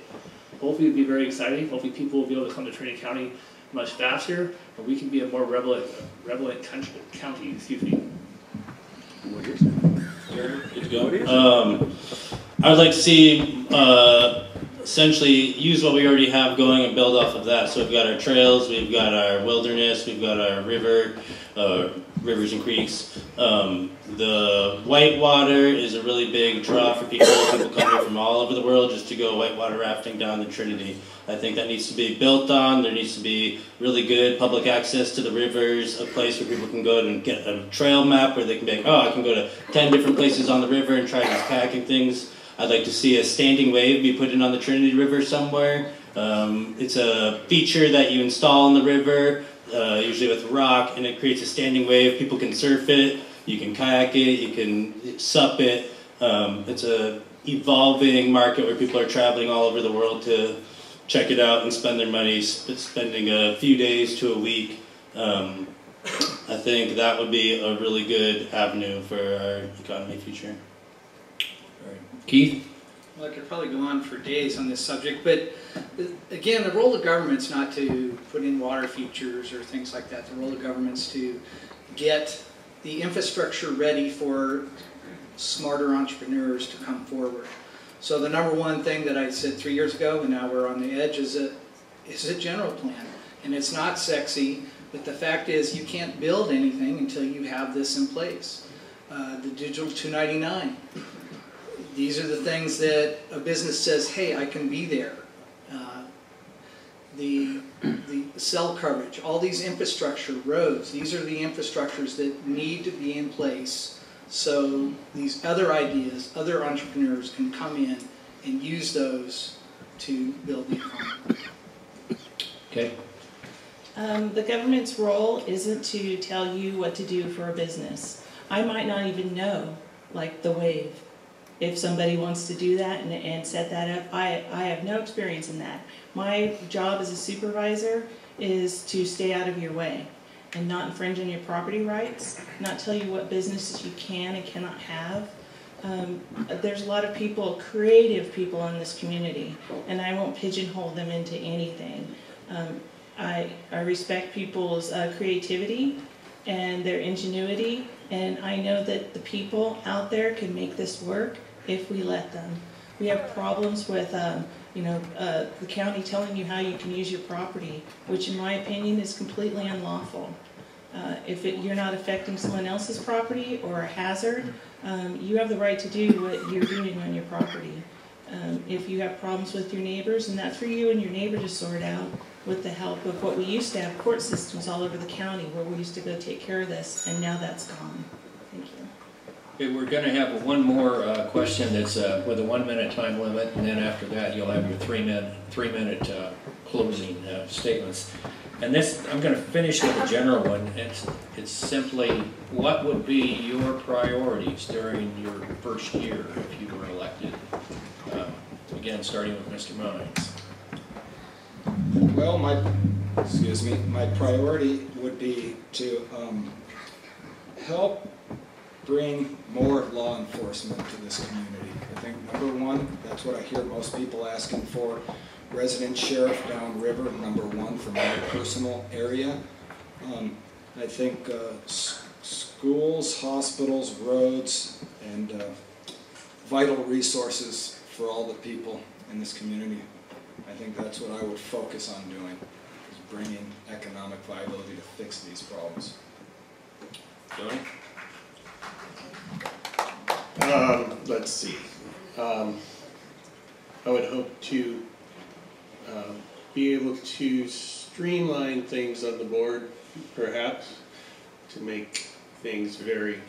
hopefully it'll be very exciting. Hopefully people will be able to come to Trinity County much faster, and we can be a more relevant county. Excuse me. Good to go. I would like to see essentially use what we already have going and build off of that. So we've got our trails, we've got our wilderness, we've got our rivers and creeks. The whitewater is a really big draw for people. People come here from all over the world just to go whitewater rafting down the Trinity. I think that needs to be built on. There needs to be really good public access to the rivers, a place where people can go and get a trail map where they can be like, oh, I can go to 10 different places on the river and try these kayaking things. I'd like to see a standing wave be put in on the Trinity River somewhere. It's a feature that you install in the river, usually with rock, and it creates a standing wave. People can surf it, you can kayak it, you can sup it. It's a evolving market where people are traveling all over the world to check it out and spend their money, spending a few days to a week. I think that would be a really good avenue for our economy future. Keith? Well, I could probably go on for days on this subject, but again, the role of government's not to put in water features or things like that. The role of government's to get the infrastructure ready for smarter entrepreneurs to come forward. So the number one thing that I said 3 years ago, and now we're on the edge, is a general plan. And it's not sexy, but the fact is you can't build anything until you have this in place. The Digital 299. These are the things that a business says, hey, I can be there. The cell coverage, all these infrastructure, roads, these are the infrastructures that need to be in place so these other ideas, other entrepreneurs can come in and use those to build the economy. Okay. The government's role isn't to tell you what to do for a business. I might not even know, like the wave. If somebody wants to do that and set that up, I have no experience in that. My job as a supervisor is to stay out of your way and not infringe on your property rights, not tell you what businesses you can and cannot have. There's a lot of people, creative people in this community, and I won't pigeonhole them into anything. I respect people's creativity and their ingenuity, and I know that the people out there can make this work if we let them. We have problems with the county telling you how you can use your property, which in my opinion is completely unlawful. If you're not affecting someone else's property or a hazard, you have the right to do what you're doing on your property. If you have problems with your neighbors, and that's for you and your neighbor to sort out with the help of what we used to have, court systems all over the county where we used to go take care of this, and now that's gone. Thank you. Okay, we're going to have one more question that's with a 1 minute time limit, and then after that you'll have your three minute closing statements. And this, I'm going to finish with a general one. It's simply, what would be your priorities during your first year if you were elected? Again, starting with Mr. Mines. Well, my priority would be to help bring more law enforcement to this community. I think number one, that's what I hear most people asking for. Resident sheriff downriver, number one for my personal area. I think schools, hospitals, roads, and vital resources for all the people in this community. I think that's what I would focus on doing, is bringing economic viability to fix these problems. Johnny? Let's see. I would hope to be able to streamline things on the board, perhaps, to make things very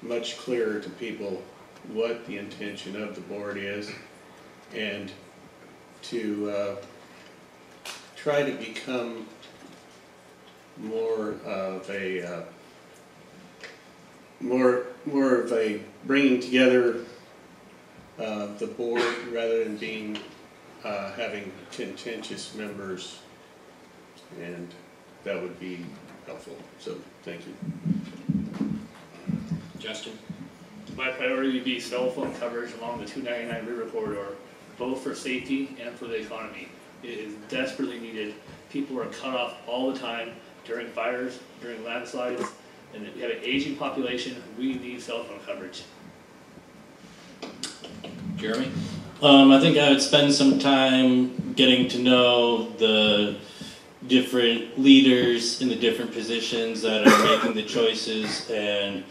much clearer to people what the intention of the board is, and to try to become more of a bringing together the board rather than being having contentious members, and that would be helpful. So thank you. Justin? My priority would be cell phone coverage along the 299 River Corridor, both for safety and for the economy. It is desperately needed. People are cut off all the time during fires, during landslides, and we have an aging population. We need cell phone coverage. Jeremy? I think I would spend some time getting to know the different leaders in the different positions that are making the choices, and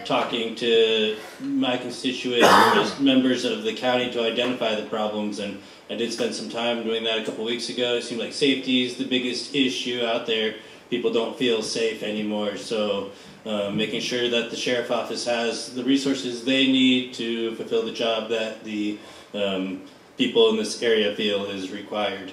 talking to my constituents, members of the county, to identify the problems. And I did spend some time doing that a couple weeks ago. It seemed like safety is the biggest issue out there. People don't feel safe anymore, so making sure that the sheriff office has the resources they need to fulfill the job that the people in this area feel is required.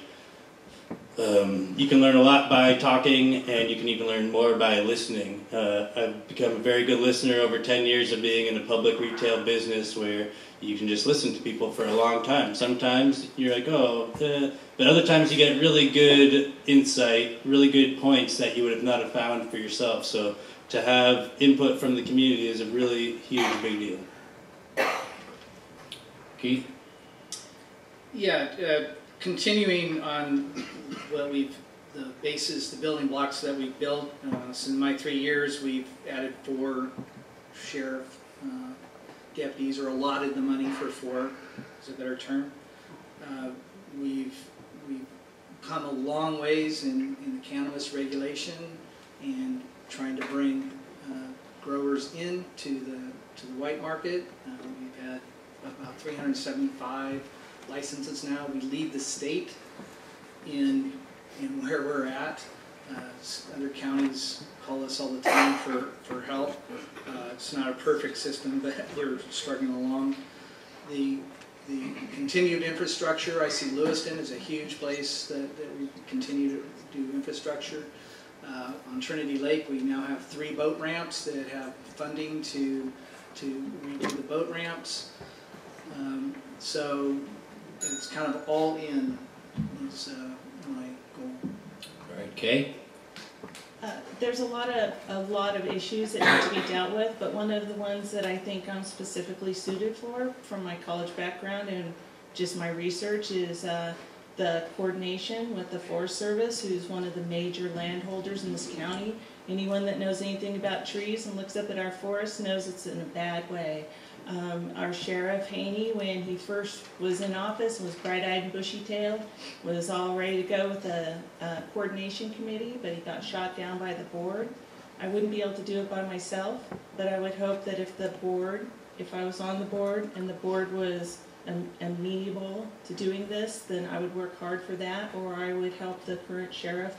You can learn a lot by talking, and you can even learn more by listening. I've become a very good listener over 10 years of being in a public retail business, where you can just listen to people for a long time. Sometimes you're like, oh, but other times you get really good insight, really good points that you would have not have found for yourself. So to have input from the community is a really huge, big deal. Keith? Yeah, continuing on what the building blocks that we've built. So in my 3 years, we've added 4 sheriff deputies, or allotted the money for 4, is a better term. We've come a long ways in the cannabis regulation and trying to bring growers into the white market. We've had about 375 licenses now. We lead the state in where we're at. Other counties call us all the time for help. It's not a perfect system, but we're struggling along. The continued infrastructure, I see Lewiston as a huge place that we continue to do infrastructure. On Trinity Lake, we now have 3 boat ramps that have funding to redo the boat ramps. So it's kind of all in is my goal. All right, Kay? There's a lot of issues that need to be dealt with, but one of the ones that I think I'm specifically suited for, from my college background and just my research, is the coordination with the Forest Service, who's one of the major landholders in this county. Anyone that knows anything about trees and looks up at our forests knows it's in a bad way. Our Sheriff Haney, when he first was in office, was bright-eyed and bushy-tailed, was all ready to go with a coordination committee, but he got shot down by the board. I wouldn't be able to do it by myself, but I would hope that if I was on the board and the board was amenable to doing this, then I would work hard for that, or I would help the current sheriff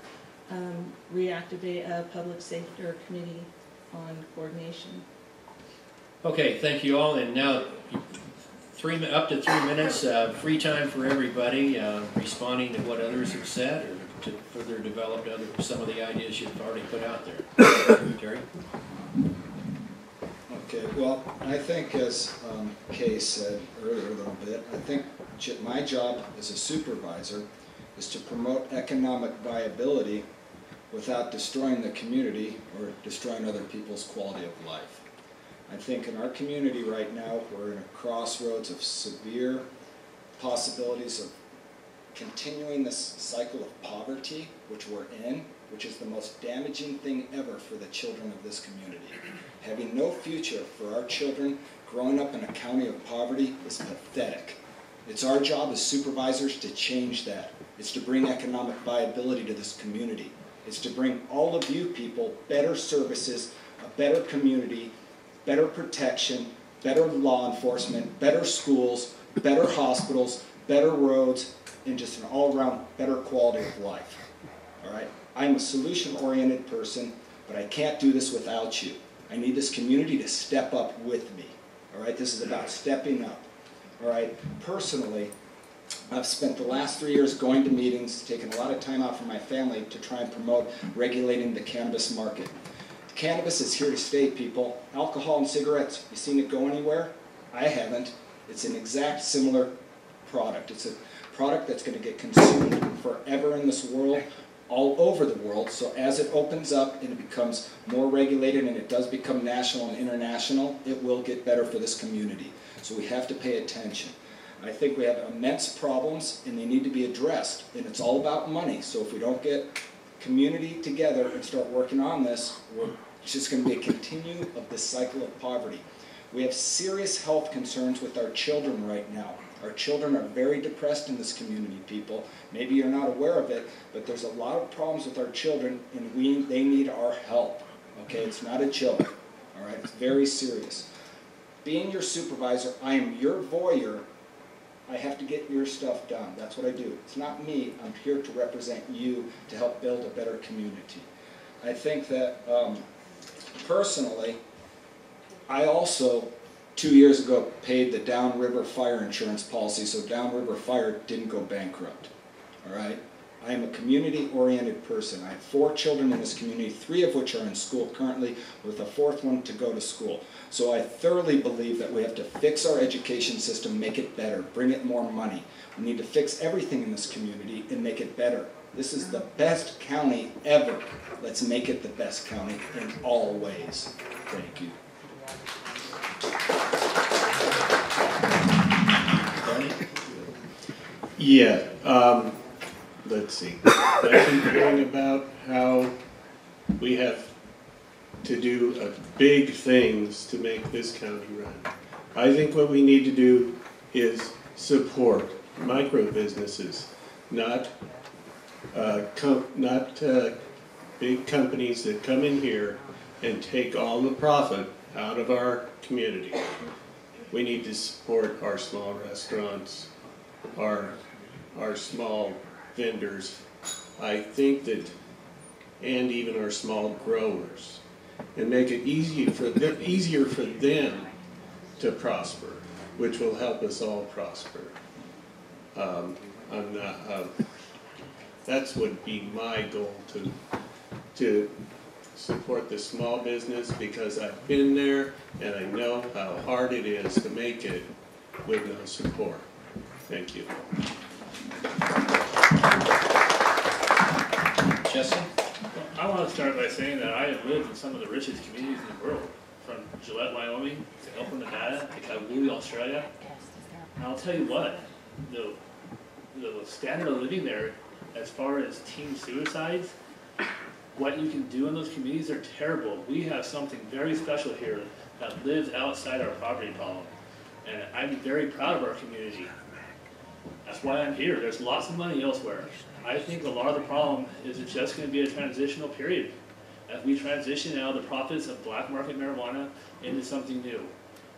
reactivate a public safety committee on coordination. Okay, thank you all, and now up to 3 minutes free time for everybody, responding to what others have said, or to further develop some of the ideas you've already put out there. Terry? Okay, well, I think, as Kay said earlier a little bit, I think my job as a supervisor is to promote economic viability without destroying the community or destroying other people's quality of life. I think in our community right now, we're in a crossroads of severe possibilities of continuing this cycle of poverty, which we're in, which is the most damaging thing ever for the children of this community. Having no future for our children growing up in a county of poverty is pathetic. It's our job as supervisors to change that. It's to bring economic viability to this community. It's to bring all of you people better services, a better community, better protection, better law enforcement, better schools, better hospitals, better roads, and just an all-around better quality of life. All right? I'm a solution-oriented person, but I can't do this without you. I need this community to step up with me. All right? This is about stepping up. All right? Personally, I've spent the last 3 years going to meetings, taking a lot of time out from my family to try and promote regulating the cannabis market. Cannabis is here to stay, people. Alcohol and cigarettes, you seen it go anywhere? I haven't. It's an exact similar product. It's a product that's going to get consumed forever in this world, all over the world. So as it opens up and it becomes more regulated and it does become national and international, it will get better for this community. So we have to pay attention. I think we have immense problems and they need to be addressed. And it's all about money. So if we don't get community together and start working on this, it's just going to be a continue of this cycle of poverty. We have serious health concerns with our children right now. Our children are very depressed in this community, people. Maybe you're not aware of it, but there's a lot of problems with our children, and they need our help. Okay, it's not a joke. All right, it's very serious. Being your supervisor, I am your voyeur. I have to get your stuff done. That's what I do. It's not me. I'm here to represent you to help build a better community. I think that personally, I also 2 years ago paid the Downriver Fire insurance policy so Downriver Fire didn't go bankrupt. All right? I am a community-oriented person. I have 4 children in this community, 3 of which are in school currently, with a 4th one to go to school. So I thoroughly believe that we have to fix our education system, make it better, bring it more money. We need to fix everything in this community and make it better. This is the best county ever. Let's make it the best county in all ways. Thank you. Yeah, let's see. I've been hearing about how we have to do big things to make this county run. I think what we need to do is support micro businesses, not big companies that come in here and take all the profit out of our community. We need to support our small restaurants, our small vendors. I think that, and even our small growers, and make it easier for them to prosper, which will help us all prosper. That's would be my goal, to support the small business, because I've been there and I know how hard it is to make it with no support. Thank you. Jesse? I want to start by saying that I have lived in some of the richest communities in the world, from Gillette, Wyoming, to Elko, Nevada, to Kalgoorlie, Australia. And I'll tell you what, the standard of living there, as far as teen suicides, what you can do in those communities are terrible. We have something very special here that lives outside our poverty problem. And I'm very proud of our community. That's why I'm here. There's lots of money elsewhere. I think a lot of the problem is it's just going to be a transitional period as we transition out of the profits of black market marijuana into something new.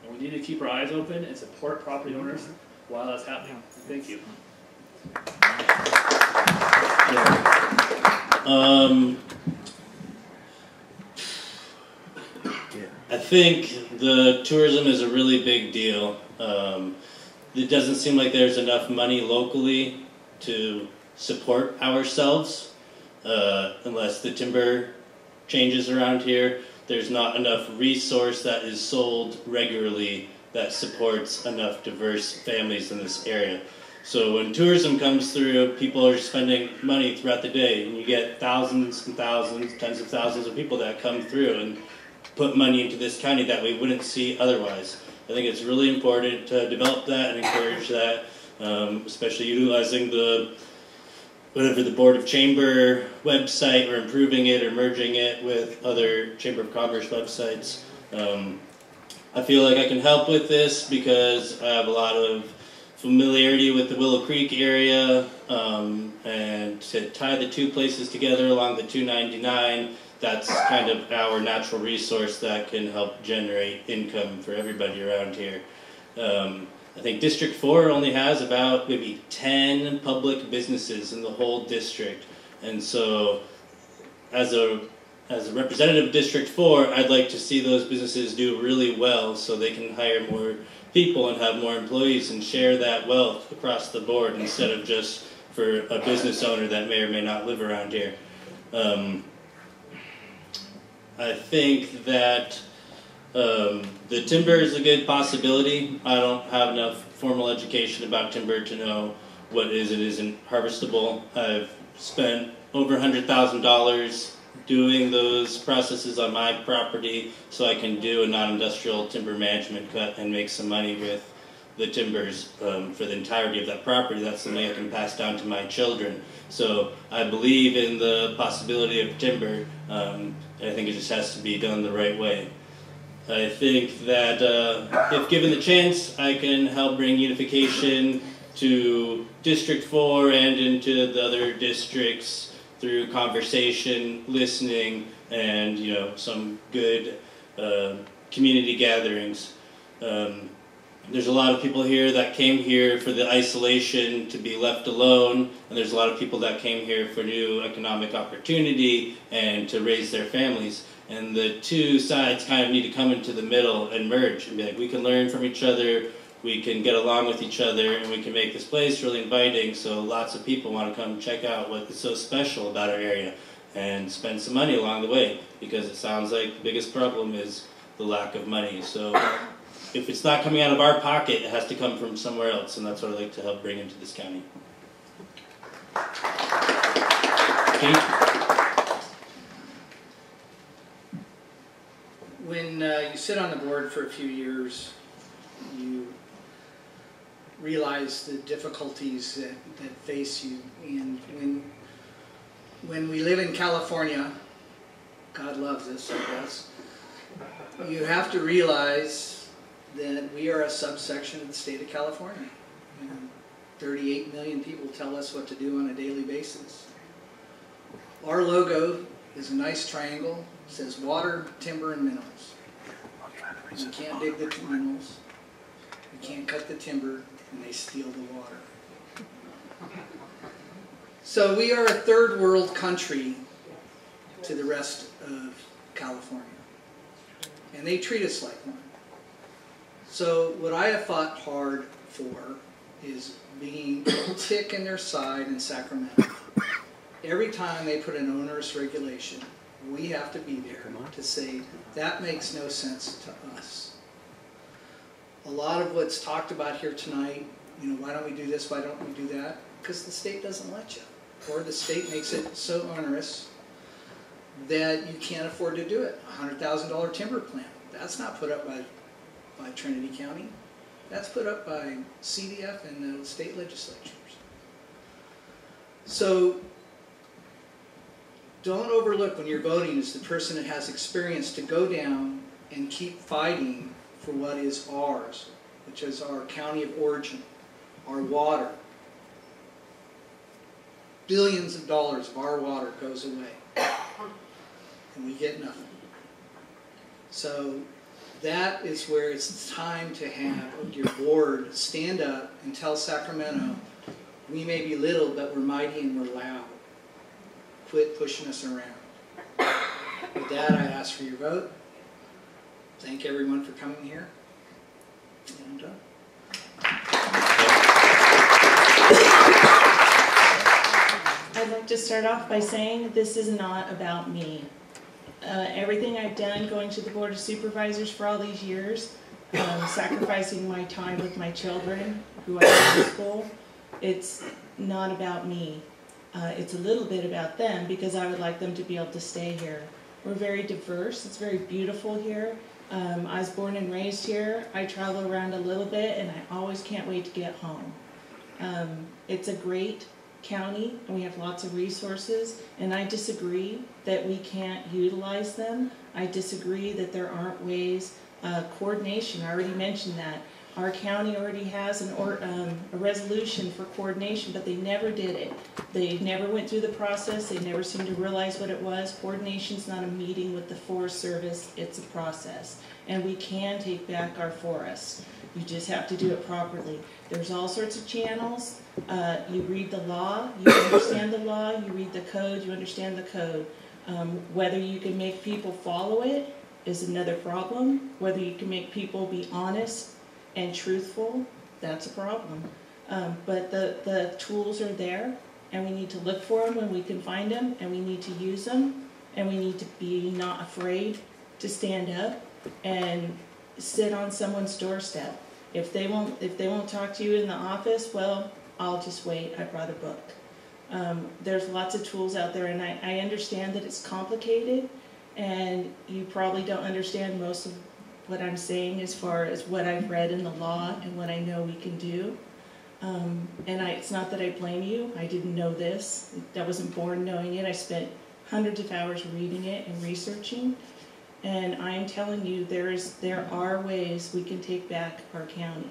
And we need to keep our eyes open and support property owners while that's happening. Thank you. I think the tourism is a really big deal. It doesn't seem like there's enough money locally to support ourselves unless the timber changes around here. There's not enough resource that is sold regularly that supports enough diverse families in this area. So when tourism comes through, people are spending money throughout the day, and you get thousands and thousands, tens of thousands of people that come through and put money into this county that we wouldn't see otherwise. I think it's really important to develop that and encourage that, especially utilizing the Board of Chamber website, or improving it or merging it with other Chamber of Commerce websites. I feel like I can help with this because I have a lot of familiarity with the Willow Creek area, and to tie the two places together along the 299, that's kind of our natural resource that can help generate income for everybody around here. I think District 4 only has about maybe 10 public businesses in the whole district, and so as a representative of District 4, I'd like to see those businesses do really well so they can hire more people and have more employees and share that wealth across the board instead of just for a business owner that may or may not live around here. I think that the timber is a good possibility. I don't have enough formal education about timber to know what is and isn't harvestable. I've spent over $100,000 doing those processes on my property so I can do a non-industrial timber management cut and make some money with the timbers for the entirety of that property. That's something I can pass down to my children. So I believe in the possibility of timber, and I think it just has to be done the right way. I think that if given the chance, I can help bring unification to District 4 and into the other districts through conversation, listening, and some good community gatherings. There's a lot of people here that came here for the isolation, to be left alone, and there's a lot of people that came here for new economic opportunity and to raise their families. And the two sides kind of need to come into the middle and merge and be like, we can learn from each other, we can get along with each other, and we can make this place really inviting so lots of people want to come check out what is so special about our area and spend some money along the way, because it sounds like the biggest problem is the lack of money. So if it's not coming out of our pocket, it has to come from somewhere else, and that's what I'd like to help bring into this county. Kate? When you sit on the board for a few years, you realize the difficulties that face you. And when we live in California, God loves us, I guess, you have to realize that we are a subsection of the state of California. 38 million people tell us what to do on a daily basis. Our logo is a nice triangle. It says water, timber, and minerals. You can't dig the minerals, you can't cut the timber, and they steal the water. So we are a third world country to the rest of California. And they treat us like one. So what I have fought hard for is being a tick in their side in Sacramento. Every time they put an onerous regulation, we have to be there to say, that makes no sense to us. A lot of what's talked about here tonight, why don't we do this, why don't we do that? Because the state doesn't let you. Or the state makes it so onerous that you can't afford to do it. A $100,000 timber plan, that's not put up by Trinity County. That's put up by CDF and the state legislatures. So don't overlook when you're voting as the person that has experience to go down and keep fighting for what is ours, which is our county of origin, our water. Billions of dollars of our water goes away, and we get nothing. So that is where it's time to have your board stand up and tell Sacramento, we may be little, but we're mighty and we're loud. Quit pushing us around. With that, I ask for your vote. Thank everyone for coming here. And I'm done. I'd like to start off by saying this is not about me. Everything I've done going to the Board of Supervisors for all these years, sacrificing my time with my children who are in school, it's not about me. It's a little bit about them because I would like them to be able to stay here. We're very diverse. It's very beautiful here. I was born and raised here. I travel around a little bit and I always can't wait to get home. It's a great county and we have lots of resources, and I disagree that we can't utilize them. I disagree that there aren't ways. Coordination, I already mentioned that. Our county already has a resolution for coordination, but they never did it. They never went through the process. They never seemed to realize what it was. Coordination's not a meeting with the Forest Service. It's a process. And we can take back our forests. You just have to do it properly. There's all sorts of channels. You read the law, you understand the law, you read the code, you understand the code. Whether you can make people follow it is another problem. Whether you can make people be honest and truthful, that's a problem. But the tools are there, and we need to look for them when we can find them, and we need to use them, and we need to be not afraid to stand up and sit on someone's doorstep. If they won't talk to you in the office, well, I'll just wait. I brought a book. There's lots of tools out there, and I understand that it's complicated, and you probably don't understand most of what I'm saying as far as what I've read in the law and what I know we can do. It's not that I blame you. I didn't know this. I wasn't born knowing it. I spent hundreds of hours reading it and researching. And I am telling you, there are ways we can take back our county.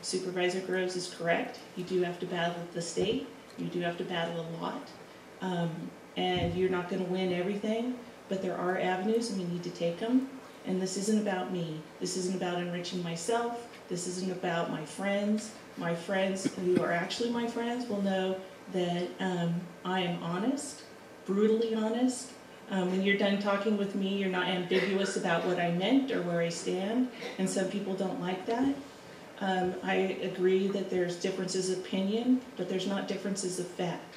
Supervisor Groves is correct. You do have to battle the state. You do have to battle a lot. And you're not going to win everything, but there are avenues and we need to take them. And this isn't about me. This isn't about enriching myself. This isn't about my friends. My friends who are actually my friends will know that I am honest, brutally honest. When you're done talking with me, you're not ambiguous about what I meant or where I stand, and some people don't like that. I agree that there's differences of opinion, but there's not differences of fact.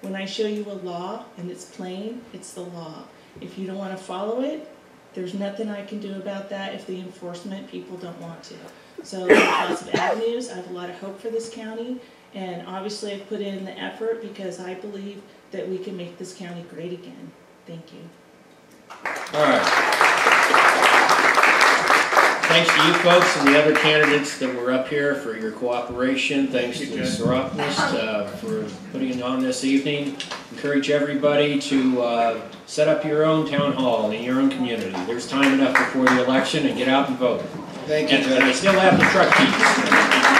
When I show you a law and it's plain, it's the law. If you don't want to follow it, there's nothing I can do about that if the enforcement people don't want to. So there's lots of avenues. I have a lot of hope for this county, and obviously I've put in the effort because I believe that we can make this county great again. Thank you. All right. Thanks to you folks and the other candidates that were up here for your cooperation. Thanks to the Seroptimist for putting on this evening. Encourage everybody to set up your own town hall in your own community. There's time enough before the election, and get out and vote. Thank you, and I still have the truck keys.